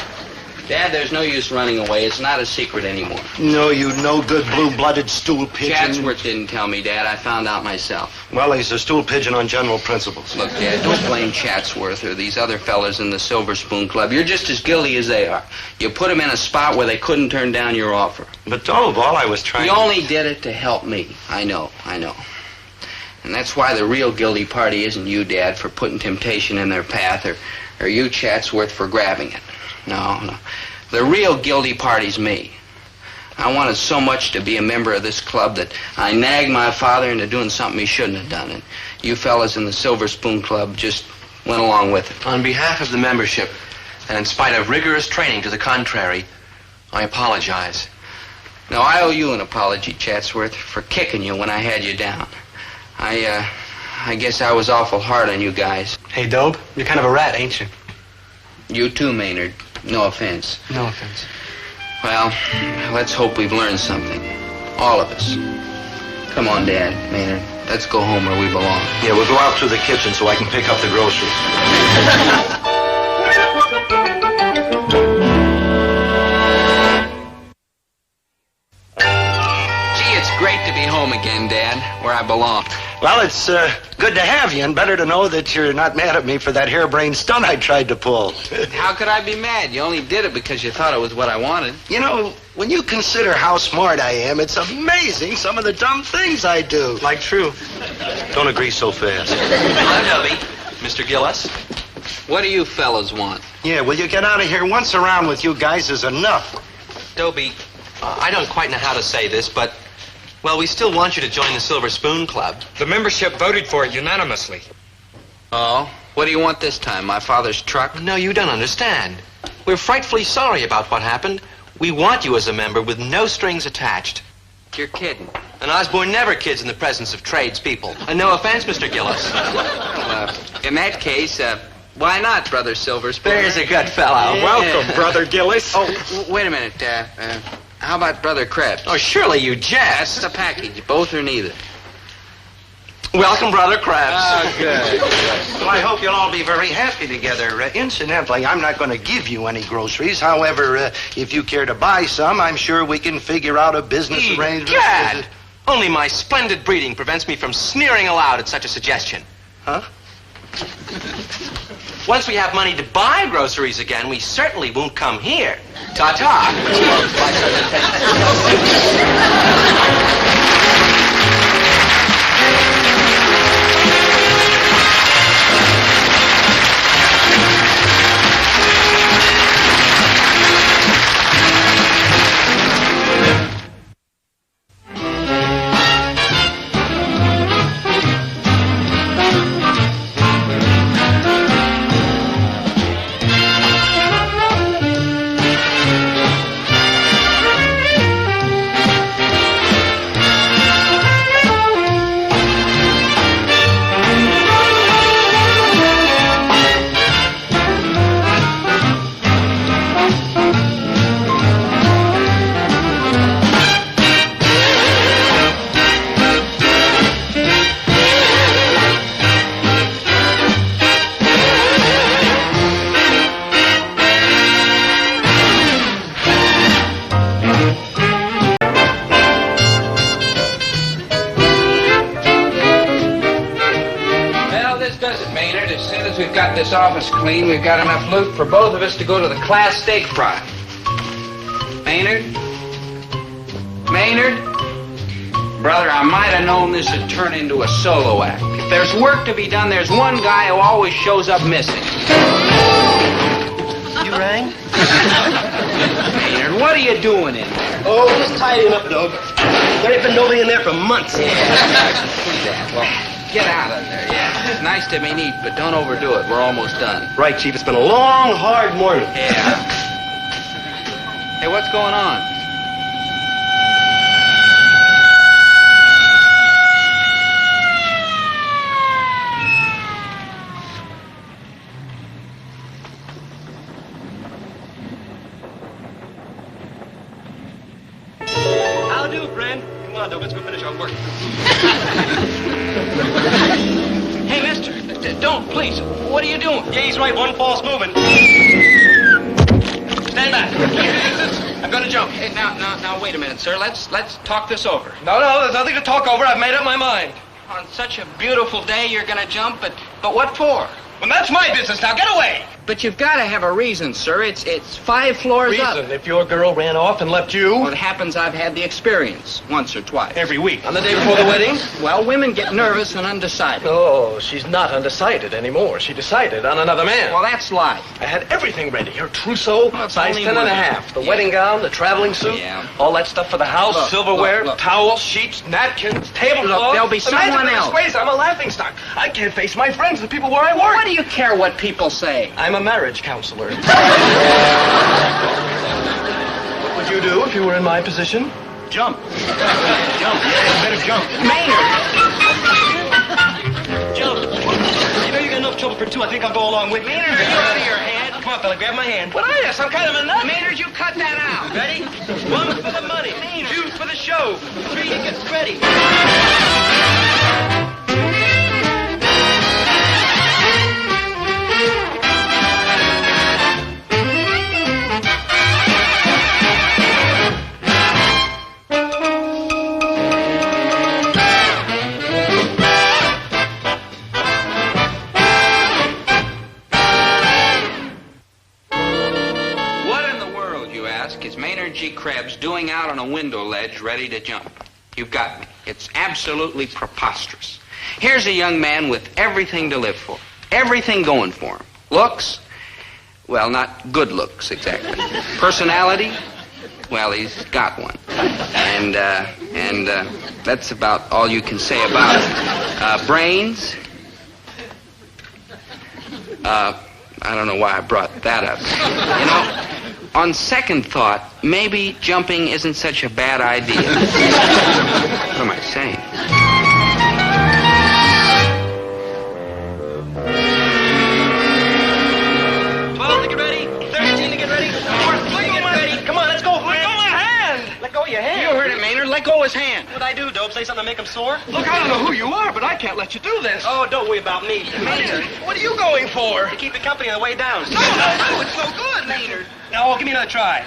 Dad, there's no use running away. It's not a secret anymore. No, you no-good blue-blooded stool pigeon. Chatsworth didn't tell me, Dad. I found out myself. Well, he's a stool pigeon on general principles. Look, Dad, don't blame Chatsworth or these other fellas in the Silver Spoon Club. You're just as guilty as they are. You put them in a spot where they couldn't turn down your offer. But, Dove, all I was trying You only did it to help me. I know. And that's why the real guilty party isn't you, Dad, for putting temptation in their path, or you, Chatsworth, for grabbing it. No. The real guilty party's me. I wanted so much to be a member of this club that I nagged my father into doing something he shouldn't have done. And you fellas in the Silver Spoon Club just went along with it. On behalf of the membership, and in spite of rigorous training to the contrary, I apologize. Now, I owe you an apology, Chatsworth, for kicking you when I had you down. I guess I was awful hard on you guys. Hey, Dobe, you're kind of a rat, ain't you? You too, Maynard. No offense. No offense. Well, let's hope we've learned something. All of us. Come on, Dad, Maynard. Let's go home where we belong. Yeah, we'll go out to the kitchen so I can pick up the groceries. Gee, it's great to be home again, Dad, where I belong. Well, it's good to have you, and better to know that you're not mad at me for that harebrained stunt I tried to pull. How could I be mad? You only did it because you thought it was what I wanted. You know, when you consider how smart I am, it's amazing some of the dumb things I do. Like true. Don't agree so fast. Hello, Dobie. Mr. Gillis. What do you fellas want? Yeah, will you get out of here? Once around with you guys is enough. Dobie, I don't quite know how to say this, but, well, we still want you to join the Silver Spoon Club. The membership voted for it unanimously. Oh? What do you want this time? My father's truck? No, you don't understand. We're frightfully sorry about what happened. We want you as a member with no strings attached. You're kidding. And Osborne never kids in the presence of tradespeople. And no offense, Mr. Gillis. In that case, why not, Brother Silver Spoon? There's a good fellow. Yeah. Welcome, Brother Gillis. Oh, wait a minute. How about Brother Krebs? Oh, surely you jest. That's the package. Both or neither. Welcome, Brother Krebs. Oh, good. Well, I hope you'll all be very happy together. Incidentally, I'm not going to give you any groceries. However, if you care to buy some, I'm sure we can figure out a business arrangement. Gad! Only my splendid breeding prevents me from sneering aloud at such a suggestion. Huh? Once we have money to buy groceries again, we certainly won't come here. Ta-ta. This office clean, we've got enough loot for both of us to go to the class steak fry. Maynard? Maynard? Brother, I might have known this would turn into a solo act. If there's work to be done, there's one guy who always shows up missing. You rang? Maynard, what are you doing in there? Oh, just tidying up, Doug. There ain't been nobody in there for months. Yeah, I can see that. Well, get out of there, yeah. It's nice to be neat, but don't overdo it. We're almost done. Right, Chief. It's been a long, hard morning. Yeah. Hey, what's going on? How do, friend? Come on, Doug. Let's go finish our work. Hey, mister, don't, please. What are you doing? Yeah, he's right. One false movement. Stand back. I'm going to jump. Hey, now, wait a minute, sir. Let's talk this over. No, there's nothing to talk over. I've made up my mind. On such a beautiful day, you're going to jump, but what for? Well, that's my business now. Get away. But you've got to have a reason, sir. It's 5 floors up. Reason? If your girl ran off and left you? Well, it happens I've had the experience once or twice. Every week. On the day before the wedding? Well, women get nervous and undecided. Oh, she's not undecided anymore. She decided on another man. Well, that's life. I had everything ready. Her trousseau, size 10 and a half. The Yeah. wedding gown, the traveling suit. Yeah. All that stuff for the house. Look, silverware, look. towels, sheets, napkins, tablecloths. Look, there'll be someone else. Ways, I'm a laughingstock. I can't face my friends, the people where I work. What do you care what people say? I'm a marriage counselor. What would you do if you were in my position? Jump. Jump. Better jump. Maynard! Jump. You know you got enough trouble for two. I think I'll go along with you. Maynard, are you out of your head? Come on, fella, grab my hand. What are you, some kind of a nut? Maynard, you cut that out. Ready? 1 for the money. 2 for the show. 3 to get ready. window ledge ready to jump. You've got me. It's absolutely preposterous. Here's a young man with everything to live for. Everything going for him. Looks? Well, not good looks, exactly. Personality? Well, he's got one. And that's about all you can say about it. Brains? I don't know why I brought that up. You know, on second thought, maybe jumping isn't such a bad idea. What am I saying? 12 to get ready, 13 to get ready, 14 to get ready. Come on, let's go. Let go of my hand. Let go of your hand. You heard it, Maynard. Let go of his hand. What'd I do, Dope? Say something to make him sore? Look, I don't know who you are, but I can't let you do this. Oh, don't worry about me. Maynard, what are you going for? To keep you company on the way down. No, it's so good, Maynard. No, give me another try.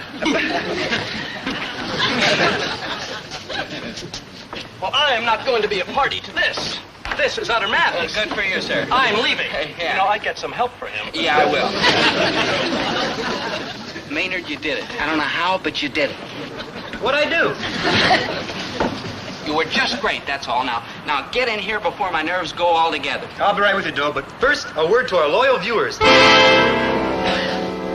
Well, I am not going to be a party to this. This is utter madness. Good for you, sir. I'm leaving. Yeah. You know, I'd get some help for him. Yeah, I will. Maynard, you did it. I don't know how, but you did it. What'd I do? You were just great, that's all. Now get in here before my nerves go all together. I'll be right with you, Doe, but first, a word to our loyal viewers.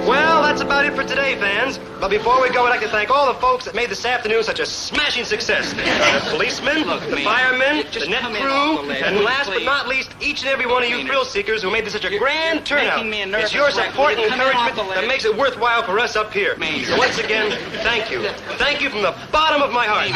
Well, that's about it for today, fans. But before we go, I'd like to thank all the folks that made this afternoon such a smashing success. The policemen, the firemen, the net crew, and last but not least, each and every one of you thrill seekers who made this such a grand turnout. It's your support and encouragement that makes it worthwhile for us up here. So once again, thank you. Thank you from the bottom of my heart.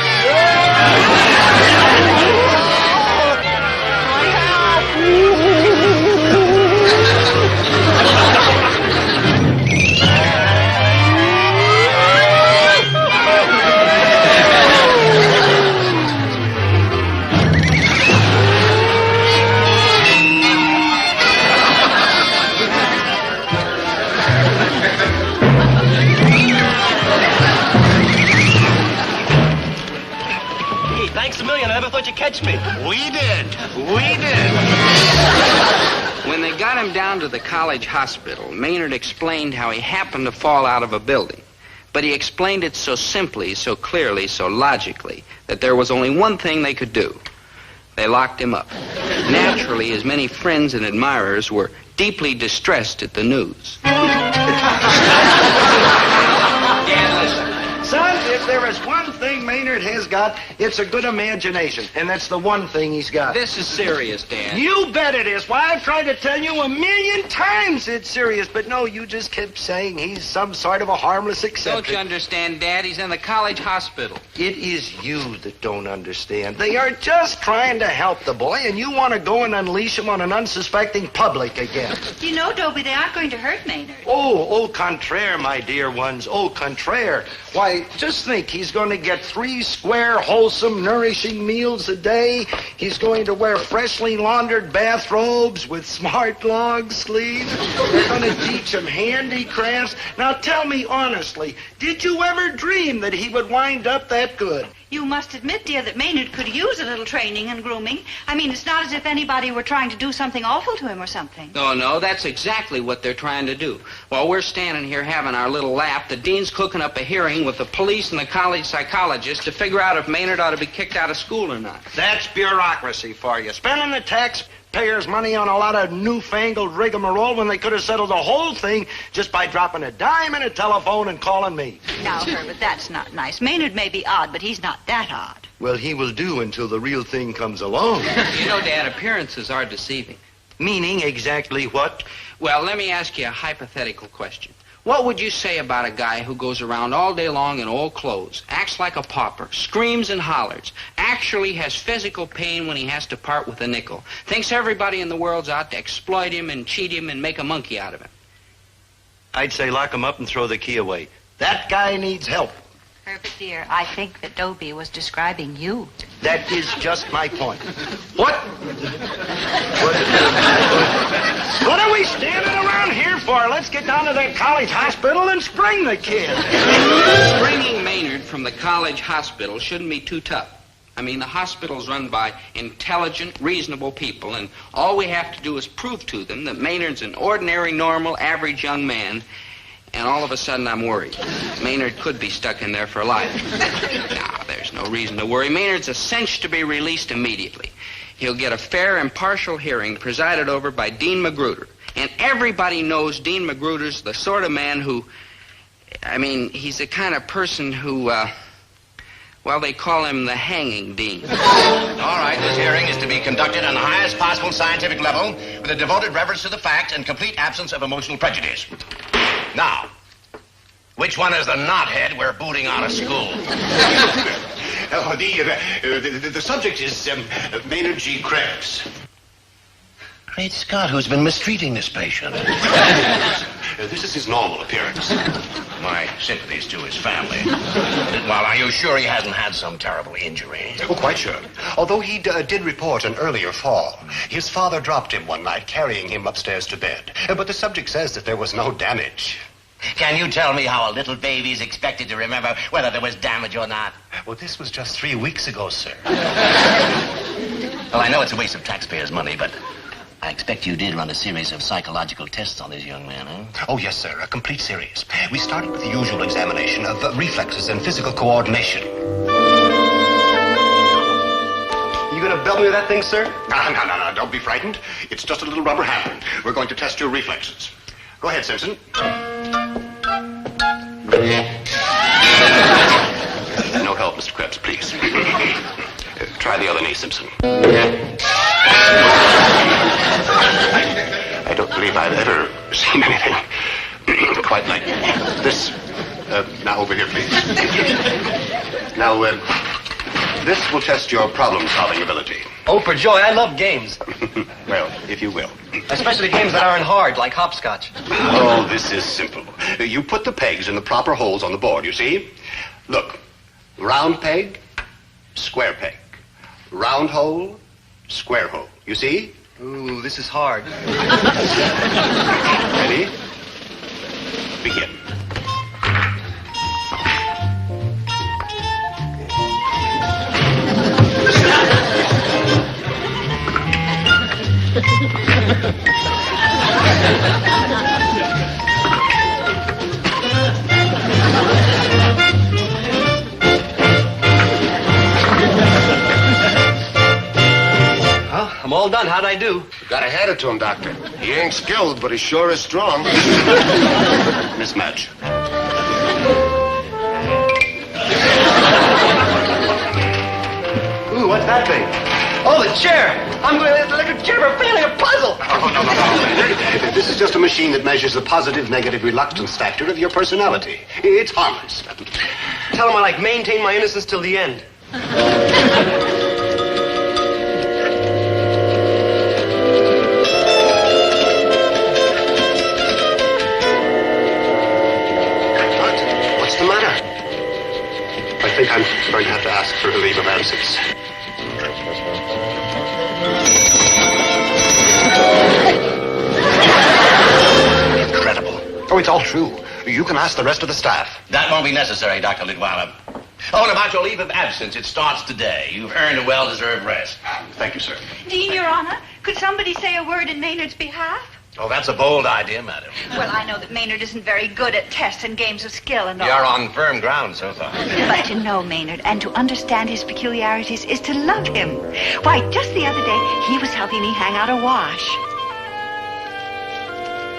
Thanks a million. I never thought you'd catch me. We did. We did. When they got him down to the college hospital, Maynard explained how he happened to fall out of a building. But he explained it so simply, so clearly, so logically, that there was only one thing they could do. They locked him up. Naturally, his many friends and admirers were deeply distressed at the news. Son, if there is one thing Maynard has got, it's a good imagination. And that's the one thing he's got. This is serious, Dad. You bet it is. Why, I've tried to tell you 1,000,000 times it's serious. But no, you just kept saying he's some sort of a harmless eccentric. Don't you understand, Dad? He's in the college hospital. It is you that don't understand. They are just trying to help the boy, and you want to go and unleash him on an unsuspecting public again. You know, Dobie, they aren't going to hurt Maynard. Au contraire, my dear ones. Au contraire. Why, just think, he's going to get 3 square, wholesome, nourishing meals a day. He's going to wear freshly laundered bathrobes with smart long sleeves. They're going to teach him handicrafts. Now, tell me honestly, did you ever dream that he would wind up that good? You must admit, dear, that Maynard could use a little training and grooming. I mean, it's not as if anybody were trying to do something awful to him or something. Oh, no, that's exactly what they're trying to do. While we're standing here having our little laugh, the dean's cooking up a hearing with the police and the college psychologist to figure out if Maynard ought to be kicked out of school or not. That's bureaucracy for you. Spending the taxpayers' money on a lot of newfangled rigmarole when they could have settled the whole thing just by dropping a dime in a telephone and calling me. Now, Herbert, that's not nice. Maynard may be odd, but he's not that odd. Well, he will do until the real thing comes along. You know, Dad, appearances are deceiving. Meaning exactly what? Well, let me ask you a hypothetical question. What would you say about a guy who goes around all day long in old clothes, acts like a pauper, screams and hollers, actually has physical pain when he has to part with a nickel, thinks everybody in the world's out to exploit him and cheat him and make a monkey out of him? I'd say lock him up and throw the key away. That guy needs help. Herbert, dear, I think that Dobie was describing you. That is just my point. What? What are we standing around here for? Let's get down to that college hospital and spring the kid. Springing Maynard from the college hospital shouldn't be too tough. I mean, the hospital's run by intelligent, reasonable people, and all we have to do is prove to them that Maynard's an ordinary, normal, average young man, and all of a sudden I'm worried. Maynard could be stuck in there for life. Now, there's no reason to worry. Maynard's a cinch to be released immediately. He'll get a fair, impartial hearing presided over by Dean Magruder. And everybody knows Dean Magruder's the sort of man who, he's the kind of person who, they call him the hanging dean. All right, this hearing is to be conducted on the highest possible scientific level with a devoted reverence to the facts and complete absence of emotional prejudice. Now, which one is the knothead we're booting out of school? The subject is Maynard G. Krebs. Great Scott, who's been mistreating this patient? This is his normal appearance. My sympathies to his family. Well, are you sure he hasn't had some terrible injury? Oh, quite sure. Although he did report an earlier fall. His father dropped him one night, carrying him upstairs to bed. But the subject says that there was no damage. Can you tell me how a little baby's expected to remember whether there was damage or not? Well, this was just 3 weeks ago, sir. Well, I know it's a waste of taxpayers' money, but I expect you did run a series of psychological tests on this young man, huh? Oh, yes, sir. A complete series. We started with the usual examination of reflexes and physical coordination. You gonna belt me with that thing, sir? No. Don't be frightened. It's just a little rubber hammer. We're going to test your reflexes. Go ahead, Simpson. No help, Mr. Krebs, please. Try the other knee, Simpson. I don't believe I've ever seen anything quite like this. Now, over here, please. Now, this will test your problem-solving ability. Oh, for joy, I love games. Well, if you will. Especially games that aren't hard, like hopscotch. Oh, this is simple. You put the pegs in the proper holes on the board, you see? Look, round peg, square peg. Round hole, square hole. You see? Ooh, this is hard. Ready? Begin. I'm all done. How'd I do? You gotta hand it to him, Doctor. He ain't skilled, but he sure is strong. Mismatch. Ooh, what's that thing? Oh, the chair! I'm going to have the electric chair for failing a puzzle! Oh, no. This is just a machine that measures the positive-negative reluctance factor of your personality. It's harmless. Tell him I maintain my innocence till the end. What's the matter? I think I'm going to have to ask for a leave of absence. Incredible. Oh, it's all true. You can ask the rest of the staff. That won't be necessary, Dr. Lidweiler. Oh, and about your leave of absence, it starts today. You've earned a well-deserved rest. Thank you, sir. Dean, Your Honor, could somebody say a word in Maynard's behalf? Oh, that's a bold idea, madam. Well, I know that Maynard isn't very good at tests and games of skill and all. You're on firm ground so far. But to know Maynard and to understand his peculiarities is to love him. Why, just the other day, he was helping me hang out a wash.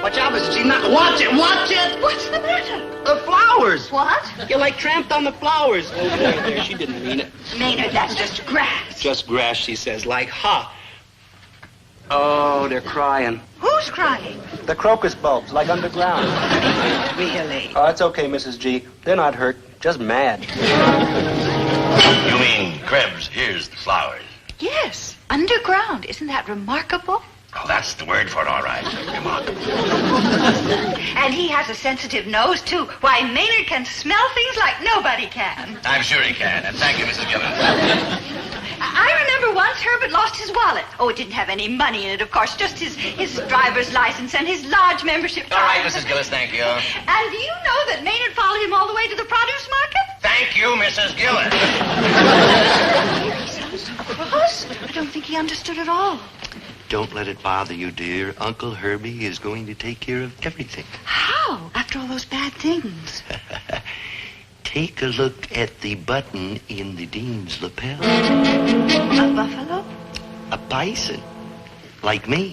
Watch out, Mrs. G. Not watch it! Watch it! What's the matter? The flowers! What? You tramped on the flowers. Oh, there. She didn't mean it. Maynard, that's just grass. Just grass, she says, like ha. Oh, they're crying. Who's crying? The crocus bulbs, like underground. Really? Oh, it's okay, Mrs. G. They're not hurt, just mad. You mean Krebs hears the flowers? Yes, underground. Isn't that remarkable? Oh, that's the word for it, all right. Remarkable. And he has a sensitive nose, too. Why, Maynard can smell things like nobody can. I'm sure he can, and thank you, Mrs. Gillis. I remember once Herbert lost his wallet. Oh, it didn't have any money in it, of course, just his driver's license and his lodge membership card. All right, Mrs. Gillis, thank you. And do you know that Maynard followed him all the way to the produce market? Thank you, Mrs. Gillis. He sounds so cross. I don't think he understood at all. Don't let it bother you, dear. Uncle Herbie is going to take care of everything. How? After all those bad things? Take a look at the button in the dean's lapel. A buffalo? A bison. Like me.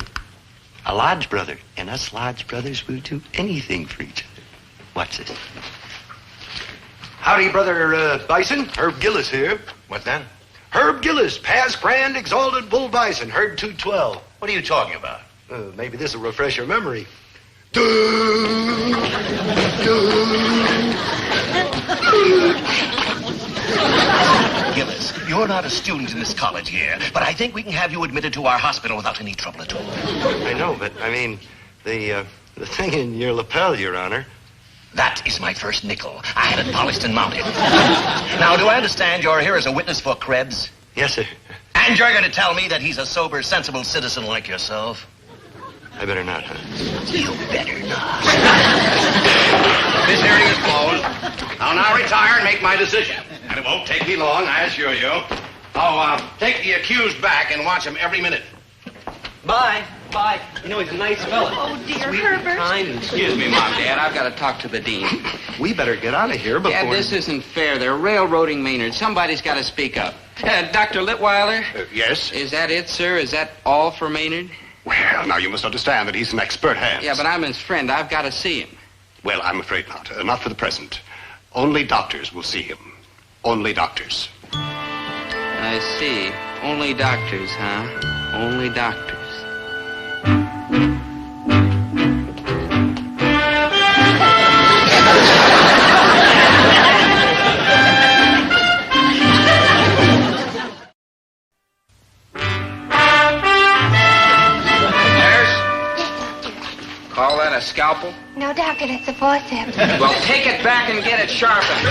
A lodge brother. And us lodge brothers will do anything for each other. Watch this. Howdy, Brother Bison. Herb Gillis here. What's that? Herb Gillis, past grand exalted bull bison, herd 212. What are you talking about? Maybe this will refresh your memory. Gillis, you're not a student in this college here, but I think we can have you admitted to our hospital without any trouble at all. I know, but I mean, the thing in your lapel, Your Honor. That is my first nickel. I had it polished and mounted. Now, do I understand you're here as a witness for Krebs? Yes, sir. And you're going to tell me that he's a sober, sensible citizen like yourself? I better not, huh? You better not. This hearing is closed. I'll now retire and make my decision. And it won't take me long, I assure you. I'll take the accused back and watch him every minute. Bye. Bye. You know, he's a nice fella. Oh, dear, Sweet Herbert. And kind and Excuse me, Mom, Dad. I've got to talk to the dean. We better get out of here before... Dad, this isn't fair. They're railroading Maynard. Somebody's got to speak up. Dr. Litweiler? Yes? Is that it, sir? Is that all for Maynard? Well, now you must understand that he's in expert hands. Yeah, but I'm his friend. I've got to see him. Well, I'm afraid not. Not for the present. Only doctors will see him. Only doctors. I see. Only doctors, huh? Only doctors. Call that a scalpel? No, Doctor, it's a forceps. Well, take it back and get it sharpened.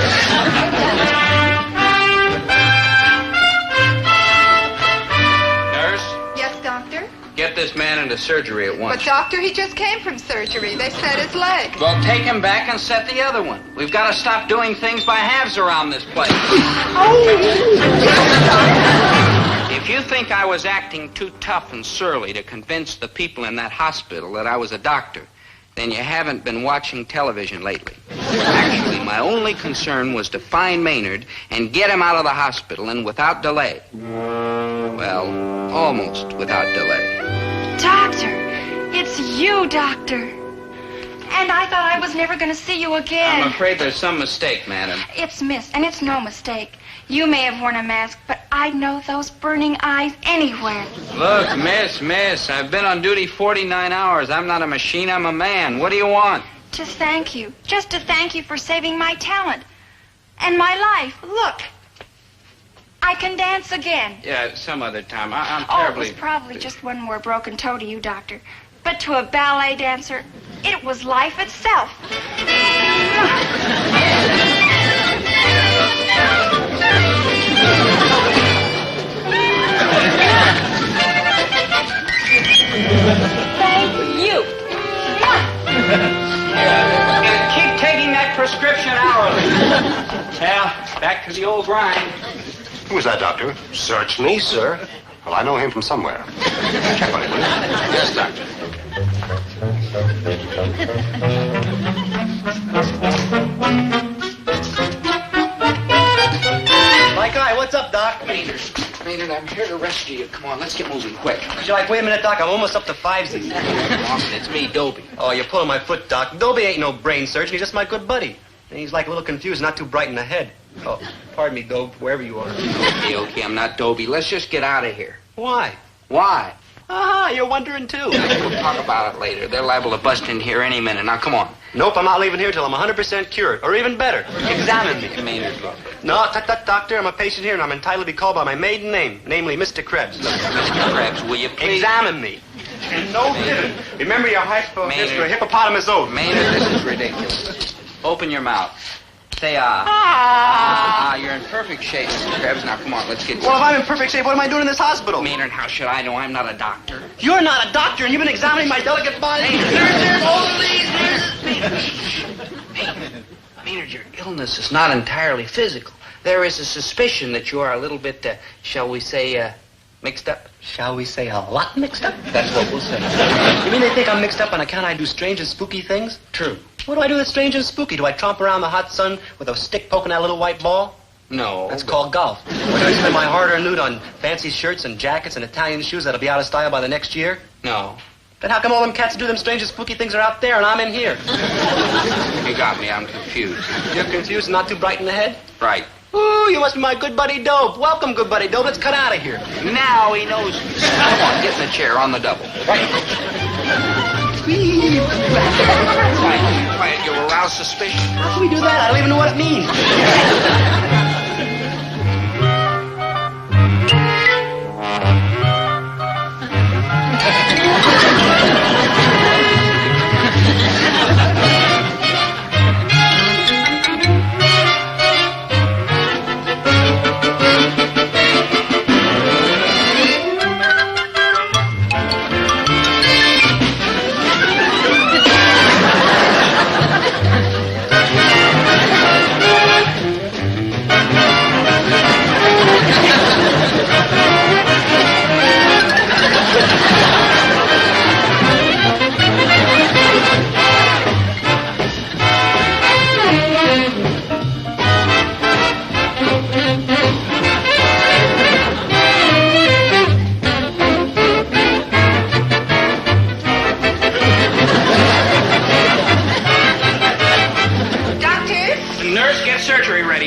Nurse, Yes, Doctor? get this man into surgery at once. But, Doctor, he just came from surgery. They set his leg. Well, take him back and set the other one. We've got to stop doing things by halves around this place. If you think I was acting too tough and surly to convince the people in that hospital that I was a doctor, then you haven't been watching television lately. Actually, my only concern was to find Maynard and get him out of the hospital, and without delay. Well, almost without delay. Doctor, it's you, Doctor. And I thought I was never going to see you again. I'm afraid there's some mistake, madam. It's Miss, and it's no mistake. You may have worn a mask, but I'd know those burning eyes anywhere. Look, miss, I've been on duty 49 hours. I'm not a machine, I'm a man. What do you want? To thank you. Just to thank you for saving my talent. And my life. Look. I can dance again. Yeah, some other time. I'm Oh, it terribly... was probably just one more broken toe to you, Doctor. But to a ballet dancer, it was life itself. Thank you. And keep taking that prescription hourly. Well, back to the old grind. Who is that, doctor? Search me, sir. Well, I know him from somewhere. Check on him, will you? Yes, doctor. My guy, what's up, Doc? Maynard, I'm here to rescue you. Come on, let's get moving quick. Would you like, wait a minute, Doc, I'm almost up to 5s. Austin, it's me, Dobie. Oh, you're pulling my foot, Doc. Dobie ain't no brain surgeon. He's just my good buddy. And he's like a little confused, not too bright in the head. Oh, pardon me, Dobe, wherever you are. Okay, I'm not Dobie. Let's just get out of here. Why? Why? Ah, you're wondering, too. We'll talk about it later. They're liable to bust in here any minute. Now, come on. Nope, I'm not leaving here till I'm 100% cured, or even better. Examine me. Maynard, look. No, doctor, I'm a patient here, and I'm entitled to be called by my maiden name, namely Mr. Krebs. Mr. Krebs, will you please... Examine me. No kidding. Remember your hippopotamus oath. Maynard, this is ridiculous. Open your mouth. Say ah. You're in perfect shape, Mr. Krebs. Now, come on, let's get... Well, if I'm in perfect shape, what am I doing in this hospital? Maynard, how should I know? I'm not a doctor. You're not a doctor, and you've been examining my delicate body. Maynard, your illness is not entirely physical. There is a suspicion that you are a little bit, shall we say, Mixed up? Shall we say a lot mixed up? That's what we'll say. You mean they think I'm mixed up on account I do strange and spooky things? True. What do I do that's strange and spooky? Do I tromp around the hot sun with a stick poking that little white ball? No. That's called golf. Or do I spend my hard-earned loot on fancy shirts and jackets and Italian shoes that'll be out of style by the next year? No. Then how come all them cats who do them strange and spooky things are out there and I'm in here? You got me. I'm confused. You're confused and not too bright in the head? Right. Ooh, you must be my good buddy Dope. Welcome, good buddy Dope. Let's cut out of here. Now he knows. Come on, get in the chair on the double. Right. Quiet, you arouse suspicion. How can we do that? I don't even know what it means.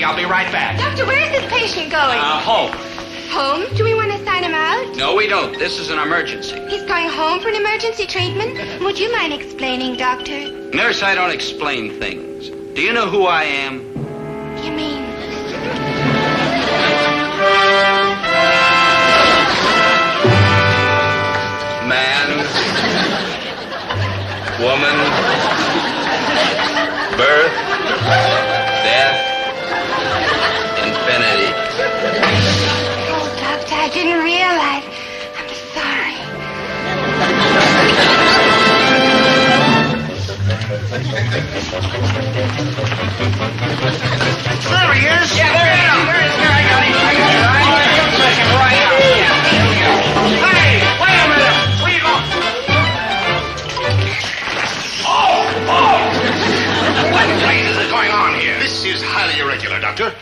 I'll be right back. Doctor, where is this patient going? Home. Home? Do we want to sign him out? No, we don't. This is an emergency. He's going home for an emergency treatment? Would you mind explaining, Doctor? Nurse, I don't explain things. Do you know who I am? You mean... Man, woman, birth, death, infinity. Oh, Doctor, I didn't realize. I'm sorry. There he is. Yeah, there he is. There I got him. Right out. Yeah, here we go. Hey, wait a minute. Where you going? What in blazes is going on here? This is highly irregular, Doctor.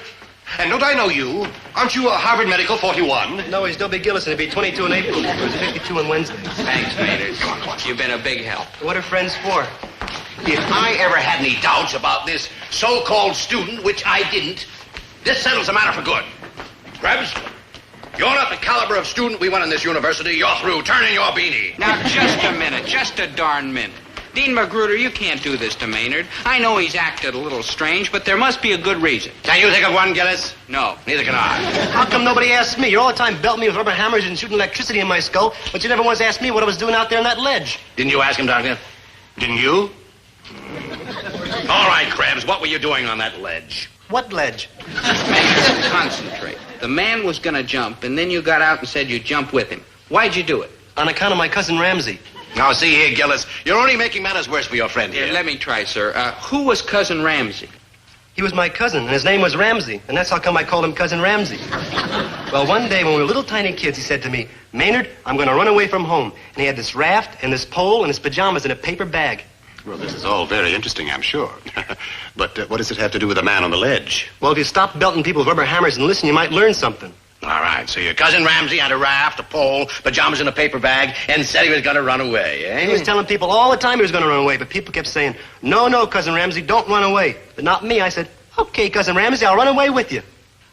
And don't I know you? Aren't you a Harvard Medical 41? No, he's Dobie Gillis, and he'll be 22 in April. He was 52 on Wednesday. Thanks, Maynard. Come on. You've been a big help. What are friends for? If I ever had any doubts about this so-called student, which I didn't, this settles the matter for good. Krebs, you're not the caliber of student we want in this university. You're through. Turn in your beanie. Now, just a minute. Just a darn minute. Dean Magruder, you can't do this to Maynard. I know he's acted a little strange, but there must be a good reason. Can you think of one, Gillis? No. Neither can I. How come nobody asked me? You're all the time belting me with rubber hammers and shooting electricity in my skull, but you never once asked me what I was doing out there on that ledge. Didn't you ask him, Doctor? Didn't you? All right, Krebs, what were you doing on that ledge? What ledge? Maynard, concentrate. The man was going to jump, and then you got out and said you'd jump with him. Why'd you do it? On account of my cousin Ramsey. Now, see here, Gillis, you're only making matters worse for your friend here. Let me try, sir. Who was Cousin Ramsey? He was my cousin, and his name was Ramsey, and that's how come I called him Cousin Ramsey. Well, one day when we were little tiny kids, he said to me, Maynard, I'm going to run away from home. And he had this raft and this pole and his pajamas in a paper bag. Well, this is all very interesting, I'm sure. But what does it have to do with the man on the ledge? Well, if you stop belting people with rubber hammers and listen, you might learn something. All right, so your cousin Ramsey had a raft, a pole, pajamas in a paper bag, and said he was going to run away, eh? He was telling people all the time he was going to run away, but people kept saying, no, Cousin Ramsey, don't run away. But not me. I said, okay, Cousin Ramsey, I'll run away with you.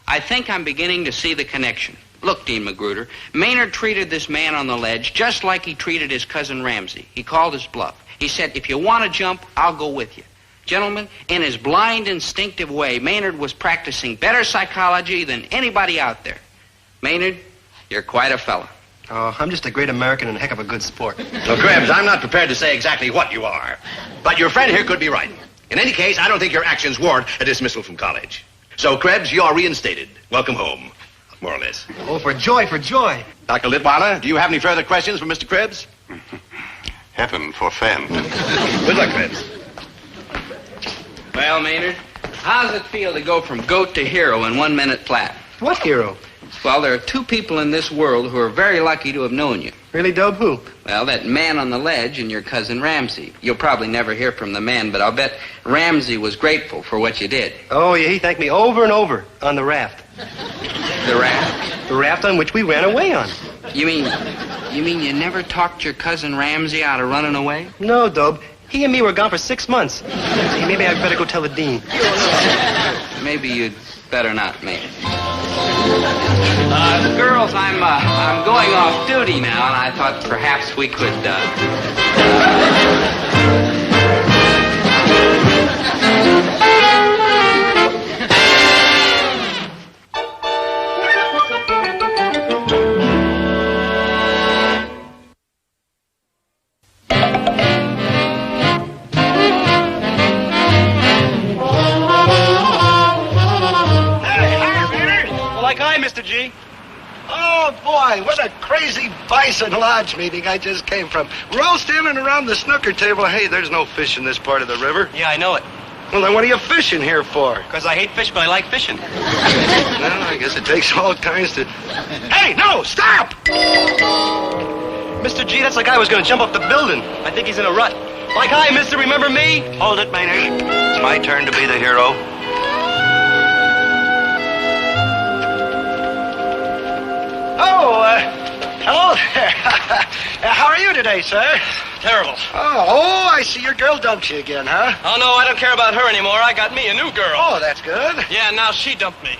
I think I'm beginning to see the connection. Look, Dean Magruder, Maynard treated this man on the ledge just like he treated his cousin Ramsey. He called his bluff. He said, if you want to jump, I'll go with you. Gentlemen, in his blind, instinctive way, Maynard was practicing better psychology than anybody out there. Maynard, you're quite a fella. Oh, I'm just a great American and a heck of a good sport. Well, Krebs, I'm not prepared to say exactly what you are. But your friend here could be right. In any case, I don't think your actions warrant a dismissal from college. So, Krebs, you are reinstated. Welcome home. More or less. Oh, for joy, for joy. Dr. Litweiler, do you have any further questions for Mr. Krebs? Heaven forfend. Good luck, Krebs. Well, Maynard, how's it feel to go from goat to hero in 1 minute flat? What hero? Well, there are two people in this world who are very lucky to have known you. Really, Dobe? Who? Well, that man on the ledge and your cousin Ramsey. You'll probably never hear from the man, but I'll bet Ramsey was grateful for what you did. Oh, yeah, he thanked me over and over on the raft. The raft? The raft on which we ran away on. You mean you never talked your cousin Ramsey out of running away? No, Dobe. He and me were gone for 6 months. Hey, maybe I'd better go tell the dean. Maybe you'd better not, maybe. Girls, I'm going off duty now, and I thought perhaps we could, Mr. G. Oh, boy, what a crazy bison lodge meeting I just came from. We're all standing around the snooker table. Hey, there's no fish in this part of the river. Yeah, I know it. Well, then what are you fishing here for? Because I hate fish, but I like fishing. Well, I guess it takes all kinds to... Hey, no, stop! Mr. G, that's the guy who was going to jump off the building. I think he's in a rut. Like, hi, mister, remember me? Hold it, Maynard. It's my turn to be the hero. Oh, hello there. How are you today, sir? Terrible. Oh, I see your girl dumped you again, huh? Oh, no, I don't care about her anymore. I got me a new girl. Oh, that's good. Yeah, now she dumped me.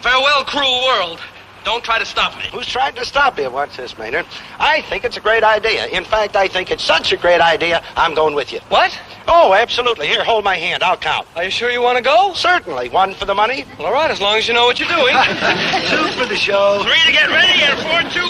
Farewell, cruel world. Don't try to stop me. Who's trying to stop you? What's this, Maynard? I think it's a great idea. In fact, I think it's such a great idea, I'm going with you. What? Oh, absolutely. Here, hold my hand. I'll count. Are you sure you want to go? Certainly. 1 for the money. Well, all right, as long as you know what you're doing. 2 for the show. 3 to get ready, and 4 to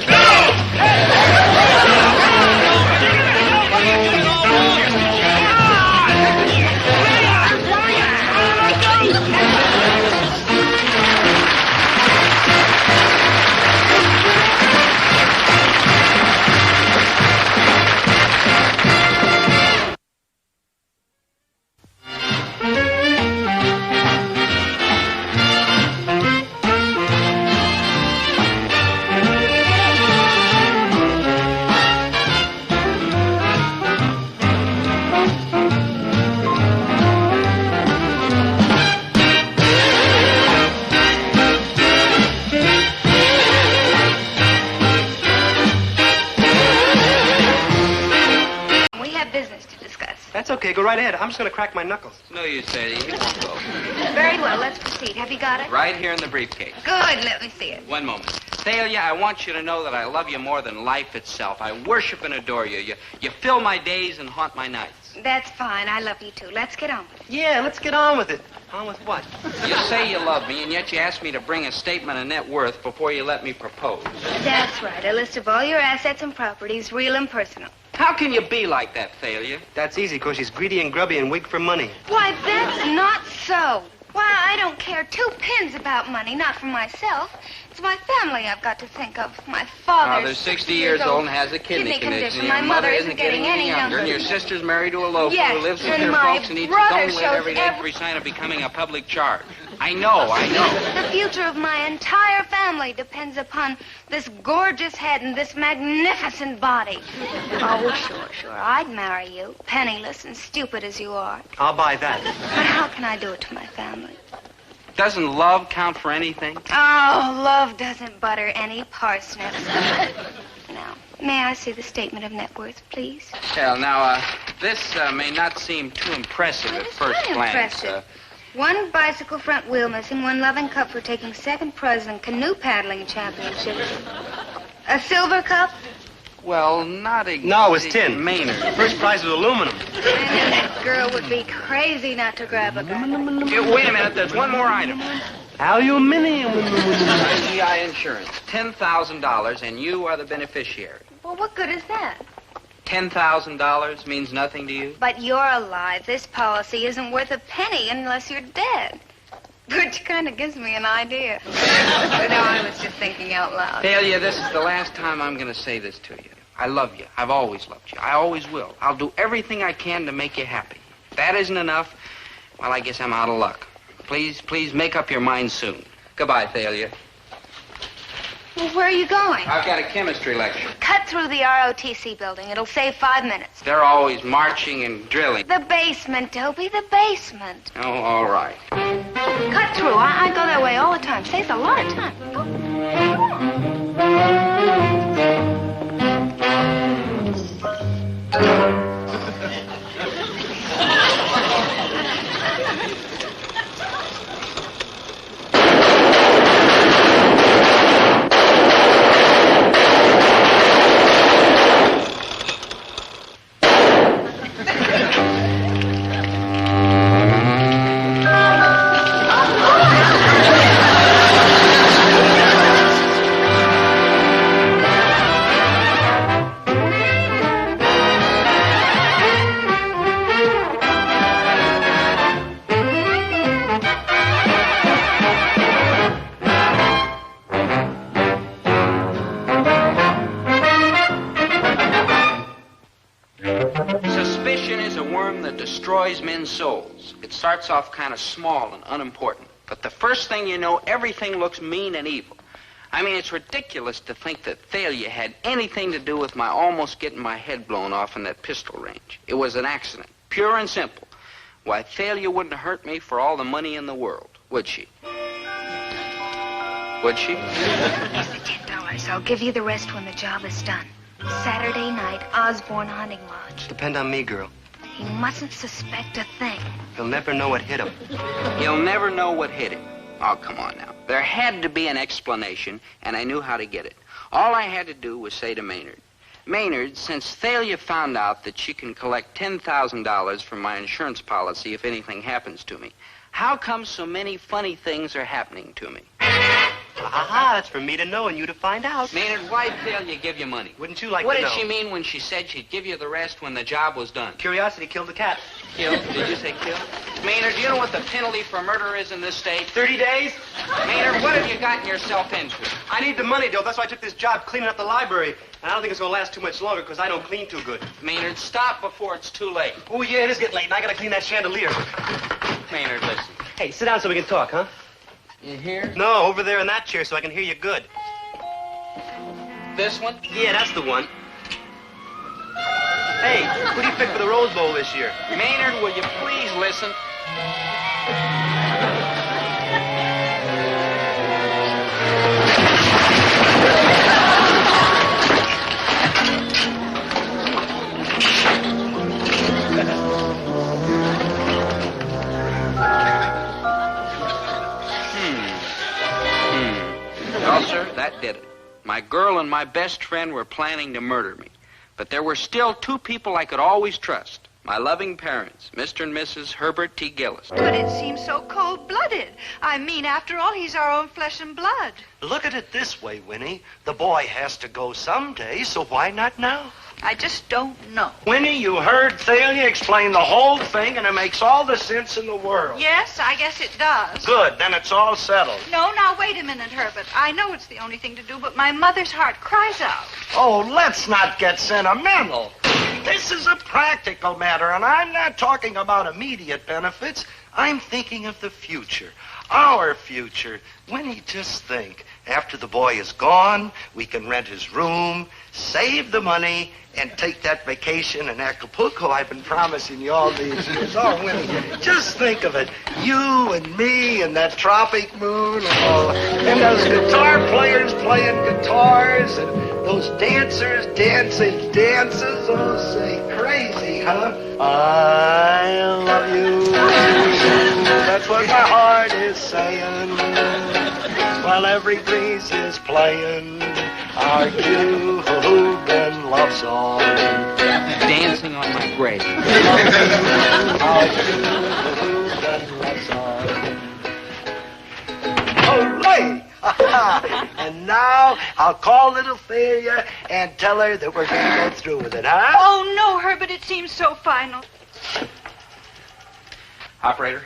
That's okay. Go right ahead. I'm just going to crack my knuckles. No, you say you won't go. Very well, let's proceed. Have you got it? Right here in the briefcase. Good, let me see it. One moment. Thalia, I want you to know that I love you more than life itself. I worship and adore you. You fill my days and haunt my nights. That's fine. I love you too. Let's get on with it. Yeah, let's get on with it. On with what? You say you love me, and yet you ask me to bring a statement of net worth before you let me propose. That's right. A list of all your assets and properties, real and personal. How can you be like that, Thalia? That's easy, because she's greedy and grubby and weak for money. Why, that's not so. Why, I don't care 2 pins about money, not for myself. It's my family I've got to think of. My father's 60 years old and has a kidney condition. My Your mother isn't getting any younger. And your sister's married to a loafer Yes, who lives with and her my folks and eats his brother own weight shows every day every sign of becoming a public charge. I know. The future of my entire family depends upon this gorgeous head and this magnificent body. Oh, sure. I'd marry you, penniless and stupid as you are. I'll buy that. But how can I do it to my family? Doesn't love count for anything? Oh, love doesn't butter any parsnips. Now, may I see the statement of net worth, please? Well, now, this may not seem too impressive at first glance. Impressive. 1 bicycle front wheel missing, 1 loving cup for taking 2nd prize in canoe paddling championships. A silver cup? Well, not exactly. No, it was tin. Maynard. First prize was aluminum. I knew that girl would be crazy not to grab a gun. Wait a minute. There's one more item. Aluminium. GI insurance. $10,000, and you are the beneficiary. Well, what good is that? $10,000 means nothing to you? But you're alive. This policy isn't worth a penny unless you're dead. Which kind of gives me an idea. No, I was just thinking out loud. Thalia, this is the last time I'm going to say this to you. I love you. I've always loved you. I always will. I'll do everything I can to make you happy. If that isn't enough, well, I guess I'm out of luck. Please make up your mind soon. Goodbye, Thalia. Well, where are you going? I've got a chemistry lecture. Cut through the ROTC building. It'll save 5 minutes. They're always marching and drilling. The basement, Dobie, the basement. Oh, all right. Cut through. I go that way all the time. Saves a lot of time. Suspicion is a worm that destroys men's souls. It starts off kind of small and unimportant. But the first thing you know, everything looks mean and evil. I mean, it's ridiculous to think that Thalia had anything to do with my almost getting my head blown off in that pistol range. It was an accident, pure and simple. Why, Thalia wouldn't have hurt me for all the money in the world, would she? Would she? Here's the $10. I'll give you the rest when the job is done. Saturday night, Osborne Hunting Lodge. Depend on me, girl. He mustn't suspect a thing. He'll never know what hit him. He'll never know what hit him. Oh, come on now. There had to be an explanation, and I knew how to get it. All I had to do was say to Maynard, Maynard, since Thalia found out that she can collect $10,000 from my insurance policy if anything happens to me, how come so many funny things are happening to me? Ha, that's for me to know and you to find out. Maynard, why'd Thalia give you money? Wouldn't you like what to know? What did she mean when she said she'd give you the rest when the job was done? Curiosity killed the cat. Kill? Did you say kill? Maynard, do you know what the penalty for murder is in this state? 30 days? Maynard, what have you gotten yourself into? I need the money, Dill. That's why I took this job cleaning up the library. And I don't think it's going to last too much longer because I don't clean too good. Maynard, stop before it's too late. Oh, yeah, it is getting late, and I got to clean that chandelier. Maynard, listen. Hey, sit down so we can talk, huh? You here? No, over there in that chair so I can hear you good. This one? Yeah, that's the one. Hey, who do you pick for the Rose Bowl this year? Maynard, will you please listen? Well, sir, that did it. My girl and my best friend were planning to murder me. But there were still two people I could always trust. My loving parents, Mr. and Mrs. Herbert T. Gillis. But it seems so cold-blooded. I mean, after all, he's our own flesh and blood. Look at it this way, Winnie. The boy has to go someday, so why not now? I just don't know. Winnie, you heard Thalia explain the whole thing, and it makes all the sense in the world. Yes, I guess it does. Good, then it's all settled. No, now, wait a minute, Herbert. I know it's the only thing to do, but my mother's heart cries out. Oh, let's not get sentimental. This is a practical matter, and I'm not talking about immediate benefits. I'm thinking of the future, our future. Winnie, just think. After the boy is gone, we can rent his room, save the money, and take that vacation in Acapulco I've been promising you all these years. Oh, Winnie, just think of it. You and me and that tropic moon and those guitar players playing guitars and those dancers dancing dances. Oh, say, crazy, huh? I love you. That's what my heart is saying. While every breeze is playing our Cuban love song. Dancing on my grave. Our Cuban love song. Hooray! And now I'll call little Thalia and tell her that we're going to go through with it, huh? Oh, no, Herbert, it seems so final. Operator,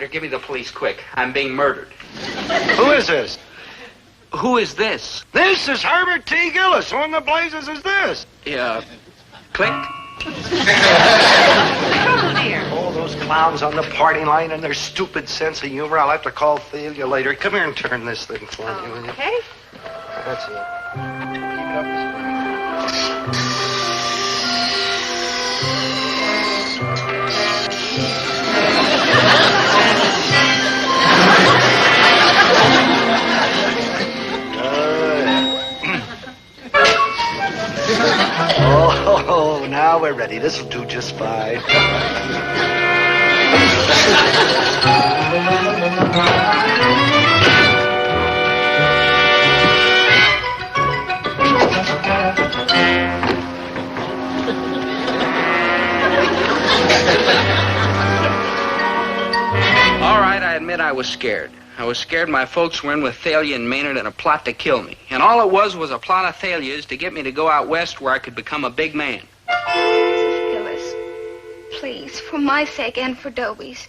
give me the police quick. I'm being murdered. Who is this? Who is this? This is Herbert T. Gillis. Who in the blazes is this? Yeah. Click. Oh, dear. All those clowns on the party line and their stupid sense of humor. I'll have to call Thalia later. Come here and turn this thing for me, will you? Okay. That's it. Keep it up this way. Oh, now we're ready. This'll do just fine. All right, I admit I was scared. I was scared my folks were in with Thalia and Maynard in a plot to kill me. And all it was a plot of Thalia's to get me to go out west where I could become a big man. Mrs. Gillis, please, for my sake and for Dobie's,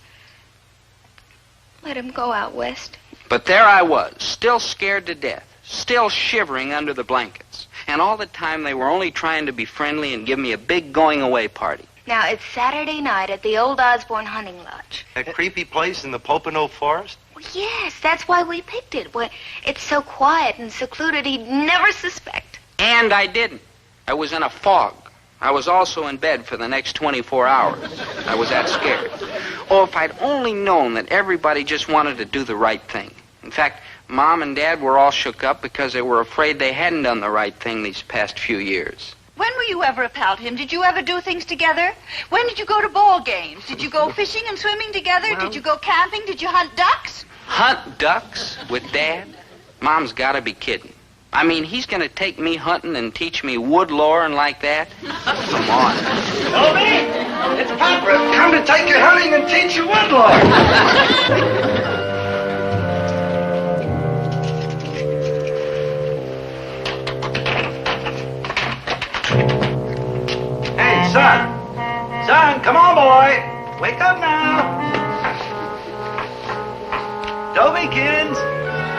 let him go out west. But there I was, still scared to death, still shivering under the blankets. And all the time they were only trying to be friendly and give me a big going-away party. Now, it's Saturday night at the old Osborne hunting lodge. That creepy place in the Pocono Forest? Well, yes, that's why we picked it. Well, it's so quiet and secluded he'd never suspect. And I didn't. I was in a fog. I was also in bed for the next 24 hours. I was that scared. Oh, if I'd only known that everybody just wanted to do the right thing. In fact, Mom and Dad were all shook up because they were afraid they hadn't done the right thing these past few years. When were you ever a pal to him? Did you ever do things together? When did you go to ball games? Did you go fishing and swimming together? Did you go camping? Did you hunt ducks? Hunt ducks with Dad? Mom's got to be kidding. I mean, he's going to take me hunting and teach me wood lore and like that? Come on. Dobie, it's Papa. Come to take you hunting and teach you wood lore. Hey, son. Son, come on, boy. Wake up now. Dobiekins,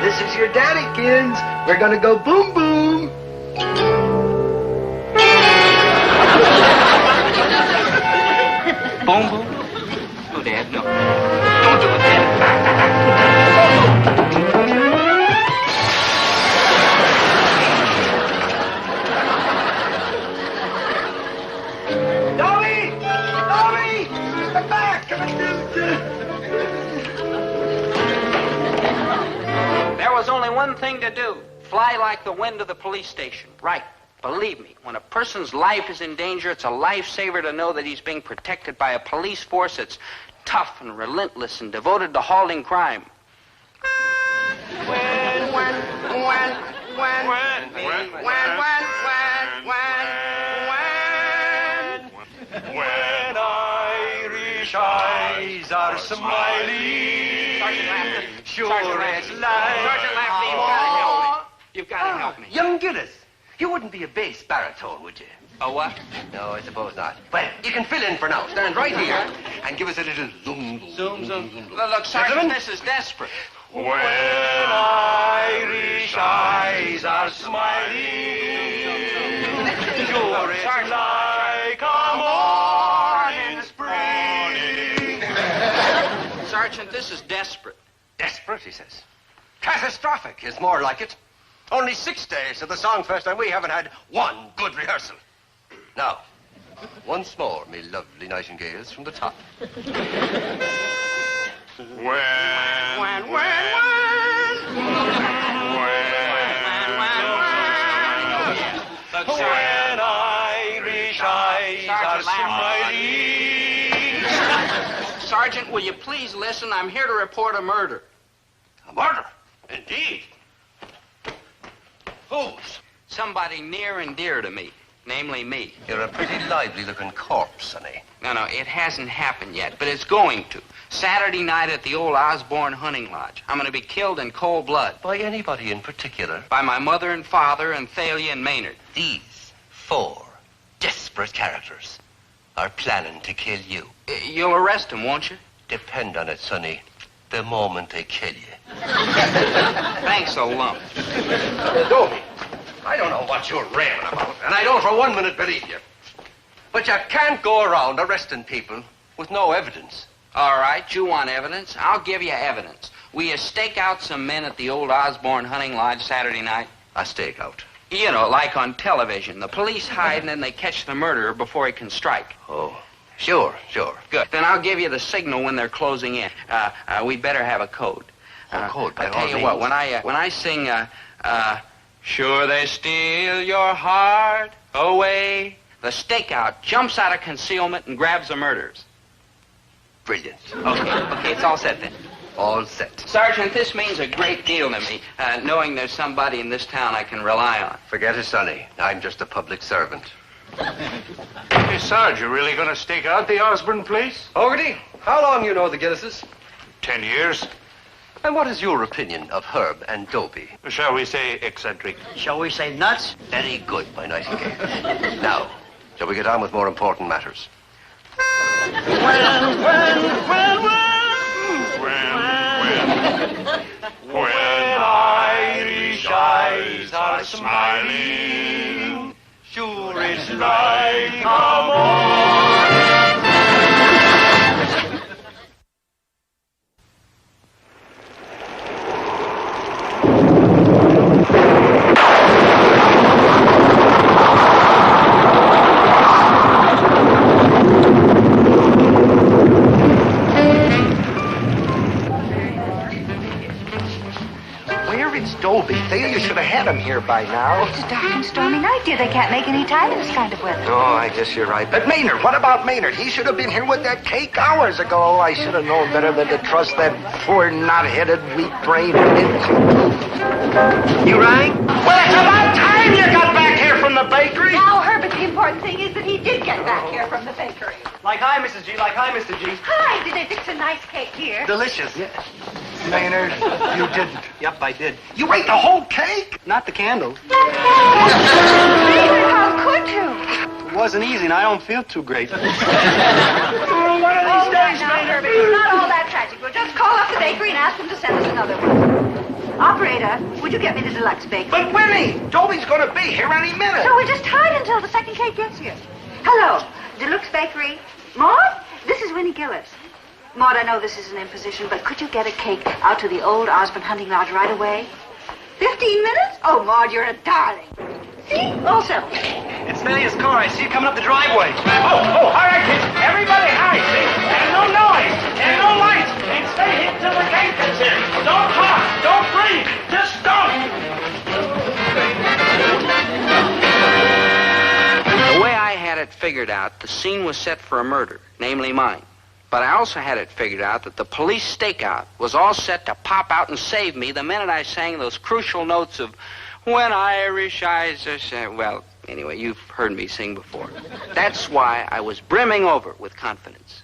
this is your daddykins. We're gonna go boom boom. Boom, boom? Oh, Dad, no. Don't do it, Dad. Dobie! Dobie! Come back! Come back! There was only one thing to do. Fly like the wind to the police station. Right. Believe me, when a person's life is in danger, it's a lifesaver to know that he's being protected by a police force that's tough and relentless and devoted to halting crime. When Irish eyes are smiling, sure it's like... Sergeant Lafferty, you've got to help me. You've got to help me. Young Gillis, you wouldn't be a bass baritone, would you? A what? No, I suppose not. Well, you can fill in for now. Stand right here and give us a little zoom, zoom, zoom. Look, Sergeant, this is desperate. When Irish eyes are smiling, sure it's like a morning spring. Sergeant, this is desperate. Desperate, he says. Catastrophic is more like it. Only 6 days to the Songfest, and we haven't had one good rehearsal. Now, once more, me lovely nightingales from the top. When Irish eyes are smiling. Sergeant, will you please listen? I'm here to report a murder. A murder? Indeed. Whose? Somebody near and dear to me, namely me. You're a pretty lively-looking corpse, sonny. No, it hasn't happened yet, but it's going to. Saturday night at the old Osborne hunting lodge. I'm going to be killed in cold blood. By anybody in particular? By my mother and father and Thalia and Maynard. These 4 desperate characters are planning to kill you. You'll arrest them, won't you? Depend on it, sonny. The moment they kill you. Thanks a lump. Dobie, I don't know what you're raving about, and I don't for 1 minute believe you. But you can't go around arresting people with no evidence. All right, you want evidence? I'll give you evidence. Will you stake out some men at the old Osborne hunting lodge Saturday night? A stakeout. You know, like on television. The police hide and then they catch the murderer before he can strike. Oh, sure. Good. Then I'll give you the signal when they're closing in. We'd better have a code. Code, by I'll tell all you means. what, when I sing, sure they steal your heart away, the stakeout jumps out of concealment and grabs the murderers. Brilliant. Okay, it's all set then. All set. Sergeant, this means a great deal to me, knowing there's somebody in this town I can rely on. Forget it, Sonny. I'm just a public servant. Hey, Sarge, you really gonna stake out the Osborne place? Fogarty, how long you know the Gillises? 10 years. And what is your opinion of Herb and Dobie? Shall we say eccentric? Shall we say nuts? Very good, my nightingale. Now, shall we get on with more important matters? When Irish eyes are smiling, sure it's like a morning. Dobie. Thea, you should have had him here by now. It's a dark and stormy night, dear. They can't make any time in this kind of weather. Oh, I guess you're right. But Maynard, what about Maynard? He should have been here with that cake hours ago. I should have known better than to trust that poor, knot-headed, weak-brained bitch. You rang? Well, it's about time you got back here from the bakery. Now, Herbert, the important thing is that he did get back here from the bakery. Like hi, Mrs. G. Like hi, Mr. G. Hi, did they fix a nice cake here? Delicious. Yeah. Maynard, you didn't. Yep, I did. You ate the whole cake? Not the candle. Maynard, how could you? It wasn't easy, and I don't feel too great. One of these days, now, Herbert, it's not all that tragic. We'll just call up the bakery and ask them to send us another one. Operator, would you get me the deluxe bakery? But Winnie, Dobie's going to be here any minute. So we just hide until the second cake gets here. Hello, deluxe bakery. Maud, this is Winnie Gillis. Maud, I know this is an imposition, but could you get a cake out to the old Osborne hunting lodge right away? 15 minutes? Oh, Maud, you're a darling. See? All settled. It's Thalia's car. I see it coming up the driveway. Oh, all right, kids. Everybody hide, see? And no noise, and no lights, and stay hid till the gate gets here. Don't talk, don't breathe, just don't. The way I had it figured out, the scene was set for a murder, namely mine. But I also had it figured out that the police stakeout was all set to pop out and save me the minute I sang those crucial notes of When Irish Eyes Are Set. Well, anyway, you've heard me sing before. That's why I was brimming over with confidence.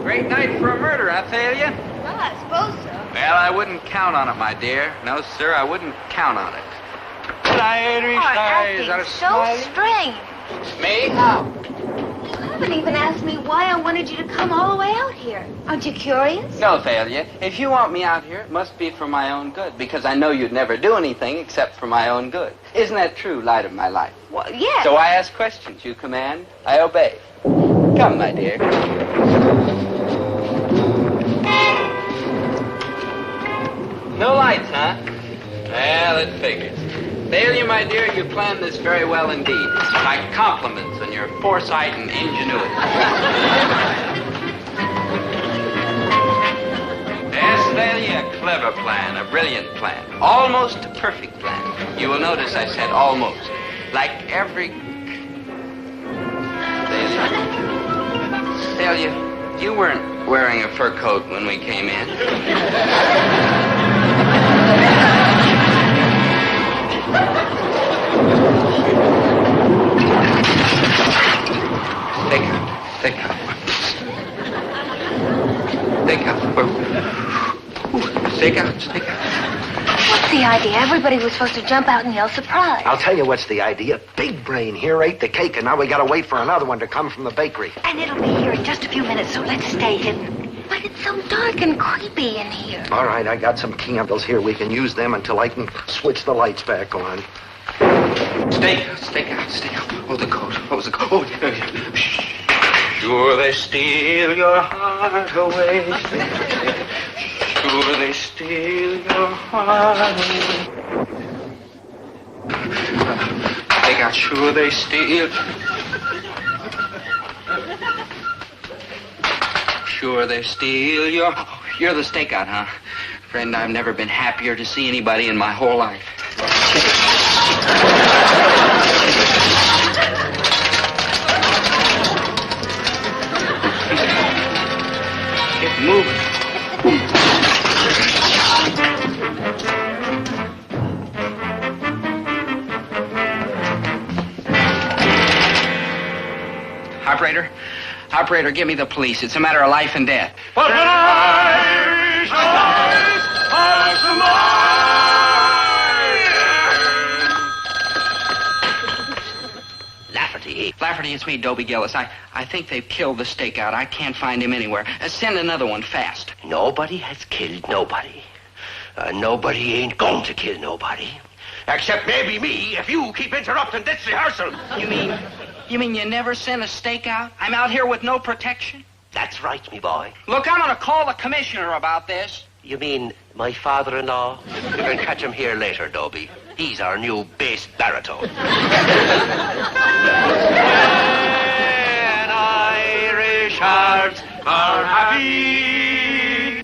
Great night for a murder, Athalia. Well, I suppose so. Well, I wouldn't count on it, my dear. No, sir, I wouldn't count on it. You're acting so strange. Me? You haven't even asked me why I wanted you to come all the way out here. Aren't you curious? No, Thalia. If you want me out here, it must be for my own good, because I know you'd never do anything except for my own good. Isn't that true, light of my life? Well, yes. So I ask questions. You command, I obey. Come, my dear. No lights, huh? Well, it figures. Thalia, my dear, you planned this very well indeed. My compliments on your foresight and ingenuity. Yes, Thalia, a clever plan, a brilliant plan. Almost a perfect plan. You will notice I said almost. Like every... Thalia, you weren't wearing a fur coat when we came in. Take out. What's the idea? Everybody was supposed to jump out and yell surprise. I'll tell you what's the idea. Big Brain here ate the cake, and now we gotta wait for another one to come from the bakery. And it'll be here in just a few minutes, so let's stay hidden. But it's so dark and creepy in here. All right, I got some candles here. We can use them until I can switch the lights back on. Stay out. Oh, the coat. What was the coat? Oh, Sure they steal your heart away. sure they steal your heart. They got sure they steal. Sure they steal your... Oh, you're the stakeout, huh? Friend, I've never been happier to see anybody in my whole life. Get moving. Operator, give me the police. It's a matter of life and death. But when I Lafferty, it's me, Dobie Gillis. I think they've killed the stakeout. I can't find him anywhere. Send another one fast. Nobody has killed nobody. Nobody ain't going to kill nobody. Except maybe me, if you keep interrupting this rehearsal. You mean you never sent a stakeout? I'm out here with no protection? That's right, me boy. Look, I'm gonna call the commissioner about this. You mean my father-in-law? You can catch him here later, Dobie. He's our new bass baritone. When Irish hearts are happy.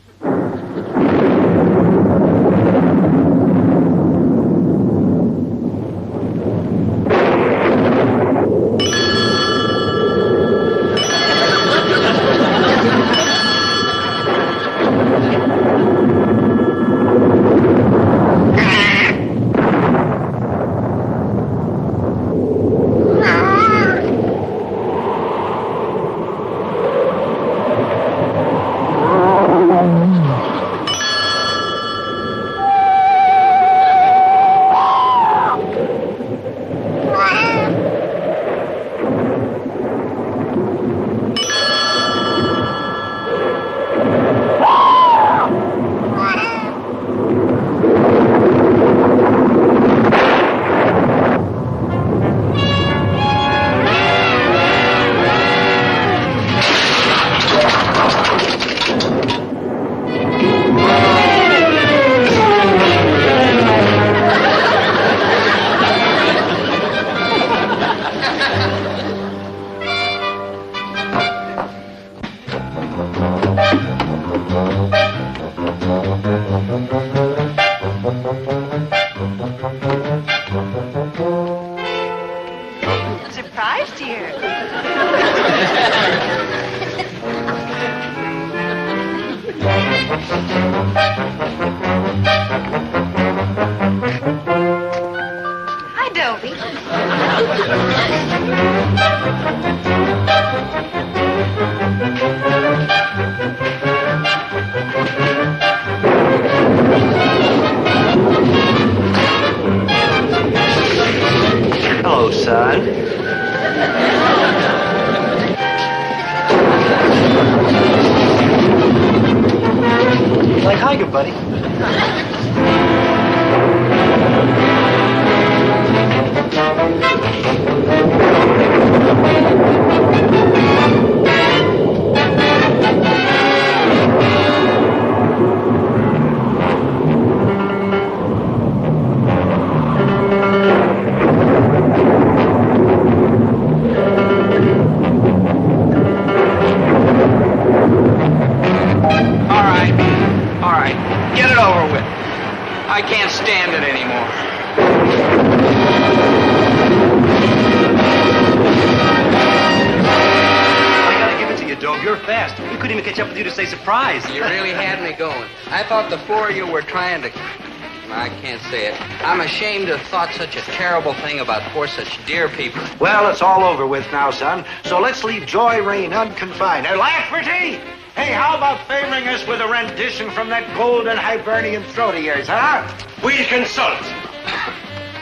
Surprise, dear. Hi, Dobie. Hello, son. Like Higer, buddy. All right, get it over with. I can't stand it anymore. I gotta give it to you, Dobe. You're fast. We couldn't even catch up with you to say surprise. You really had me going. I thought the four of you were trying to... I can't say it. I'm ashamed to have thought such a terrible thing about poor such dear people. Well, it's all over with now, son. So let's leave joy reign unconfined. Lafferty! Hey, how about favoring us with a rendition from that golden Hibernian throat of yours, huh? We'll consult.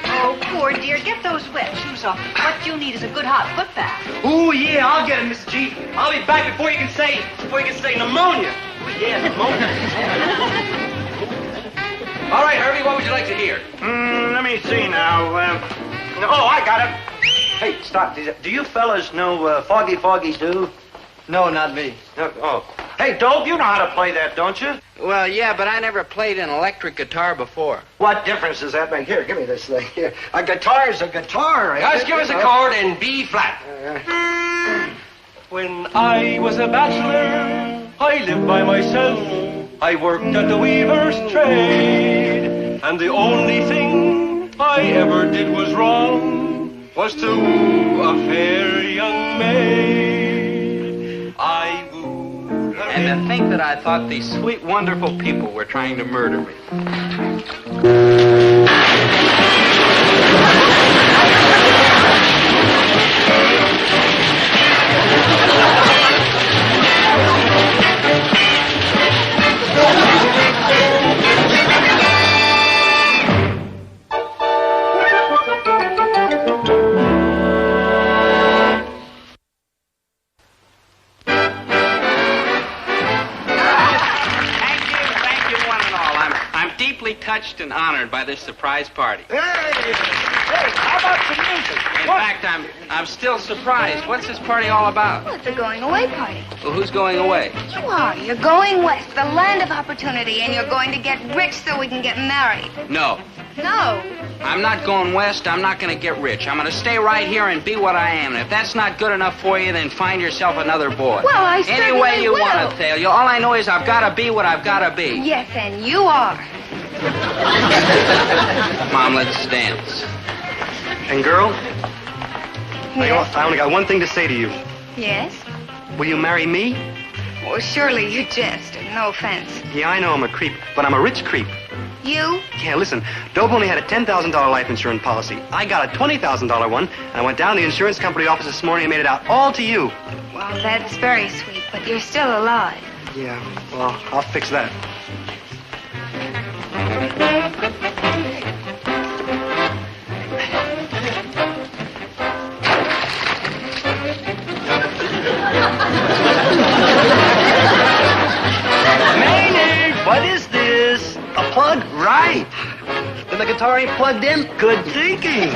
Oh, poor dear. Get those wet shoes off. What you need is a good hot foot bath. Oh, yeah, I'll get him, Mr. G. I'll be back before you can say pneumonia. Oh, yeah, pneumonia. All right, Herbie, what would you like to hear? Let me see now. Oh, I got it. Hey, stop. Do you fellas know Foggy Foggy Doo? No, not me. Oh, Hey, Dope, you know how to play that, don't you? Well, yeah, but I never played an electric guitar before. What difference does that make? Here, give me this thing. Here. A guitar is a guitar. Just give us a chord in B flat. When I was a bachelor, I lived by myself. I worked at the weaver's trade. And the only thing I ever did was wrong was to a fair young maid. I wooed her. And to think that I thought these sweet, wonderful people were trying to murder me. Touched and honored by this surprise party. Hey, how about some music? In fact, I'm still surprised. What's this party all about? Well, it's a going-away party. Well, who's going away? You are. You're going west, the land of opportunity, and you're going to get rich so we can get married. No. No. I'm not going west. I'm not going to get rich. I'm going to stay right here and be what I am. And if that's not good enough for you, then find yourself another boy. Well, I certainly Any way you will. want to, Thalia. All I know is I've got to be what I've got to be. Yes, and you are. Mom, let's dance. And girl, Yes? I only got one thing to say to you. Yes? Will you marry me? Well, surely you jest. No offense. Yeah, I know I'm a creep, but I'm a rich creep. You? Yeah, listen, Dope only had a $10,000 life insurance policy. I got a $20,000 one, and I went down to the insurance company office this morning and made it out all to you. Well, that's very sweet, but you're still alive. Yeah, well, I'll fix that. Maynard, what is this? A plug? Right. Then the guitar ain't plugged in? Good thinking.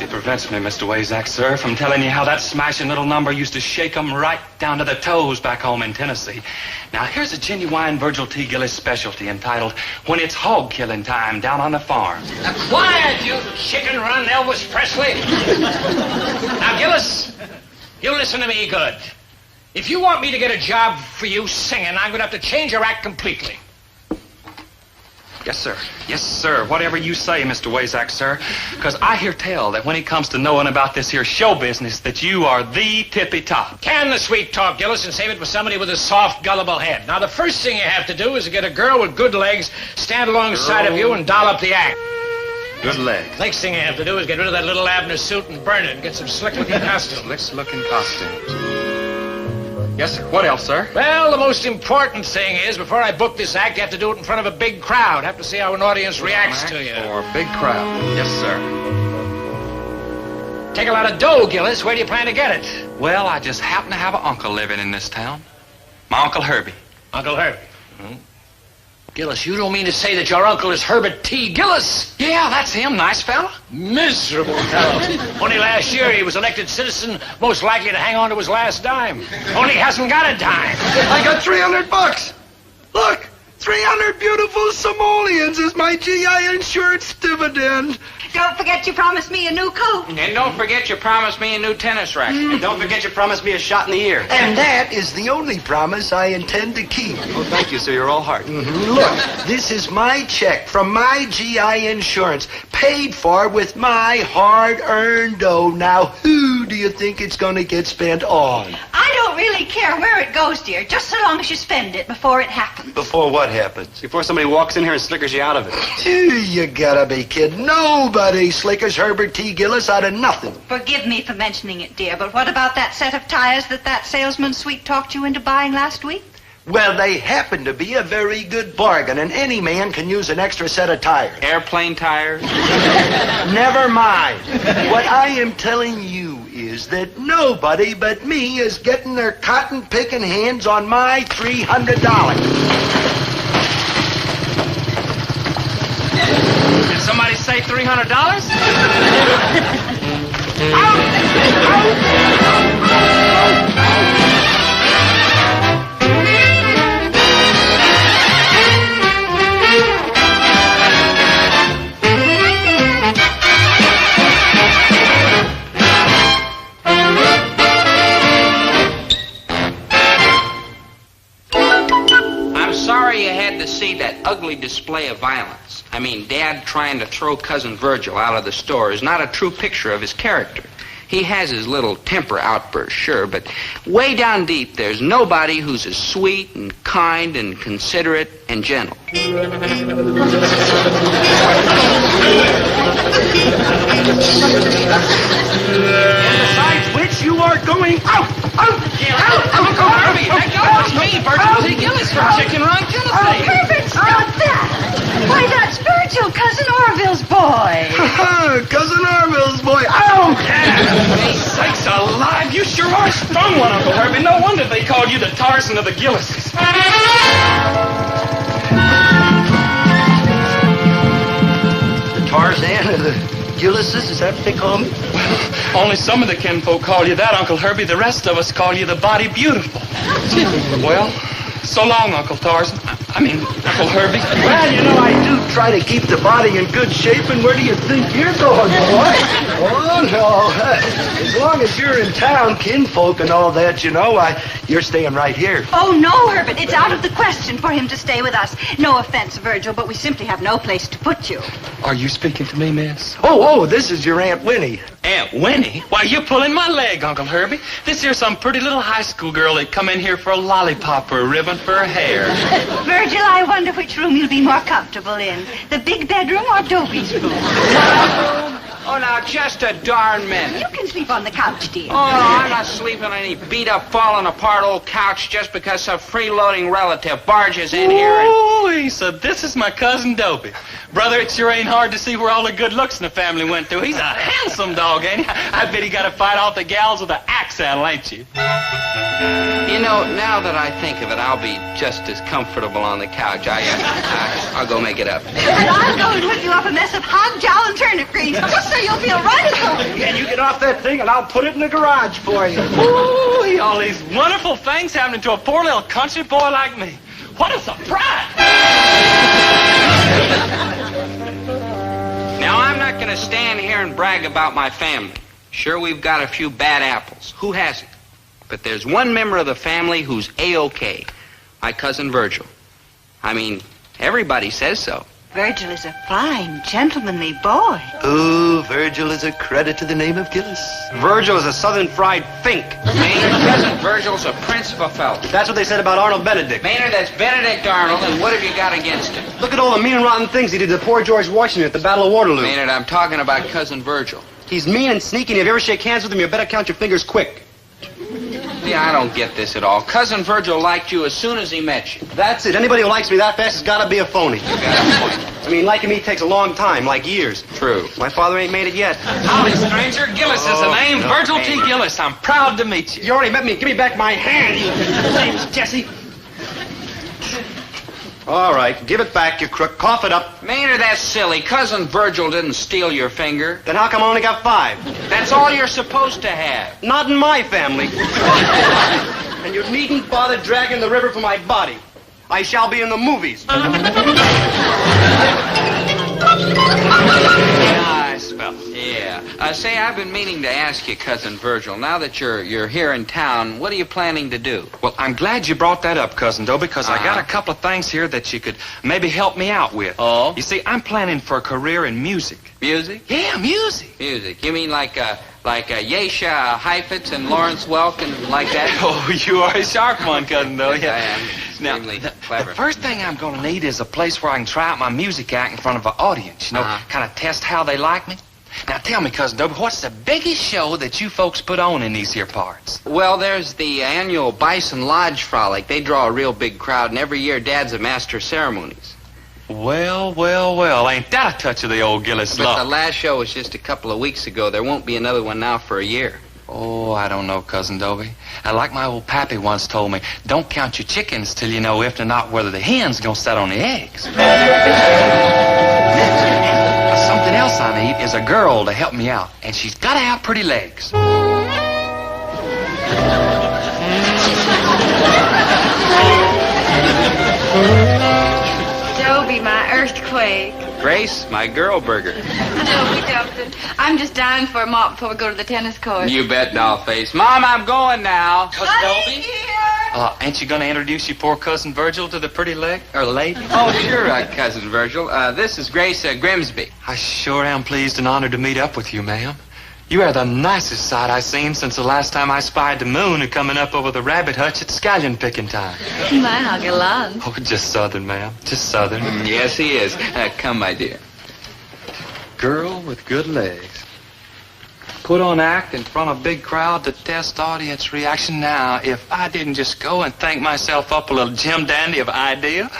Prevents me, Mr. Wazak, sir, from telling you how that smashing little number used to shake 'em right down to the toes back home in Tennessee. Now, here's a genuine Virgil T. Gillis specialty entitled When It's Hog Killing Time Down on the Farm. Now, quiet, you chicken run Elvis Presley. Now, Gillis, you listen to me good. If you want me to get a job for you singing, I'm going to have to change your act completely. Yes, sir. Yes, sir. Whatever you say, Mr. Wazak, sir. Because I hear tell that when it comes to knowing about this here show business, that you are the tippy top. Can the sweet talk, Gillis, and save it for somebody with a soft, gullible head. Now, the first thing you have to do is to get a girl with good legs, stand alongside of you, and doll up the act. Good legs. Next thing you have to do is get rid of that little Abner suit and burn it and get some slick-looking costumes. Slick-looking costumes. Yes, sir. What else, sir? Well, the most important thing is, before I book this act, you have to do it in front of a big crowd. Have to see how an audience reacts to you. Or a big crowd. Yes, sir. Take a lot of dough, Gillis. Where do you plan to get it? Well, I just happen to have an uncle living in this town. My Uncle Herbie. Uncle Herbie. Mm-hmm. Gillis, you don't mean to say that your uncle is Herbert T. Gillis? Yeah, that's him. Nice fella. Miserable fellow. Only last year he was elected citizen, most likely to hang on to his last dime. Only he hasn't got a dime. I got $300. Look, 300 beautiful simoleons is my GI insurance dividend. Don't forget you promised me a new coat. And don't forget you promised me a new tennis racket. And don't forget you promised me a shot in the ear. And that is the only promise I intend to keep. Oh, thank you, sir. You're all heart. Look, this is my check from my GI insurance, paid for with my hard-earned dough. Now, who do you think it's going to get spent on? I don't really care where it goes, dear, just so long as you spend it before it happens. Before what happens? Before somebody walks in here and slickers you out of it. You gotta be kidding. Nobody slickers Herbert T. Gillis out of nothing. Forgive me for mentioning it, dear, but what about that set of tires that salesman sweet-talked you into buying last week? Well, they happen to be a very good bargain, and any man can use an extra set of tires. Airplane tires? Never mind. What I am telling you is that nobody but me is getting their cotton-picking hands on my $300. Did somebody say $300? Sorry you had to see that ugly display of violence. I mean, Dad trying to throw Cousin Virgil out of the store is not a true picture of his character. He has his little temper outbursts, sure, but way down deep, there's nobody who's as sweet and kind and considerate and gentle. Besides which, you are going out! Uncle Herbie, that was me, Virgil T. Gillis from Chicken Run, Tennessee. Herbert, stop that! Why, that's Virgil, Cousin Orville's boy. Cousin Orville's boy. Oh, Hey, sakes alive, you sure are a strong one, Uncle Herbie. No wonder they called you the Tarzan of the Gillises. The Tarzan of the Gillises, is that what they call me? Well, only some of the kinfolk call you that, Uncle Herbie. The rest of us call you the Body Beautiful. Well, so long, Uncle Tarzan. Uncle Herbie. Well, you know, I do try to keep the body in good shape, and where do you think you're going, boy? Oh, no. As long as you're in town, kinfolk and all that, you know, you're staying right here. Oh, no, Herbert. It's out of the question for him to stay with us. No offense, Virgil, but we simply have no place to put you. Are you speaking to me, miss? Oh, this is your Aunt Winnie. Aunt Winnie? Why, you're pulling my leg, Uncle Herbie. This here's some pretty little high school girl that come in here for a lollipop or a ribbon for her hair. Virgil, I wonder which room you'll be more comfortable in. The big bedroom or Dobie's room? Oh, now, just a darn minute. You can sleep on the couch, dear. Oh, no, I'm not sleeping on any beat-up, falling-apart old couch just because some freeloading relative barges in here and... Ooh, so this is my cousin Dobie. Brother, it sure ain't hard to see where all the good looks in the family went through. He's a handsome dog, ain't he? I bet he got to fight off the gals with an axe handle, ain't you? You know, now that I think of it, I'll be just as comfortable on the couch. I'll go make it up. And I'll go and whip you up a mess of hog jowl and turnip greens, just so you'll feel right at home. Yeah, you get off that thing, and I'll put it in the garage for you. Ooh, all these wonderful things happening to a poor little country boy like me. What a surprise! Now, I'm not going to stand here and brag about my family. Sure, we've got a few bad apples. Who hasn't? But there's one member of the family who's A-OK. My cousin Virgil. I mean, everybody says so. Virgil is a fine, gentlemanly boy. Oh, Virgil is a credit to the name of Gillis. Virgil is a southern fried fink. Maynard, cousin Virgil's a prince of a fellow. That's what they said about Arnold Benedict. Maynard, that's Benedict Arnold, and what have you got against him? Look at all the mean and rotten things he did to poor George Washington at the Battle of Waterloo. Maynard, I'm talking about cousin Virgil. He's mean and sneaky, and if you ever shake hands with him, you better count your fingers quick. Yeah, I don't get this at all. Cousin Virgil liked you as soon as he met you. That's it. Anybody who likes me that fast has got to be a phony. You got a point. I mean, liking me takes a long time, like years. True. My father ain't made it yet. Howdy, stranger. Gillis is the name. no, Virgil T. Gillis. I'm proud to meet you. You already met me. Give me back my hand. His name's Jesse. All right, give it back, you crook. Cough it up. Maynard, that's silly. Cousin Virgil didn't steal your finger. Then how come I only got 5? That's all you're supposed to have. Not in my family. And you needn't bother dragging the river for my body. I shall be in the movies. Nice fella. Yeah. Say, I've been meaning to ask you, Cousin Virgil, now that you're here in town, what are you planning to do? Well, I'm glad you brought that up, Cousin Dobie, because I got a couple of things here that you could maybe help me out with. Oh? You see, I'm planning for a career in music. Music? Yeah, music. Music. You mean like Yesha Heifetz and Lawrence Welk and like that? Oh, you are a sharp one, Cousin Dobie. I am. Extremely clever. The first thing I'm going to need is a place where I can try out my music act in front of an audience. You know, kind of test how they like me. Now, tell me, Cousin Dobie, what's the biggest show that you folks put on in these here parts? Well, there's the annual Bison Lodge Frolic. They draw a real big crowd, and every year Dad's a master of ceremonies. Well, ain't that a touch of the old Gillis luck? But the last show was just a couple of weeks ago. There won't be another one now for a year. Oh, I don't know, Cousin Dobie. Like my old pappy once told me, don't count your chickens till you know if or not whether the hen's gonna set on the eggs. Something else I need is a girl to help me out, and she's gotta have pretty legs. Dobie, my earthquake. Grace, my girl burger. Dobie Dumpton, I'm just dying for a mop before we go to the tennis court. You bet, dollface. Mom, I'm going now. Cousin Dobie? Ain't you gonna introduce your poor Cousin Virgil to the pretty lady? Oh, sure, Cousin Virgil. This is Grace Grimsby. I sure am pleased and honored to meet up with you, ma'am. You are the nicest sight I've seen since the last time I spied the moon coming up over the rabbit hutch at scallion picking time. My, how gallant. Oh, just southern, ma'am. Just southern. Yes, he is. Come, my dear. Girl with good legs. Put on act in front of a big crowd to test audience reaction. Now, if I didn't just go and think myself up a little Jim Dandy of idea.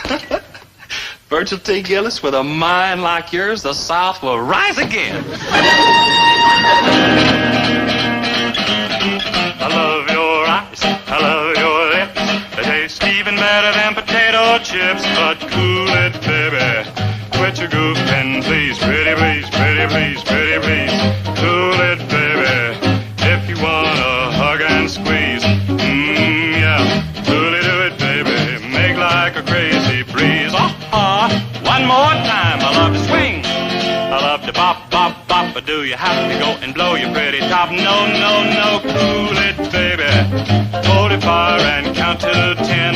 Virgil T. Gillis, with a mind like yours, the South will rise again. I love your eyes, I love your lips. They taste even better than potato chips. But cool it, baby. Quit your goofing, please. Pretty please, pretty please, pretty please. Cool it, baby. If you want a hug and squeeze. Yeah. Coolly do it, baby. Make like a crazy breeze. One more time. I love to swing. I love to bop, bop, bop. But do you have to go and blow your pretty top? No, no, no. Cool it, baby. Hold it fire and count to 10.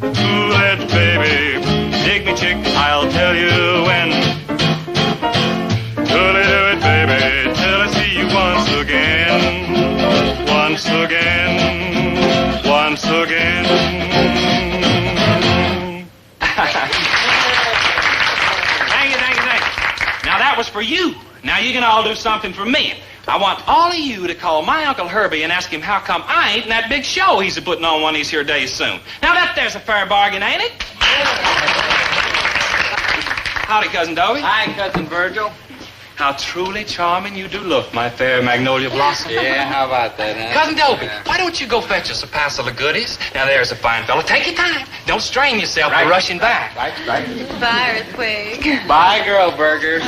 Cool it, baby. Dig me, chick. I'll tell you when. Coolly do it, baby. Till I see you once again. Once again. Once again. Thank you. Now, that was for you. Now, you can all do something for me. I want all of you to call my Uncle Herbie and ask him how come I ain't in that big show he's putting on one of these here days soon. Now, there's a fair bargain, ain't it? Howdy, Cousin Dobie. Hi, Cousin Virgil. How truly charming you do look, my fair magnolia blossom. Yeah, how about that, huh? Cousin Dobie, why don't you go fetch us a passel of goodies? Now, there's a fine fellow. Take your time. Don't strain yourself by rushing back. Right. Bye, earthquake. Bye, girl burger.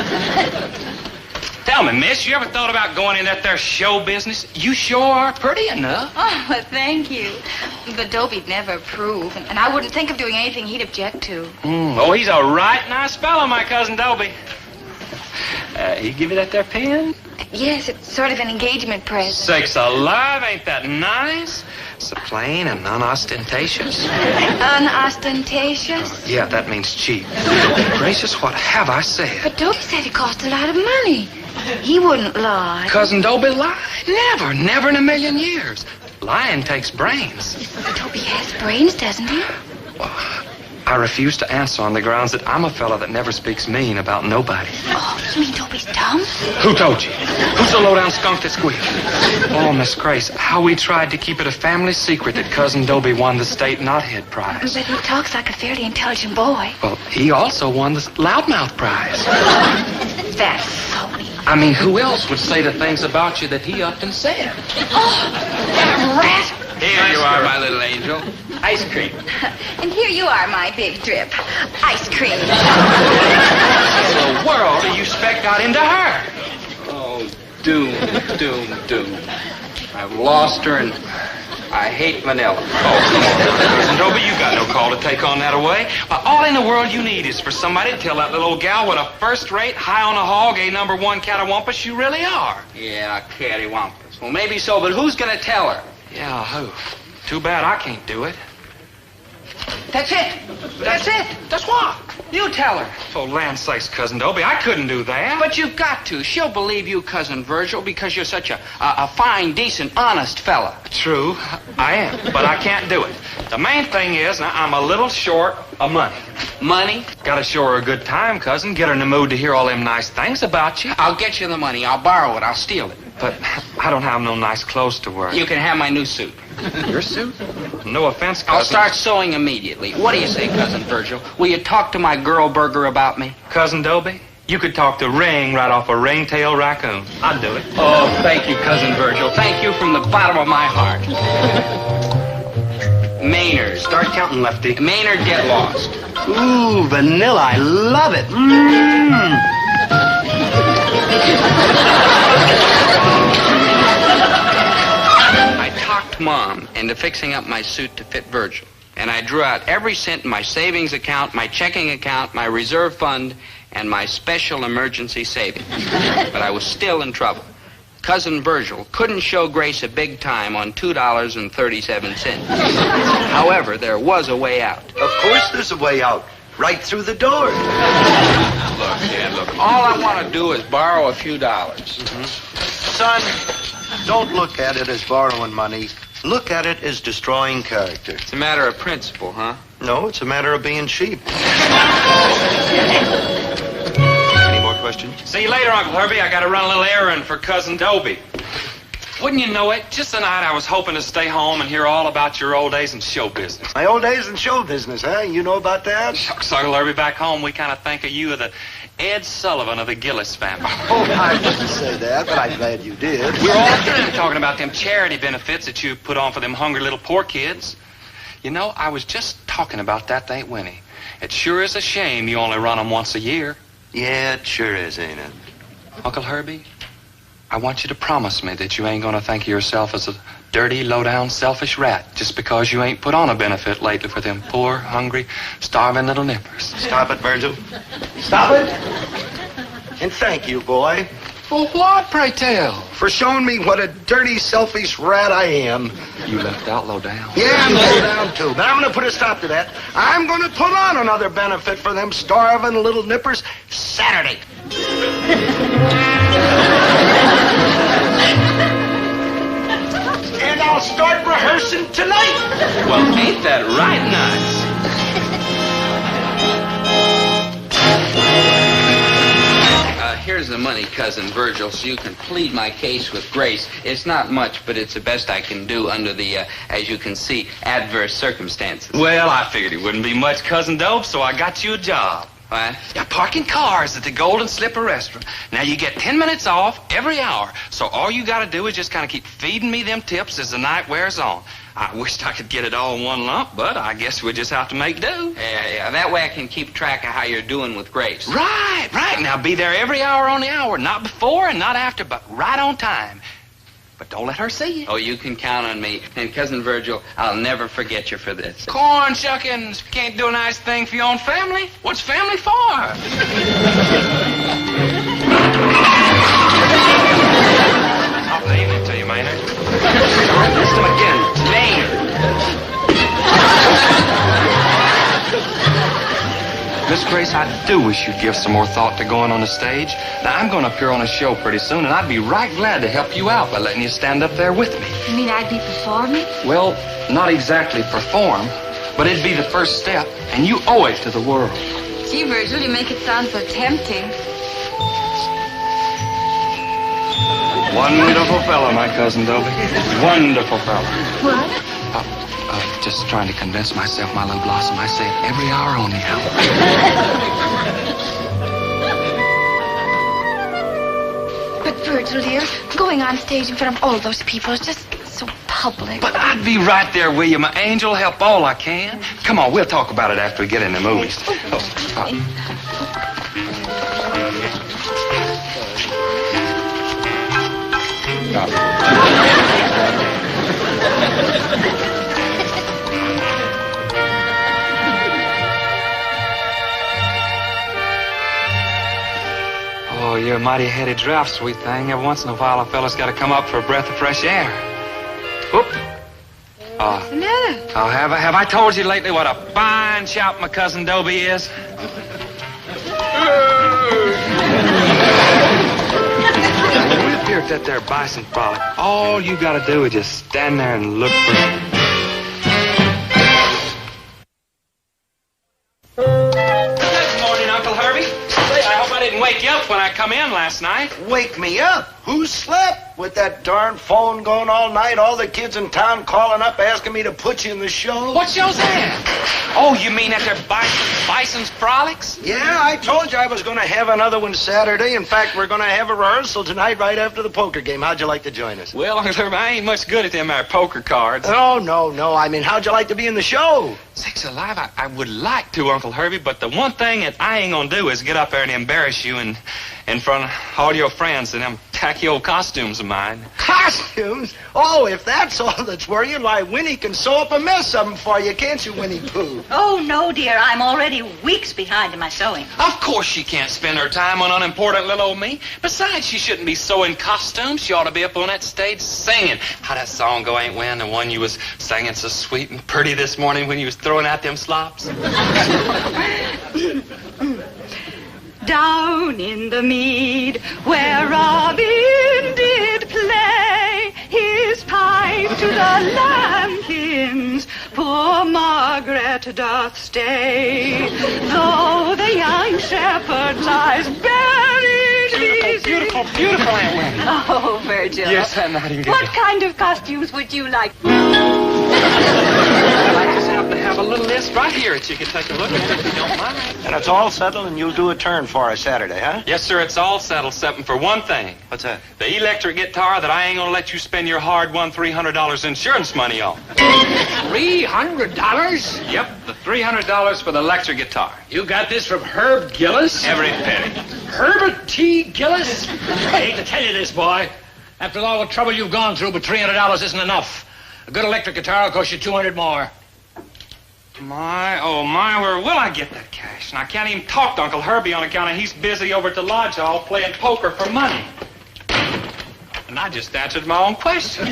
Tell me, miss, you ever thought about going in that there show business? You sure are pretty enough. Oh, well, thank you. But Dobie'd never approve, and I wouldn't think of doing anything he'd object to. Oh, he's a right nice fellow, my Cousin Dobie. He give you that there pen? Yes, it's sort of an engagement present. Sakes alive, ain't that nice? So plain and unostentatious. Unostentatious? Yeah, that means cheap. Gracious, what have I said? But Dobie said it cost a lot of money. He wouldn't lie. Cousin Dobie lied? Never in a million years. Lying takes brains. Dobie has brains, doesn't he? I refuse to answer on the grounds that I'm a fella that never speaks mean about nobody. Oh, you mean Dobie's dumb? Who told you? Who's the low-down skunk that squealed? Oh, Miss Grace, how we tried to keep it a family secret that Cousin Dobie won the state knothead prize. But he talks like a fairly intelligent boy. Well, he also won the loudmouth prize. That's phony. I mean, who else would say the things about you that he up and said? Oh, that rat! Here you are, my little angel. Ice cream. And here you are, my big drip. Ice cream. What in the world do you expect got into her? Oh, doom. I've lost her, and I hate vanilla. Cousin Dobie, you got no call to take on that away. Well, all in the world you need is for somebody to tell that little old gal what a first-rate, high-on-the-hog, #1 cattywampus you really are. Yeah, cattywampus. Well, maybe so, but who's going to tell her? Yeah, who? Too bad I can't do it. That's it. That's it. That's what? You tell her. For land's sakes, Cousin Dobie, I couldn't do that. But you've got to. She'll believe you, Cousin Virgil, because you're such a fine, decent, honest fella. True, I am, but I can't do it. The main thing is, I'm a little short of money. Money? Gotta show her a good time, cousin. Get her in the mood to hear all them nice things about you. I'll get you the money. I'll borrow it. I'll steal it. But I don't have no nice clothes to wear. You can have my new suit. Your suit? No offense, cousin. I'll start sewing immediately. What do you say, Cousin Virgil? Will you talk to my girl burger about me? Cousin Dobie, you could talk to Ring right off a ring-tailed raccoon. I'd do it. Oh, thank you, Cousin Virgil. Thank you from the bottom of my heart. Maynard. Start counting, Lefty. Maynard, get lost. Ooh, vanilla. I love it. I talked Mom into fixing up my suit to fit Virgil. And I drew out every cent in my savings account, my checking account, my reserve fund, and my special emergency savings. But I was still in trouble. Cousin Virgil couldn't show Grace a big time on $2.37. However, there was a way out. Of course there's a way out. Right through the door. Look, all I want to do is borrow a few dollars. Son, don't look at it as borrowing money. Look at it as destroying character. It's a matter of principle, huh? No, it's a matter of being cheap. Any more questions? See you later, Uncle Herbie. I gotta run a little errand for Cousin Dobie. Wouldn't you know it, just tonight I was hoping to stay home and hear all about your old days in show business. My old days in show business, huh? You know about that? Shucks, Uncle Herbie, back home we kind of think of you as the Ed Sullivan of the Gillis family. Oh, I didn't say that, but I'm glad you did. We're all through talking about them charity benefits that you put on for them hungry little poor kids. You know, I was just talking about that to Aunt Winnie. It sure is a shame you only run them once a year. Yeah, it sure is, ain't it? Uncle Herbie, I want you to promise me that you ain't gonna think of yourself as a dirty, low-down, selfish rat just because you ain't put on a benefit lately for them poor, hungry, starving little nippers. Stop it, Virgil. Stop it. And thank you, boy. For what, pray tell? For showing me what a dirty, selfish rat I am. You left out low down. Yeah, I'm low down, too. But I'm going to put a stop to that. I'm going to put on another benefit for them starving little nippers Saturday. And I'll start rehearsing tonight. Well, ain't that right nice? Here's the money, Cousin Virgil, so you can plead my case with Grace. It's not much, but it's the best I can do under the, as you can see, adverse circumstances. Well, I figured it wouldn't be much, Cousin Dope, so I got you a job. What? You're parking cars at the Golden Slipper restaurant. Now, you get 10 minutes off every hour, so all you got to do is just kind of keep feeding me them tips as the night wears on. I wished I could get it all in one lump, but I guess we just have to make do. Yeah. That way I can keep track of how you're doing with Grace. Right. Now, be there every hour on the hour, not before and not after, but right on time. But don't let her see you. Oh, you can count on me. And, Cousin Virgil, I'll never forget you for this. Corn shuckings. Can't do a nice thing for your own family? What's family for? Top of the evening to you, Maynard. Missed him again. Maynard. Miss Grace, I do wish you'd give some more thought to going on the stage. Now, I'm going to appear on a show pretty soon, and I'd be right glad to help you out by letting you stand up there with me. You mean I'd be performing? Well, not exactly perform, but it'd be the first step, and you owe it to the world. Gee, Virgil, you make it sound so tempting. Wonderful fellow, my Cousin Dobie. Wonderful fellow. What? Just trying to convince myself, my little blossom. I say it every hour on the hour. But, Virgil, dear, going on stage in front of all those people is just so public. But I'd be right there with you, my angel. Help all I can. Come on, we'll talk about it after we get in the movies. Oh, you're a mighty heady draft, sweet thing. Every once in a while, a fella's got to come up for a breath of fresh air. Whoop. What's the matter? Oh, have I told you lately what a fine chap my cousin Dobie is? When we appear at that there bison frolic, all you got to do is just stand there and look for it. Good morning, Uncle Herbie. Say, I hope I didn't wake you up when I come in last night. Wake me up? Who slept? With that darn phone going all night, all the kids in town calling up asking me to put you in the show. What show's that? Oh, you mean that there Bison's Frolics? Yeah, I told you I was going to have another one Saturday. In fact, we're going to have a rehearsal tonight right after the poker game. How'd you like to join us? Well, Uncle Herbie, I ain't much good at them there poker cards. Oh, no. I mean, how'd you like to be in the show? Sakes alive, I would like to, Uncle Herbie, but the one thing that I ain't going to do is get up there and embarrass you in front of all your friends in them tacky old costumes of mine. Costumes? Oh, if that's all that's worrying, why, Winnie can sew up a mess of them for you, can't you, Winnie Pooh? Oh, no, dear. I'm already weeks behind in my sewing. Of course she can't spend her time on unimportant little old me. Besides, she shouldn't be sewing costumes. She ought to be up on that stage singing. How that song go, Ain't When, the one you was singing so sweet and pretty this morning when you was throwing out them slops? Down in the mead where Robin did play his pipe to the lambkins, poor Margaret doth stay, though the young shepherd lies buried. Beautiful, Aunt Wendy. Oh, Virgil. Yes, Aunt Nightingale. What kind of costumes would you like? I just happen to have a little list right here that you can take a look at if you don't mind. And it's all settled, and you'll do a turn for us Saturday, huh? Yes, sir, it's all settled, except for one thing. What's that? The electric guitar that I ain't gonna let you spend your hard-won $300 insurance money on. $300? Yep, the $300 for the electric guitar. You got this from Herb Gillis? Every penny. Herbert T. Gillis? I hate to tell you this, boy. After all the trouble you've gone through, but $300 isn't enough. A good electric guitar will cost you $200 more. Where will I get that cash? And I can't even talk to Uncle Herbie on account of he's busy over at the lodge hall playing poker for money. And I just answered my own question.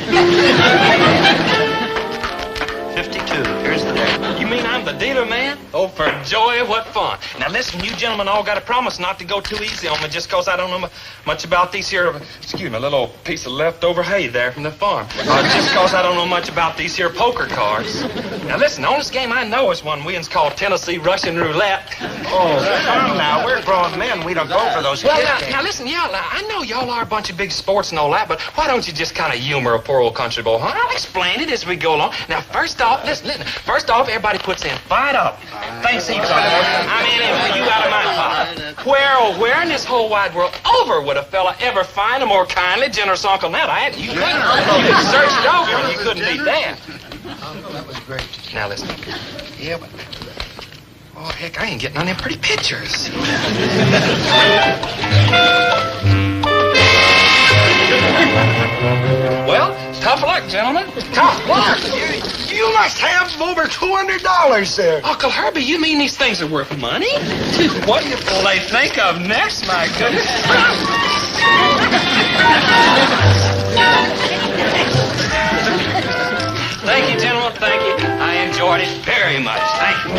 52. Here's the day. You mean I'm the dealer, man? Oh, for joy, what fun. Now, listen, you gentlemen all got to promise not to go too easy on me just because I don't know much about these here, excuse me, a little piece of leftover hay there from the farm. Just because I don't know much about these here poker cards. Now, listen, the only game I know is one we call Tennessee Russian Roulette. Oh, come now. We're grown men. We don't go for those Well, kids. now, listen, y'all, I know y'all are a bunch of big sports and all that, but why don't you just kind of humor a poor old country boy, huh? I'll explain it as we go along. Now, first off, listen. First off, everybody puts in $5. Thanks, heaps of it. I mean, for you out of my pocket. Where in this whole wide world over would a fella ever find a more kindly, generous Uncle Ned? You couldn't. You searched it over and you couldn't beat that. That was great. Now, listen. Yeah, but... Oh, heck, I ain't getting on them pretty pictures. Well, tough luck, gentlemen. Tough luck. You must have over $200 there. Uncle Herbie, you mean these things are worth money? What will they think of next, my goodness? Thank you, gentlemen. Thank you. I enjoyed it very much. Thank you.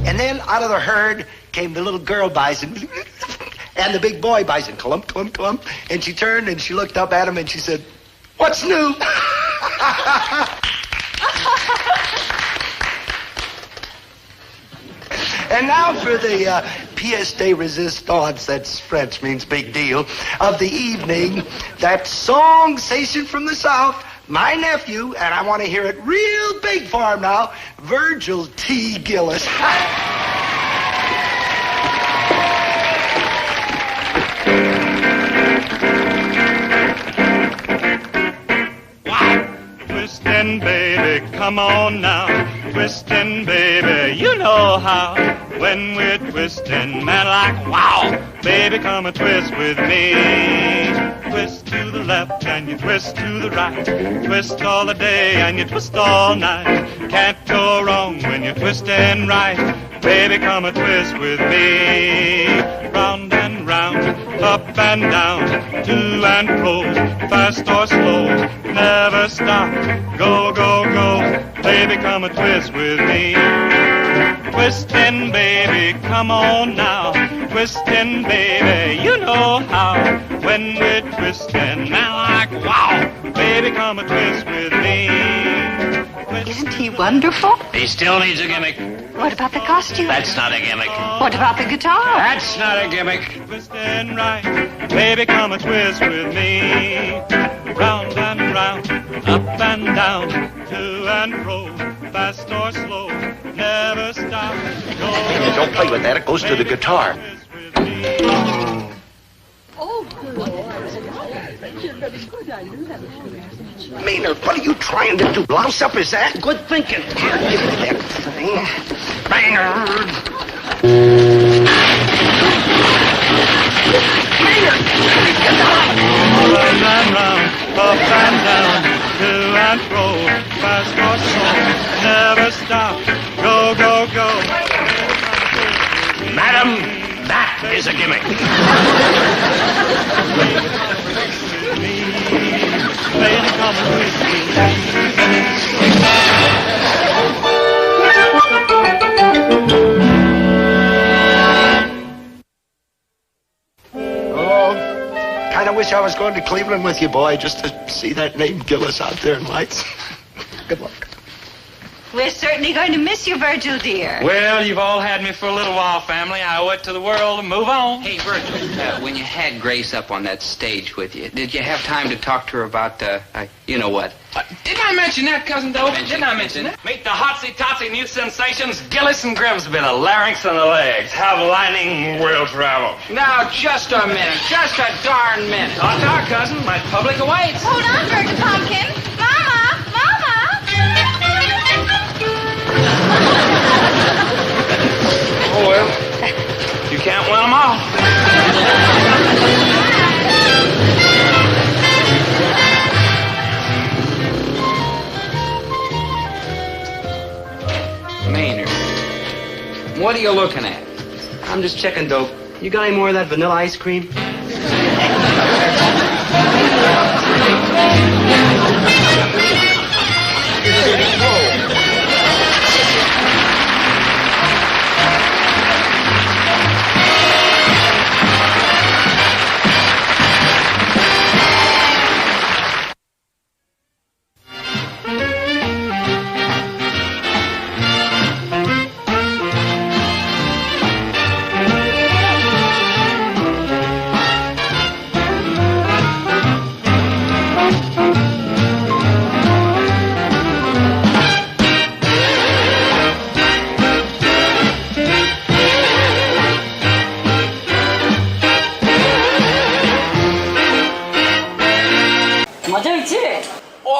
And then out of the herd came the little girl bison and the big boy bison, clump, clump, clump. And she turned and she looked up at him and she said, "What's new?" And now for the pièce de résistance, that's French, means big deal, of the evening, that song station from the South, My nephew, and I want to hear it real big for him now, Virgil T. Gillis. Twistin', baby, come on now. Twistin', baby, you know how. When we're twistin', man, like wow. Baby, come and twist with me. Twist to the left and you twist to the right. Twist all the day and you twist all night. Can't go wrong when you're twistin' right. Baby, come and twist with me. Round and round, up and down, to and fro, fast or slow, never stop, go, go, go. Baby, come and twist with me. Twistin', baby, come on now. Twistin', baby, you know how. When we're twistin', now like wow. Baby, come and twist with me. Isn't he wonderful? He still needs a gimmick. What about the costume? That's not a gimmick. What about the guitar? That's not a gimmick. Twistin' right, baby, come and twist with me. Round and round, up and down, to and fro, fast or slow, never stop. Go, Hey, don't play with that. It goes to the guitar. Maynard, what are you trying to do? Blouse up his ass? Good thinking. Here, give me that thing. Maynard! Maynard! Get down! Round and round, up and down, to and fro, fast or slow, never stop. Go, go, go. Madam, that is a gimmick. Baby, come with me. Oh, kind of wish I was going to Cleveland with you, boy, just to see that name Gillis out there in lights. Good luck. We're certainly going to miss you, Virgil, dear. Well, you've all had me for a little while, family. I owe it to the world to move on. Hey, Virgil, when you had Grace up on that stage with you, did you have time to talk to her about, you know what? Didn't I mention that, Cousin Dobie? Didn't I mention that? Meet the hotsy-totsy new sensations, Gillis and Grimsby, the larynx and the legs. Have lining will travel. Now, just a minute. Just a darn minute. Talk, cousin. My public awaits. Hold on, Virgil Pumpkin. Mama! Mama! Oh, well, you can't win them all. Maynard, what are you looking at? I'm just checking, Dope. You got any more of that vanilla ice cream?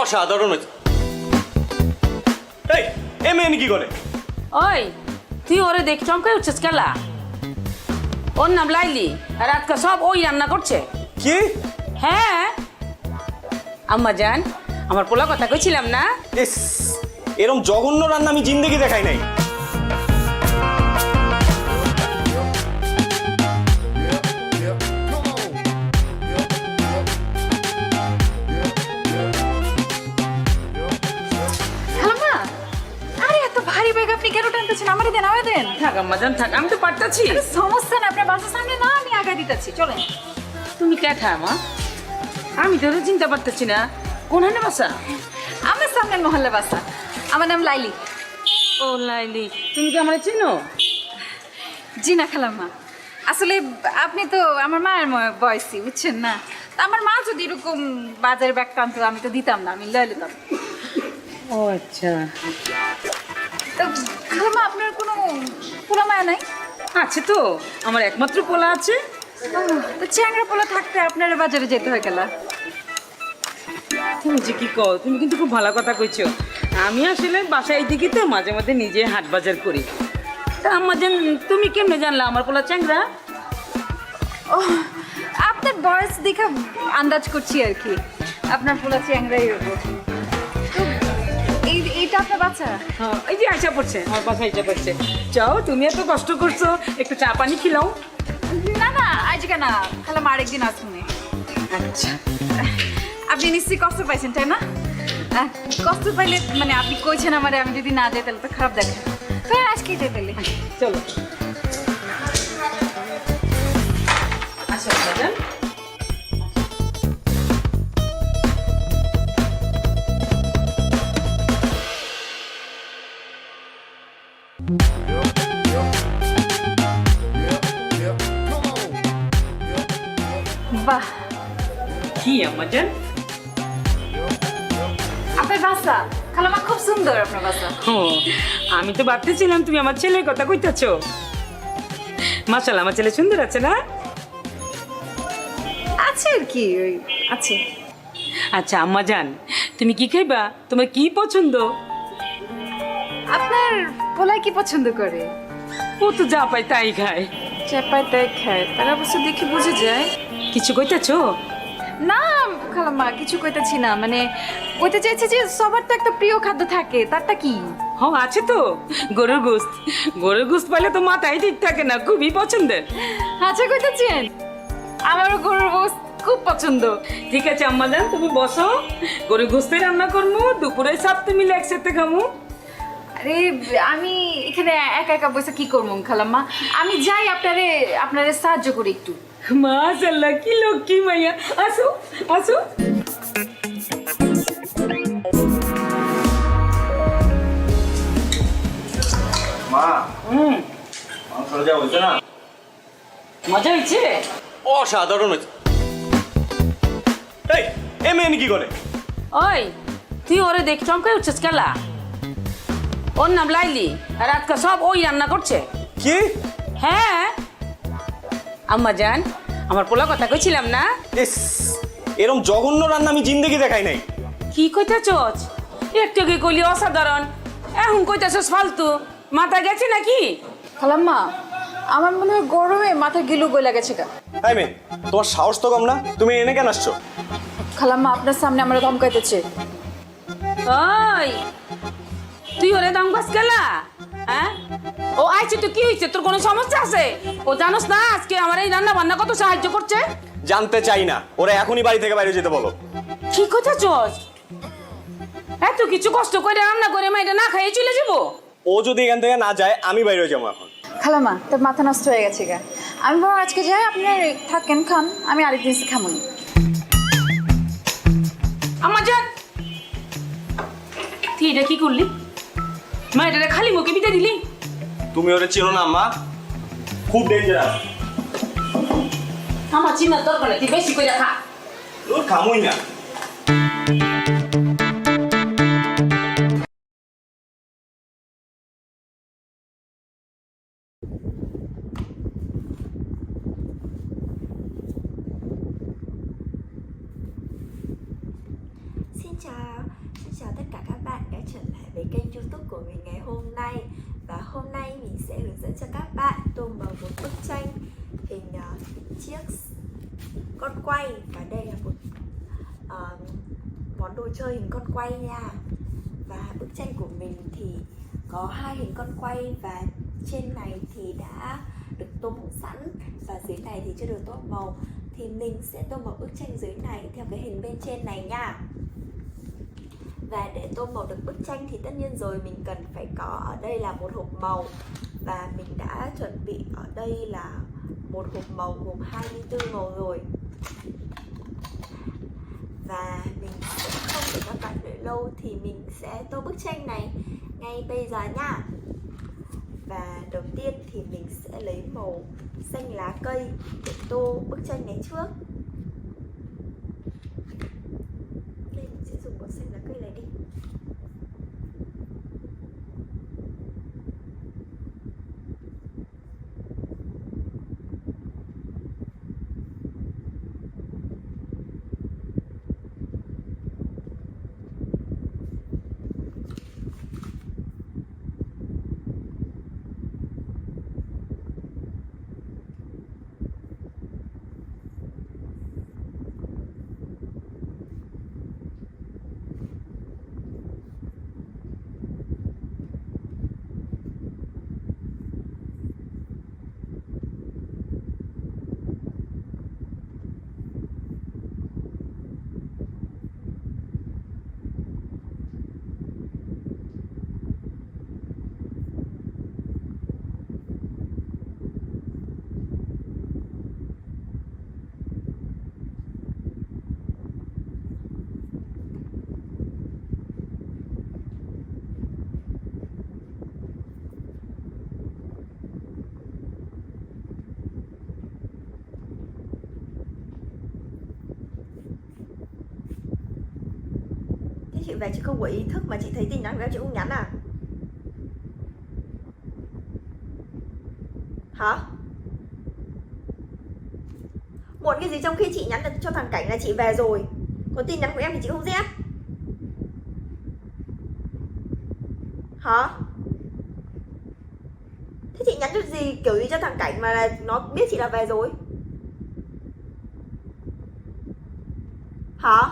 অসাধারণ হয়েছে। এই এ মেয়ে কি করে? ওই তুই ওরে দেখ চমকাই উঠছিস কেলা? ওর নাম লাইলি আর আজকে সব ওই রান্না করছে। কি? হ্যাঁ আম্মা জান, আমার পোলা কথা কইছিলাম না? ইস, এরকম জঘন্য রান্না আমি জিন্দেগি দেখাই নাই। আমারে দেন, আমারে দেন। থাক আম্মা জান থাক, আমি তো পারতাছি। সমস্যা না, আপনার বাসার সামনে না, আমি আগে দিতেছি, চলেন। তুমি কে থা মা? আমি তো চিন্তা পারতেছি না কোনখানে বাসা। আমার সামনের মহল্লা বাসা। আমার নাম লাইলি। ও লাইলি, তুমি কি আমারে চিনো? জি না খালাম্মা, আসলে আপনি তো আমার মায়ের বয়সী, বুঝছেন না, আমার মা যদি এরকম বাজারে ব্যাগ টানতো আমি তো দিতাম না, আমি লয়ে নিতাম। ও আচ্ছা। তো খালাম্মা আপনার কোনো পোলা মায়া নাই? আছে তো, আমার একমাত্র পোলা আছে। তো চ্যাংড়া পোলা থাকতে আপনার বাজারে যেতে হয় গেলা? তুমি যে কি কও, তুমি কিন্তু খুব ভালো কথা কইছো। আমি আসলে বাসায় দিকে তো মাঝে মাঝে নিজে হাট বাজার করি। তা আম্মাজান তুমি কেমনে জানলা আমার পোলা চ্যাংড়া? ও আপনার বয়স দেখে আন্দাজ করছি আর কি, আপনার পোলা চ্যাংড়াই হবো। এইটা আপনার বাচ্চা? হ্যাঁ, এই যে আইসা পড়ছে, আমার বাসায় আইসা পড়ছে। চাও তুমি এত কষ্ট করছো, একটু চা পানি খিলাও। না না আজকে না, খালাম্মা আরেকদিন আসুন। আচ্ছা। আপনি নিশ্চয়ই কষ্ট পাইছেন তাই না? কষ্ট পাইলে মানে আপনি কইছেন আমারে, আমি যদি না যাই তাহলে তো খারাপ দেখেন। তো আজকেই যাই তাহলে। চলো। আচ্ছা বাজান। বাহ, কি আম্মাজান? আপনার বাসা খালাম্মা খুব সুন্দর, আপনার বাসা। ও, আমি তো ভাবতেছিলাম তুমি আমার ছেলের কথা কইতাছো। মাশাআল্লাহ, আমার ছেলে সুন্দর আছে না? আছে আর কি, ওই আছে। আচ্ছা আম্মাজান, তুমি কি খাইবা? তোমার কি পছন্দ? আপনার পোলা কি পছন্দ করে? ও তো যা পায় তাই খায়। যা পায় তাই খায়, তার অবশ্য দেখে বুঝে যায়। কিছু কইতাছো? না খালাম্মা, কিছু কইতেছি না, মানে কইতে চাইছি যে সবার তো একটা প্রিয় খাদ্য থাকে, তারটা কি? হ্যাঁ আছে তো, গরুর গোশত। গরুর গোশত পাইলে তো মাথায় ঠিক থাকে না, খুবই পছন্দের। আচ্ছা কইতেছেন, আমারও গরুর গোশত খুব পছন্দ। ঠিক আছে আম্মাজান, তুমি বসো, গরুর গোশতে রান্না করবো, দুপুরে সাথে মিলে একসাথে খামু। আরে আমি এখানে একা একা বসে কি করবো খালাম্মা, আমি যাই আপনারে সাহায্য করি একটু। মাশাআল্লাহ, কি লক্ষ্মী মাইয়া। আসো আসো। মা, মাংস যা হয়েছে না, মজা হয়েছে? অসাধারণ হয়েছে। এই এ মেয়ে কি করে? ওই তুই ওরে দেখ চমকাই উঠছিস কেলা? ওর নাম লাইলি, আর আজকে সব ওই রান্না করছে। কি? হ্যাঁ আম্মাজান, আমার পোলা কথা কইছিলাম না? এরকম জঘন্য রান্না আমি জিন্দেগি দেখাই নাই। কি কইতাছস? একটু কি কইলি অসাধারণ, এখন কইতাছস ফালতু। মাথা গেছে নাকি? খালাম্মা, আমার মনে হয় গরমে মাথা গিলু গলা গেছে গা। তাই মেয়ে, তোমার সাহস তো কম না, তুমি এনে কেন আসছো? খালাম্মা আপনার সামনে আমার ধমকাইতেছে। ওই তুই ওরে ধমকাস কেলা? হ্যাঁ, ও আইছে তো কি হয়েছে? তোর কোনো সমস্যা আছে? ও জানোস না আজকে আমার এই রান্না বান্না কত সাহায্য করছে? জানতে চাই না, ওরা এখনই বাড়ি থেকে বাইরে যেতে বলো। কি কথা চস? এত কিছু কষ্ট করে রান্না করে মাইটা না খাইয়ে চলে যাবো? ও যদি এখান থেকে না যায় আমি বাইরে যাবো এখন। খালাম্মা, তোর মাথা নষ্ট হয়ে গেছে গা। আমি বরং আজকে যাই, আপনার থাকেন খান, আমি আরেকদিন এসে খামুনি। আম্মাজান, তুই এটা কি করলি? মা এটা খালি মুখে বিতে দিলি? তুমি ওরে চিনো না আম্মা, খুব ডেঞ্জারাস। আমার চিনার দরকার নেই, তুই বেশি করে খা। তোর খামুই না। Xin chào tất cả các bạn đã trở lại với kênh YouTube của mình ngày hôm nay. Và hôm nay mình sẽ hướng dẫn cho các bạn tô màu một bức tranh hình chiếc con quay. Và đây là một món đồ chơi hình con quay nha. Và bức tranh của mình thì có hai hình con quay, và trên này thì đã được tô màu sẵn và dưới này thì chưa được tô màu. Thì mình sẽ tô màu bức tranh dưới này theo cái hình bên trên này nha. Và để tô màu được bức tranh thì tất nhiên rồi mình cần phải có ở đây là một hộp màu. Và mình đã chuẩn bị ở đây là một hộp màu gồm 24 màu rồi. Và mình sẽ không để các bạn đợi lâu thì mình sẽ tô bức tranh này ngay bây giờ nha. Và đầu tiên thì mình sẽ lấy màu xanh lá cây để tô bức tranh này trước. chị về chị không có ý thức mà chị thấy tin nhắn của em chị không nhắn à? Hả? Muộn cái gì trong khi chị nhắn được cho thằng Cảnh là chị về rồi, còn tin nhắn của em thì chị không dép. Hả? Thế chị nhắn được gì kiểu gì cho thằng Cảnh mà là nó biết chị là về rồi? Hả?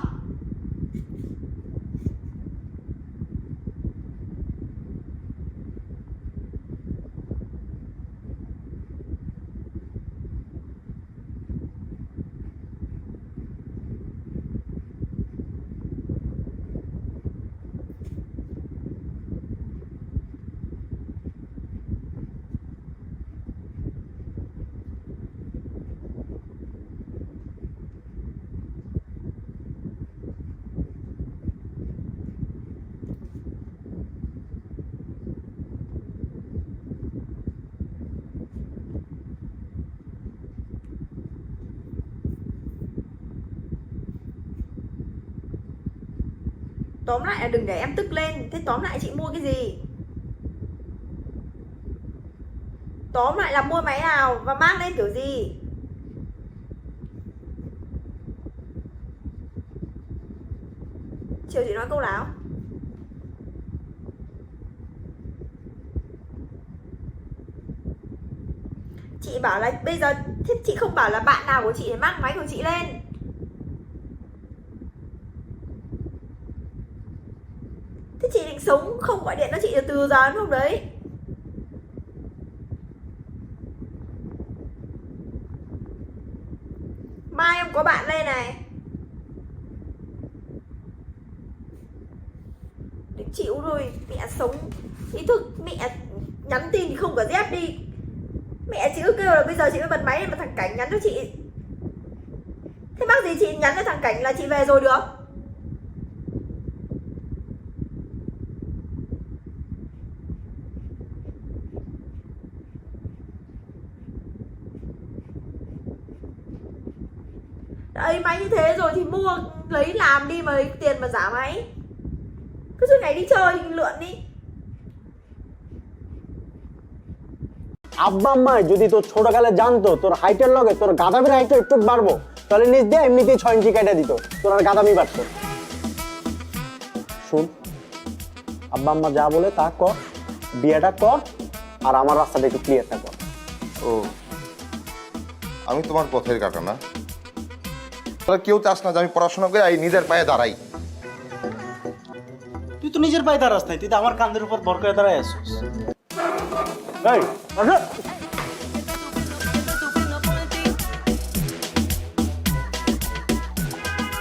Tóm lại là đừng để em tức lên. Thế tóm lại chị mua cái gì? Tóm lại là mua máy nào và mang lên kiểu gì? Chiều chị nói câu nào? Chị bảo là bây giờ thế chị không bảo là bạn nào của chị để mang máy của chị lên. Thế chị định sống không gọi điện cho chị từ giờ đến hôm đấy? Mai em có bạn lên này. Để chịu rồi. Mẹ sống ý thức. Mẹ nhắn tin thì không có dép đi. Mẹ chị cứ kêu là bây giờ chị mới bật máy mà thằng Cảnh nhắn cho chị. Thế bác gì chị nhắn cho thằng Cảnh là chị về rồi được? Đấy, máy như thế rồi thì mua lấy làm đi mà lấy tiền mà giả máy. Cứ suốt ngày đi chơi lượn đi. আব্বা আম্মা যদি তোর ছোটকালে জানতো তোর হাইটের লগে তোর গাদামির হাইটটা একটু বাড়বো তাহলে নিজ দিয়ে এমনিতেই 6 ইঞ্চি কেটে দিত তোর আর গাদামি বাড়তো শুন আব্বা আম্মা যা বলে তা কর বিয়েটা কর আর আমার রাস্তাটা একটু ক্লিয়ারটা কর ও আমি তোমার পথের কাটা না তাহলে কেউ চাস না যে আমি পড়াশোনা করে এই নিজের পায়ে দাঁড়াই তুই তো নিজের পায়ে দাঁড়াস নাই তুই তো আমার কাঁধের উপর ভর করে দাঁড়ায় আছিস এই আসো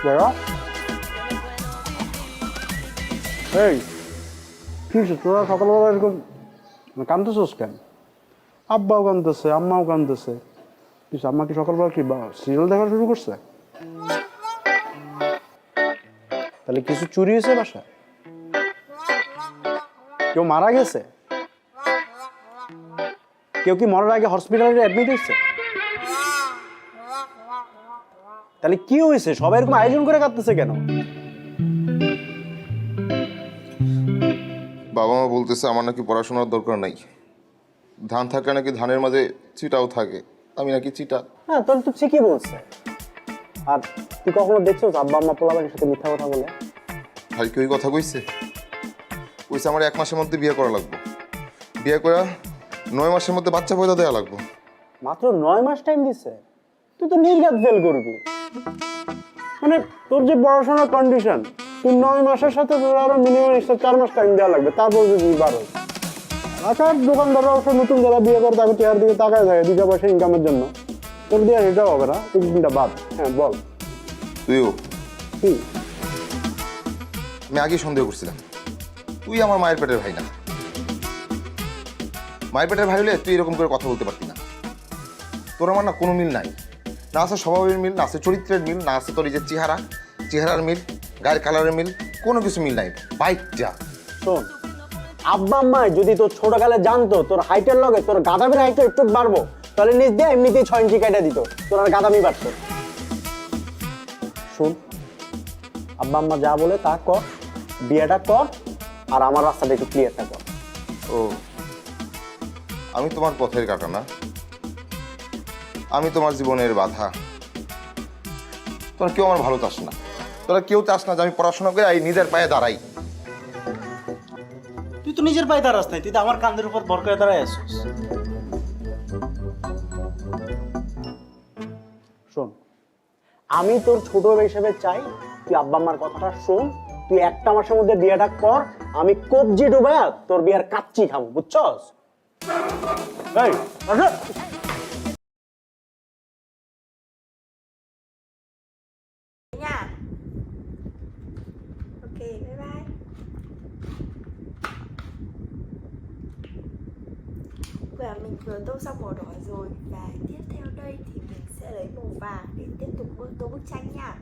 বড় এই কি তোরা সকালবেলা এরকম কাঁদতেছিস কেন আব্বাও কাঁদতেছে আম্মাও কাঁদতেছে কিছু আম্মা কি সকালবেলা কি সিরিয়াল দেখা শুরু করছে তাহলে কিছু চুরি হয়েছে বাসায় কেউ মারা গেছে কেউ কি মরার আগে হসপিটালে অ্যাডমিট হয়েছে তাহলে কি হয়েছে সবাই এরকম আয়োজন করে কাঁদতেছে কেন বাবা মা বলতেছে আমার নাকি পড়াশোনার দরকার নাই ধান থাকলে নাকি ধানের মাঝে চিটাও থাকে আমি নাকি চিটা হ্যাঁ তোর তো ঠিকই বলছে আর তুই কখনো দেখছো আব্বা আম্মা পোলাবের সাথে মিথ্যা কথা বলে ভাই কি ওই কথা কইছে কইছে আমার 1 মাসের মধ্যে বিয়ে করা লাগবে বিয়ে করা 9 মাসের মধ্যে বাচ্চা পয়দা দেওয়া লাগবে মাত্র 9 মাস টাইম দিছে তুই তো নির্ঘাত ফেল করবি মানে তোর যে পড়াশোনার কন্ডিশন তুই 9 মাসের সাথে তোর আরো মিনিমাম 4 মাস টাইম দেওয়া লাগবে তারপর যদি 12 আচ্ছা দোকানদাররা অবশ্য নতুন যারা বিয়ে করে তাকে চেয়ার দিকে তাকায় থাকে 2 পয়সা ইনকামের জন্য তোর দিয়ে সেটাও হবে না তুই চিন্তা বাদ হ্যাঁ বল তুইও কি আমি আগে সন্দেহ করছিলাম তুই আমার মায়ের পেটের ভাই না মায়ের পেটের ভাই হলে তুই এরকম করে কথা বলতে পারতি না তোর আমার না কোনো মিল নাই না আছে স্বভাবের মিল না আছে চরিত্রের মিল না আছে তোর এই যে চেহারার মিল গায়ের কালারের মিল কোনো কিছু মিল নাই বাইকটা শোন আব্বা আম্মা যদি তোর ছোটকালে জানতো তোর হাইটের লগে তোর গাদামির হাইটটা একটু বাড়বো তাহলে নিজ দিয়ে এমনিতেই 6 ইঞ্চি কেটে দিত তোর আর গাদামি বাড়তো শুন আব্বা আম্মা যা বলে তা কর বিয়েটা কর আর আমার রাস্তাটা একটু ক্লিয়ারটা কর। ও আমি তোমার পথের কাটা না, আমি তোমার জীবনের বাধা। তোরা কেউ আমার ভালো চাস না, তোরা কেউ চাস না যে আমি পড়াশোনা করে এই নিজের পায়ে দাঁড়াই। তুই তো নিজের পায়ে দাঁড়াস নাই, তুই তো আমার কাঁধের উপর ভর করে দাঁড়ায় আসছিস। শোন, আমি তোর ছোট হিসেবে চাই তুই আব্বা আম্মার কথাটা শোন, তুই একটা মাসের মধ্যে বিয়েটা কর, আমি কবজি ডুবায়া তোর বিয়ার কাচ্চি খাবো, বুঝছস? এই আসো। Nha. Ok, bye bye. Và mình vừa tô xong màu đỏ rồi, và tiếp theo đây thì mình sẽ lấy màu vàng để tiếp tục tô bức tranh nha.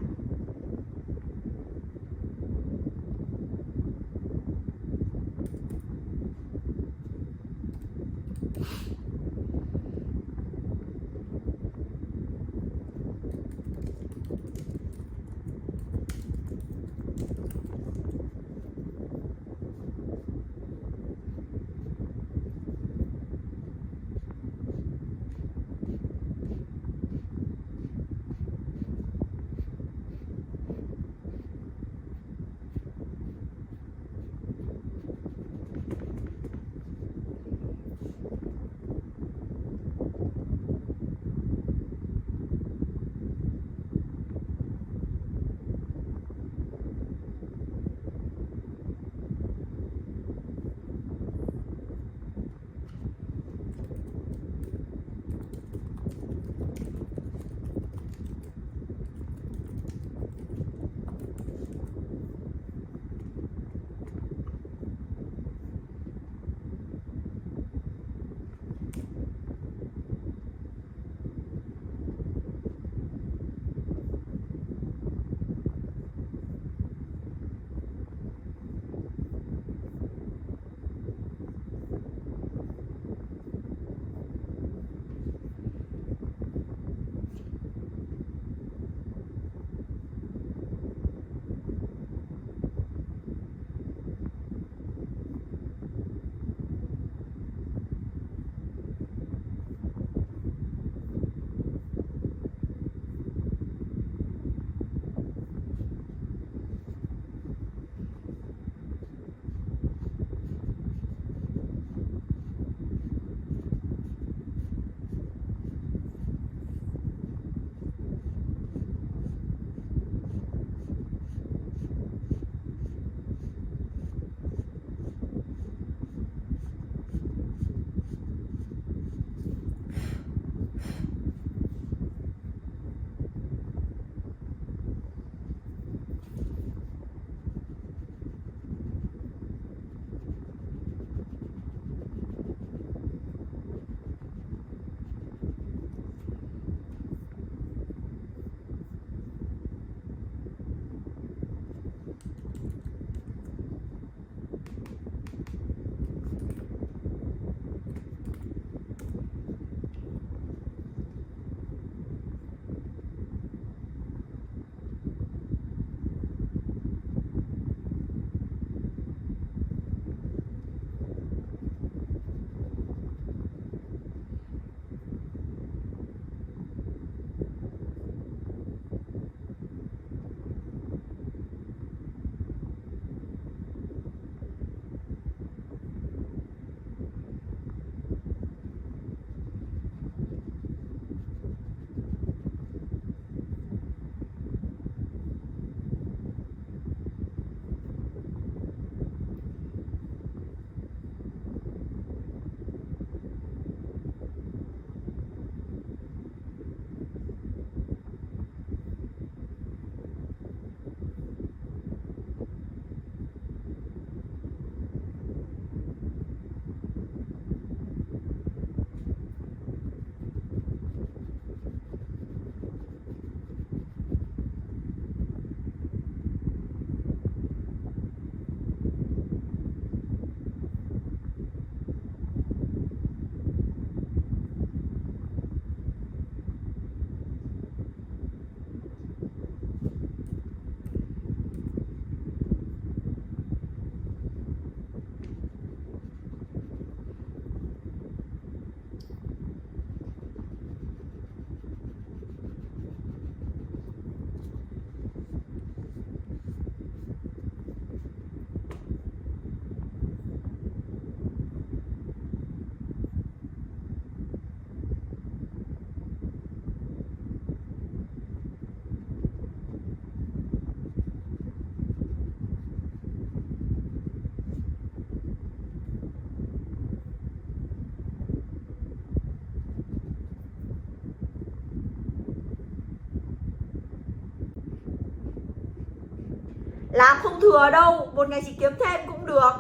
Làm không thừa đâu, một ngày chỉ kiếm thêm cũng được.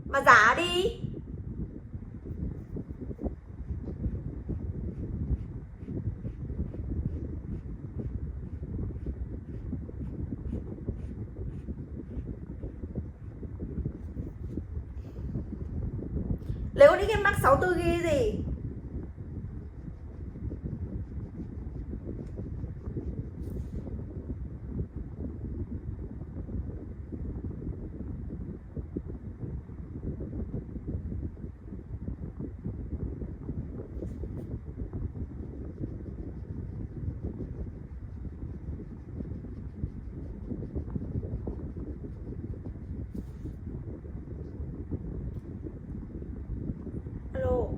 Mà giả đi. Lấy con cái Max 64GB gì?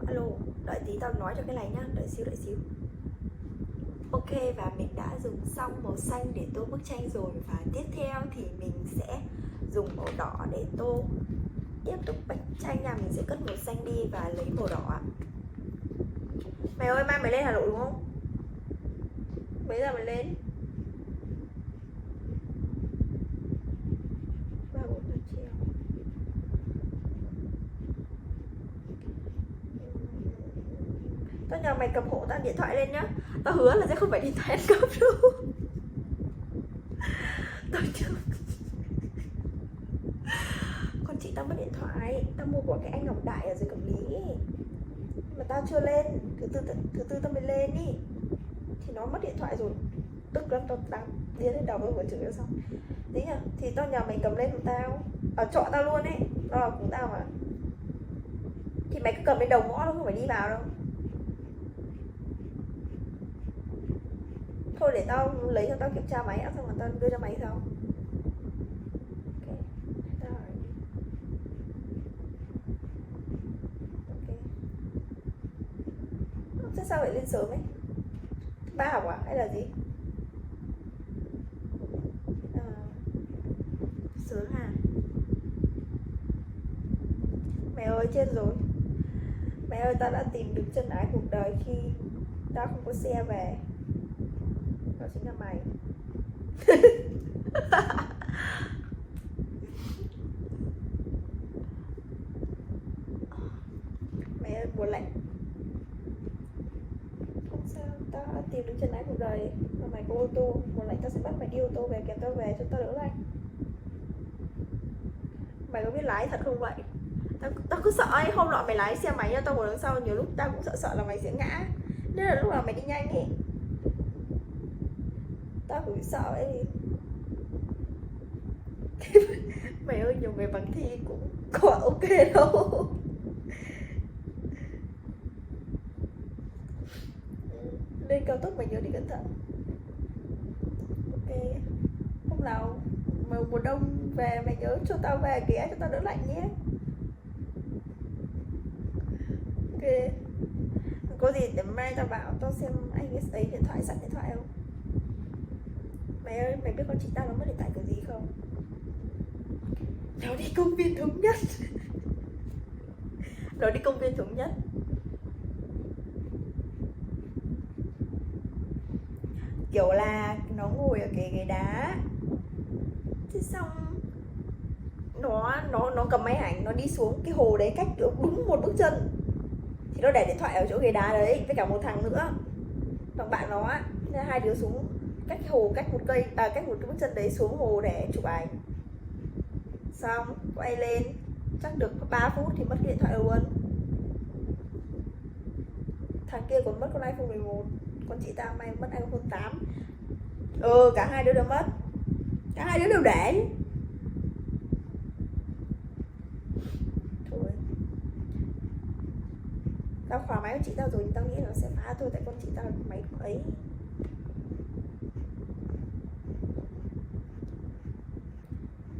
Alo, đợi tí tao nói cho cái này nhá, đợi xíu. Ok, và mình đã dùng xong màu xanh để tô bức tranh rồi. Và tiếp theo thì mình sẽ dùng màu đỏ để tô tiếp tục bức tranh nha. Mình sẽ cất màu xanh đi và lấy màu đỏ. Mày ơi, mai mày lên Hà Nội đúng không? Mấy giờ mày lên? 3-4 giờ chiều. Tao nhờ mày cầm hộ tao điện thoại lên nhá. Tao hứa là sẽ không phải điện thoại ăn cắp đâu. Tao chưa. Con chị tao mất điện thoại. Tao mua của cái anh Ngọc Đại ở dưới Cẩm Lý. Mà tao chưa lên. Thứ tư tao mới lên ý. Thì nó mất điện thoại rồi. Tức lắm, tao đang đi lên đầu vừa chửi nó xong. Thế nhá. Thì tao nhờ mày cầm lên của tao. Ở trọ tao luôn ấy. Đó là của tao mà. Thì mày cứ cầm lên đầu ngõ, nó không phải đi vào đâu. Thôi để tao lấy cho tao kiểm tra máy xong rồi tao đưa cho mày sau. Thế sao lại lên sớm ấy? Ba học à? Hay là gì? Sướng à? Mẹ ơi, chết rồi. Mẹ ơi, tao đã tìm được chân ái cuộc đời khi tao không có xe về. Đó chính là mày. Mẹ ơi, buồn lạnh. Không sao, tao đã tìm được chân ái cuộc đời. Mà mày có ô tô, buồn lạnh tao sẽ bắt mày đi ô tô về kèm tao về cho tao đỡ lạnh. Mày có biết lái thật không vậy? Tao cứ sợ ấy, hôm nọ mày lái xe máy nha, tao ngồi đằng sau nhiều lúc tao cũng sợ là mày sẽ ngã. Nên là lúc nào mày đi nhanh ấy, tao cũng sợ ấy. Mày ơi, nhiều người bằng thi cũng có ok đâu. Lên cao tốc mày nhớ đi cẩn thận. Ok. Hôm nào mà mùa đông về mày nhớ cho tao về ghé cho tao đỡ lạnh nhé. Ok. Có gì để mai tao bảo tao xem anh ấy điện thoại, sẵn điện thoại không? Mày ơi, mày biết con chị tao nó mất điện thoại kiểu gì không? Nó đi công viên Thống Nhất. Nó đi công viên Thống Nhất. Kiểu là nó ngồi ở cái ghế đá. Thế xong nó cầm máy ảnh, nó đi xuống cái hồ đấy cách đúng một bước chân. Thì nó để điện thoại ở chỗ ghế đá đấy với cả một thằng nữa, thằng bạn nó á. Nên hai đứa xuống cách hồ, cách một cái bước chân đấy xuống hồ để chụp ảnh. Xong quay lên chắc được 3 phút thì mất cái điện thoại luôn. Thằng kia còn mất con iPhone 11, con chị tao may mất iPhone 8. Cả hai đứa đều mất. Cả hai đứa đều để. Thôi, tao khóa máy của chị tao rồi nhưng tao nghĩ là nó sẽ phá thôi, tại con chị tao máy cũng ấy.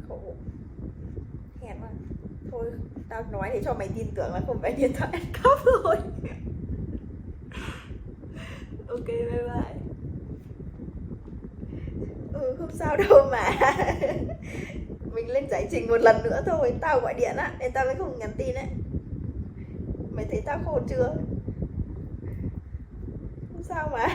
Khổ. Hèn quá. Thôi, tao nói để cho mày tin tưởng là không phải điện thoại ăn cắp rồi. Ok, bye bye. Không sao đâu mà. Mình lên giải trình một lần nữa thôi. Tao gọi điện á, nên tao mới không nhắn tin ấy. Mày thấy tao khôn chưa? Không sao mà.